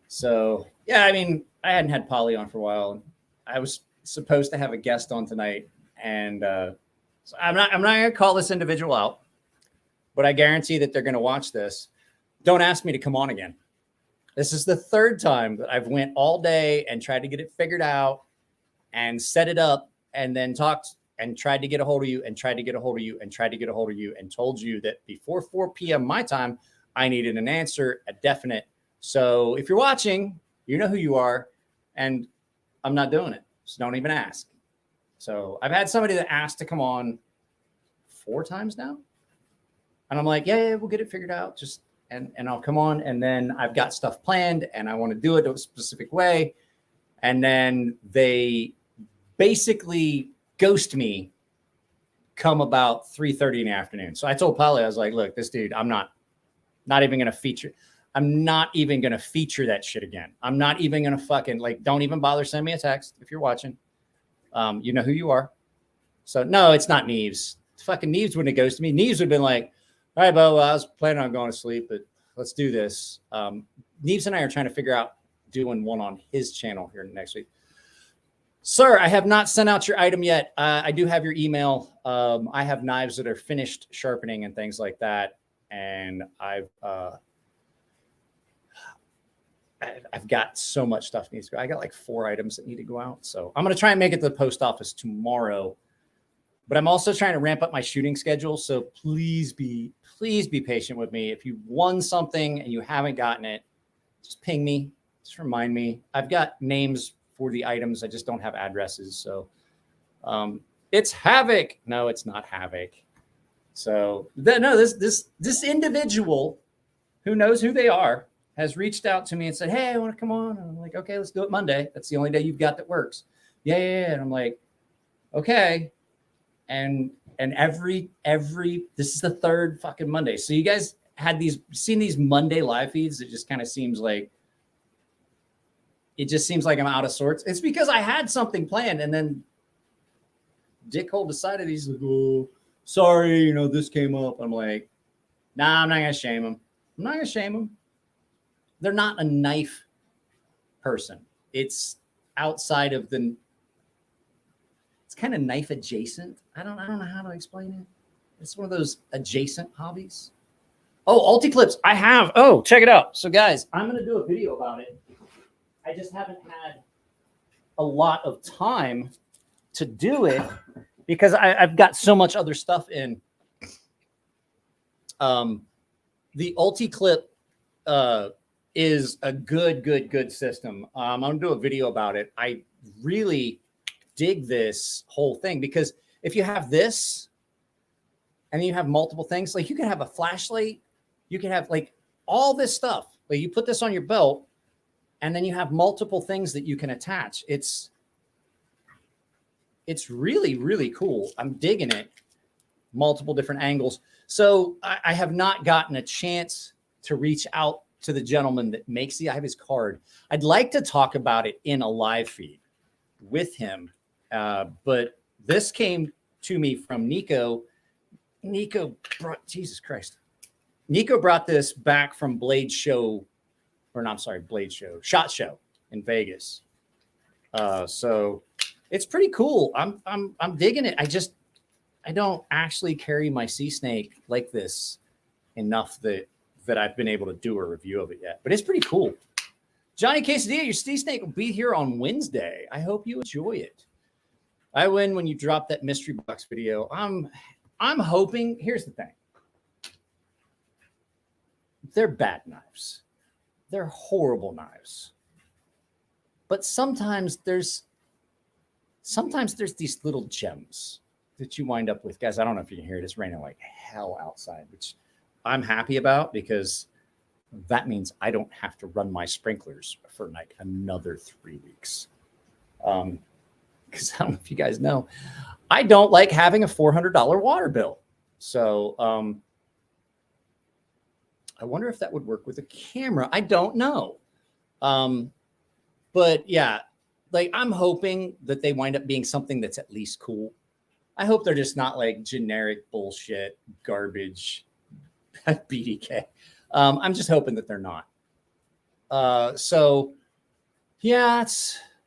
So yeah, I mean, I hadn't had Pauly on for a while. I was supposed to have a guest on tonight, and so I'm not gonna call this individual out, but I guarantee that they're gonna watch this. Don't ask me to come on again. This is the third time that I've went all day and tried to get it figured out and set it up, and then talked and tried to get a hold of you and tried to get a hold of you and tried to get a hold of you and told you that before 4 p.m. my time, I needed an answer, a definite. So if you're watching, you know who you are, and I'm not doing it. So don't even ask. So I've had somebody that asked to come on 4 times now. And I'm like, yeah, we'll get it figured out. Just, and I'll come on. And then I've got stuff planned and I want to do it a specific way. And then they basically ghost me come about 3:30 in the afternoon. So I told Pauly, I was like, look, this dude, I'm not even going to feature. I'm not even going to feature that shit again. I'm not even going to fucking don't even bother sending me a text if you're watching. You know who you are. So no, it's not Neves. Fucking Neves wouldn't have ghosted me. Neves would have been like, all right, Bo, I was planning on going to sleep, but let's do this. Neves and I are trying to figure out doing one on his channel here next week. Sir, I have not sent out your item yet. I do have your email. I have knives that are finished sharpening and things like that. And I've got so much stuff needs to go. I got like 4 items that need to go out. So I'm going to try and make it to the post office tomorrow. But I'm also trying to ramp up my shooting schedule. So please be patient with me. If you won something and you haven't gotten it, just ping me. Just remind me. I've got names for the items. I just don't have addresses. So it's Havoc. No, it's not Havoc. So this individual who knows who they are has reached out to me and said, hey, I want to come on. And I'm like, okay, let's do it Monday. That's the only day you've got that works. Yeah. And I'm like, okay. And every this is the 3rd fucking Monday. So you guys had seen these Monday live feeds. It just kind of seems like I'm out of sorts. It's because I had something planned and then Dickhole decided he's like, oh, sorry, this came up. I'm like, nah, I'm not going to shame him. I'm not going to shame him. They're not a knife person. It's outside of it's kind of knife adjacent. I don't know how to explain it. It's one of those adjacent hobbies. Oh, Ulti-Clips. I have. Oh, check it out. So guys, I'm going to do a video about it. I just haven't had a lot of time to do it because I've got so much other stuff in. The Ulti-Clip is a good system. I'm going to do a video about it. I really dig this whole thing because if you have this and then you have multiple things, like you can have a flashlight, you can have like all this stuff. Like you put this on your belt and then you have multiple things that you can attach. It's really, really cool. I'm digging it. Multiple different angles. So I have not gotten a chance to reach out to the gentleman that makes I have his card. I'd like to talk about it in a live feed with him. But this came to me from Nico. Nico brought this back from Blade Show, SHOT Show in Vegas. So it's pretty cool. I'm digging it. I don't actually carry my sea snake like this enough that I've been able to do a review of it yet, but it's pretty cool. Johnny Quesadilla, your sea snake will be here on Wednesday. I hope you enjoy it. I win when you drop that mystery box video. I'm hoping. Here's the thing. They're bad knives. They're horrible knives. But sometimes there's these little gems that you wind up with, guys, I don't know if you can hear it. It's raining like hell outside, which I'm happy about because that means I don't have to run my sprinklers for like another 3 weeks. Because I don't know if you guys know, I don't like having a $400 water bill. So I wonder if that would work with a camera. I don't know. But yeah, like I'm hoping that they wind up being something that's at least cool. I hope they're just not like generic bullshit, garbage, BDK. I'm just hoping that they're not. So yeah,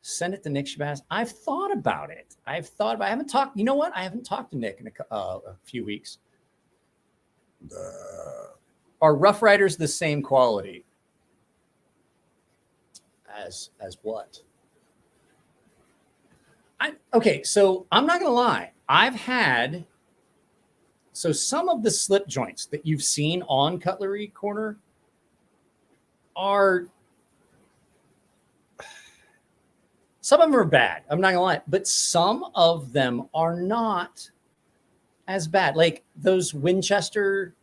send it to Nick Shabazz. I've thought about it. I haven't talked. You know what? I haven't talked to Nick in a few weeks. Are Rough Riders the same quality as what? Okay, so I'm not gonna lie. I've had some of the slip joints that you've seen on Cutlery Corner are some of them are bad. I'm not gonna lie, but some of them are not as bad. Like those Winchester,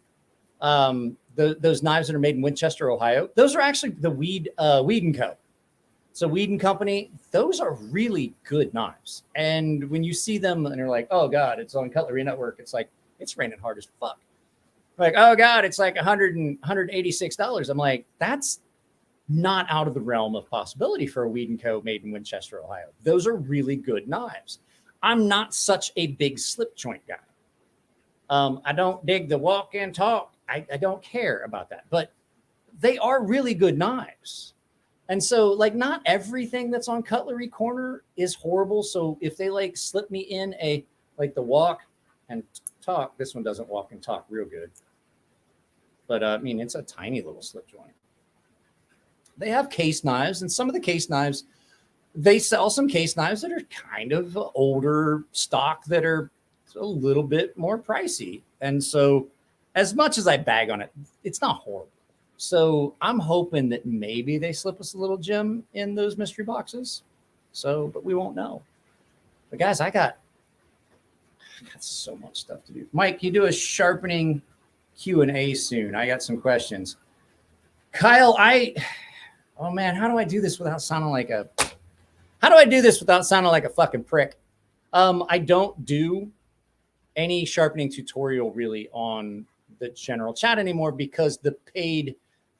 those knives that are made in Winchester, Ohio. Those are actually the Weed and Co. So Weed and Company, those are really good knives. And when you see them and you're like, oh God, it's on Cutlery Network, it's like, it's raining hard as fuck. Like, oh God, it's like $186. I'm like, that's not out of the realm of possibility for a Weed & Co. made in Winchester, Ohio. Those are really good knives. I'm not such a big slip joint guy. I don't dig the walk and talk. I don't care about that, but they are really good knives. And so like not everything that's on Cutlery Corner is horrible. So if they like slip me in like the walk and talk, this one doesn't walk and talk real good. But I mean, it's a tiny little slip joint. They have case knives, and some of the case knives, they sell some case knives that are kind of older stock that are a little bit more pricey. And so as much as I bag on it, it's not horrible. So I'm hoping that maybe they slip us a little gem in those mystery boxes. So, but we won't know. But guys, I got so much stuff to do. Mike, you do a sharpening Q&A soon. I got some questions. Kyle, oh man, how do I do this without sounding like a fucking prick? I don't do any sharpening tutorial really on the general chat anymore because the paid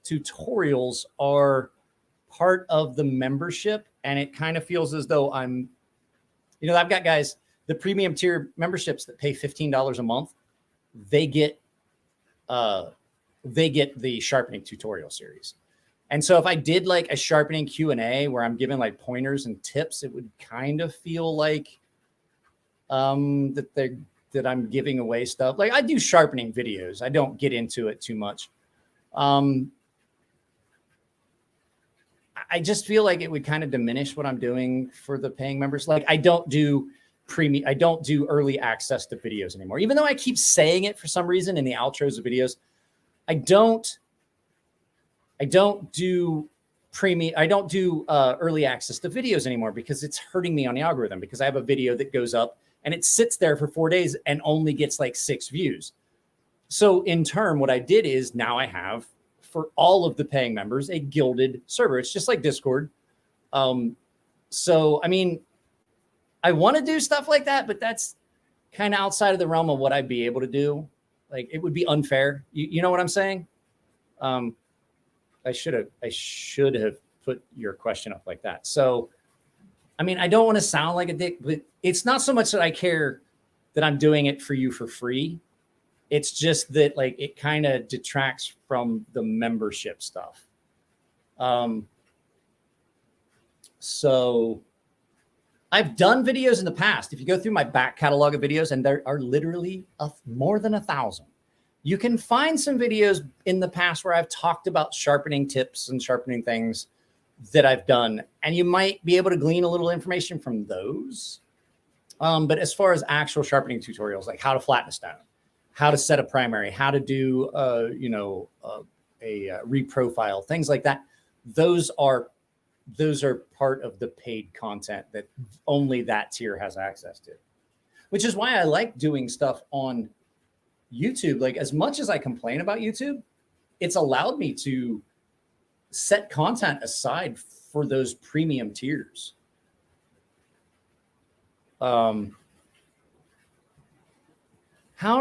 tutorials are part of the membership, and it kind of feels as though I've got guys, the premium tier memberships that pay $15 a month, they get the sharpening tutorial series. And so if I did like a sharpening Q&A where I'm giving like pointers and tips, it would kind of feel like that I'm giving away stuff. Like I do sharpening videos. I don't get into it too much. I just feel like it would kind of diminish what I'm doing for the paying members. Like I don't do early access to videos anymore. Even though I keep saying it for some reason in the outros of videos, I don't do early access to videos anymore because it's hurting me on the algorithm, because I have a video that goes up and it sits there for 4 days and only gets like 6 views. So in turn, what I did is now I have, for all of the paying members, a gilded server. It's just like Discord. So, I mean, I want to do stuff like that, but that's kind of outside of the realm of what I'd be able to do. Like it would be unfair. You know what I'm saying? I should have put your question up like that. So, I mean, I don't want to sound like a dick, but it's not so much that I care that I'm doing it for you for free. It's just that like it kind of detracts from the membership stuff. So I've done videos in the past. If you go through my back catalog of videos, and there are literally more than 1,000, you can find some videos in the past where I've talked about sharpening tips and sharpening things that I've done, and you might be able to glean a little information from those. But as far as actual sharpening tutorials, like how to flatten a stone, how to set a primary, how to do, a reprofile, things like that. Those are part of the paid content that only that tier has access to. which is why I like doing stuff on YouTube. Like, as much as I complain about YouTube, it's allowed me to set content aside for those premium tiers. How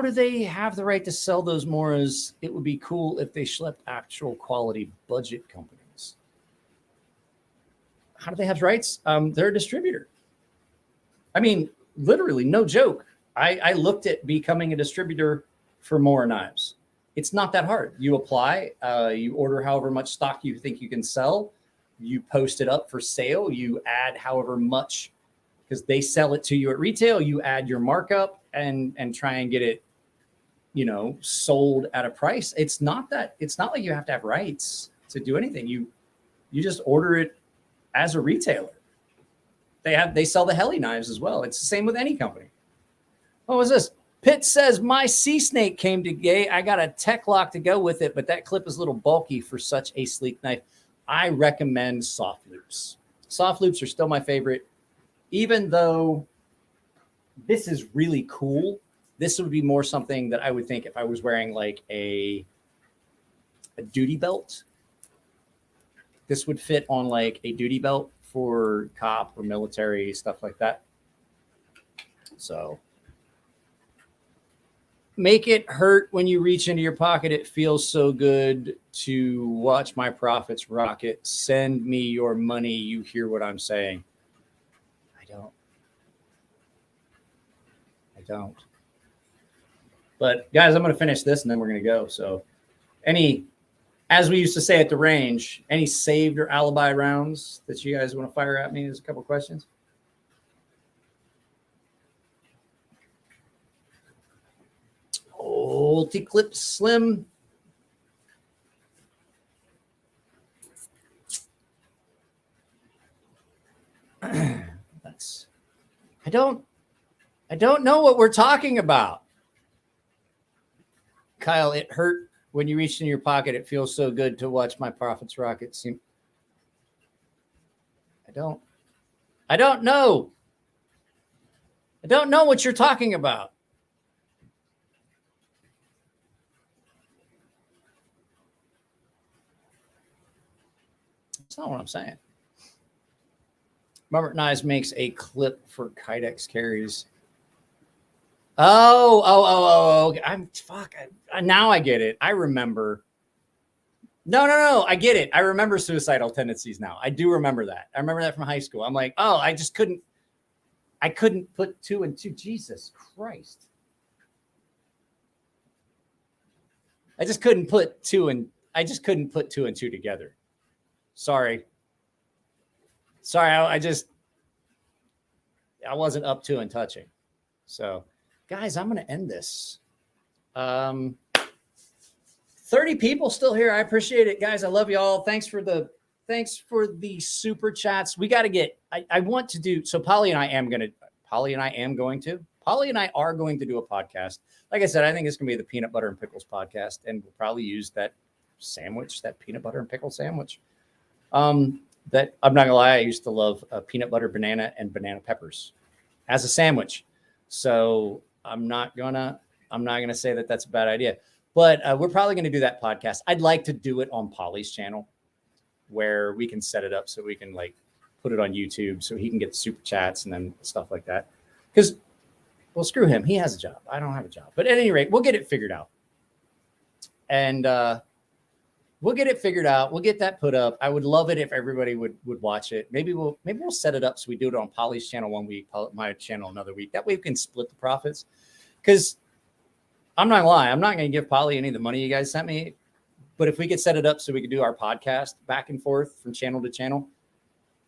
do they have the right to sell those more? As it would be cool if they schlepped actual quality budget companies. How do they have rights? They're a distributor. I mean, literally, no joke. I looked at becoming a distributor for More Knives. It's not that hard. You apply, you order however much stock you think you can sell, you post it up for sale, you add however much, because they sell it to you at retail, you add your markup and try and get it, sold at a price. It's not like you have to have rights to do anything. You just order it as a retailer. They sell the heli knives as well. It's the same with any company. What was this? Pitt says, my sea snake came today. I got a tech lock to go with it, but that clip is a little bulky for such a sleek knife. I recommend soft loops. Soft loops are still my favorite, even though this is really cool. This would be more something that I would think if I was wearing like a duty belt. This would fit on like a duty belt for cop or military, stuff like that. So make it hurt when you reach into your pocket. It feels so good to watch my profits rocket. Send me your money. You hear what I'm saying? I don't. But guys, I'm going to finish this and then we're going to go. So as we used to say at the range, any saved or alibi rounds that you guys want to fire at me? There's a couple questions. Multi-clip slim. I don't know what we're talking about. Kyle, it hurt when you reached in your pocket. It feels so good to watch my profits rocket. I don't know. I don't know what you're talking about. That's not what I'm saying. Robert Knives makes a clip for Kydex carries. Oh. Now I get it. I remember. No. I get it. I remember suicidal tendencies now. I do remember that. I remember that from high school. I'm like, I couldn't put two and two. Jesus Christ. I just couldn't put two and two together. Sorry. I wasn't up to and touching. So, guys, I'm going to end this. 30 people still here. I appreciate it, guys. I love you all. Thanks for the super chats. We got to get, I want to do, so Pauly and I are going to do a podcast. Like I said, I think it's going to be the Peanut Butter and Pickles podcast, and we'll probably use that peanut butter and pickle sandwich. That I'm not gonna lie, I used to love peanut butter, banana, and banana peppers as a sandwich. So I'm not gonna say that that's a bad idea, but we're probably gonna do that podcast. I'd like to do it on Pauly's channel, where we can set it up so we can like put it on YouTube, so he can get the super chats and then stuff like that. Because, well, screw him. He has a job. I don't have a job. But at any rate, we'll get it figured out. And we'll get it figured out. We'll get that put up. I would love it if everybody would watch it. Maybe we'll set it up so we do it on Pauly's channel one week, my channel another week. That way we can split the profits. Because I'm not gonna lie, I'm not gonna give Pauly any of the money you guys sent me. But if we could set it up so we could do our podcast back and forth from channel to channel,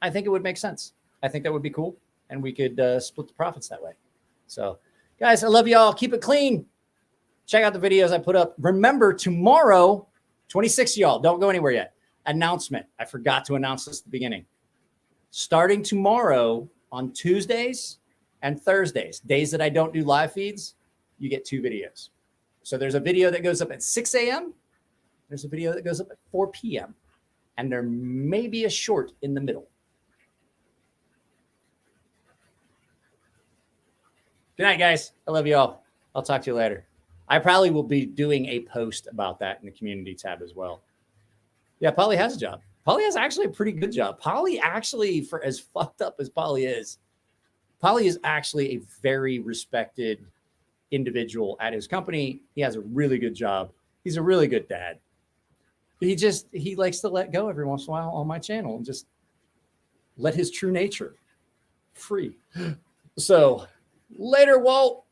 I think it would make sense. I think that would be cool, and we could split the profits that way. So, guys, I love you all. Keep it clean. Check out the videos I put up. Remember, tomorrow, 26 y'all, don't go anywhere yet. Announcement. I forgot to announce this at the beginning. Starting tomorrow on Tuesdays and Thursdays, days that I don't do live feeds, you get 2 videos. So there's a video that goes up at 6 a.m. There's a video that goes up at 4 p.m. And there may be a short in the middle. Good night, guys. I love you all. I'll talk to you later. I probably will be doing a post about that in the community tab as well. Yeah, Pauly has a job. Pauly has actually a pretty good job. Pauly actually, for as fucked up as Pauly is actually a very respected individual at his company. He has a really good job. He's a really good dad. He likes to let go every once in a while on my channel and just let his true nature free. So later, Walt.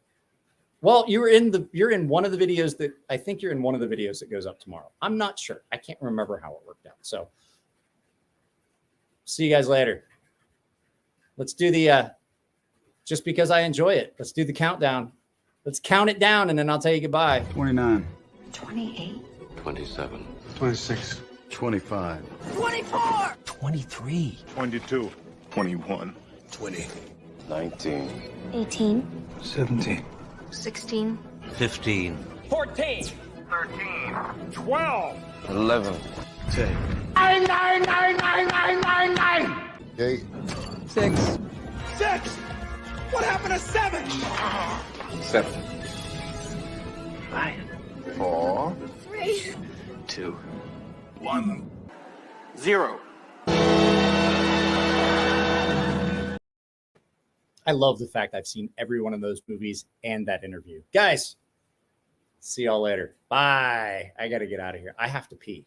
Walt, you're in one of the videos that I think you're in one of the videos that goes up tomorrow. I'm not sure. I can't remember how it worked out. So see you guys later. Let's do the just because I enjoy it. Let's do the countdown. Let's count it down and then I'll tell you goodbye. 29. 28. 27. 26. 25. 24. 23. 22. 21. 20. 19. 18. 17. 16. 15. 14. 13. 12. 11. 10. 8. 6. 6. What happened to 7? 7. 5. 4. 3. 2. 1. 0. I love the fact I've seen every one of those movies and that interview. Guys, see y'all later. Bye. I got to get out of here. I have to pee.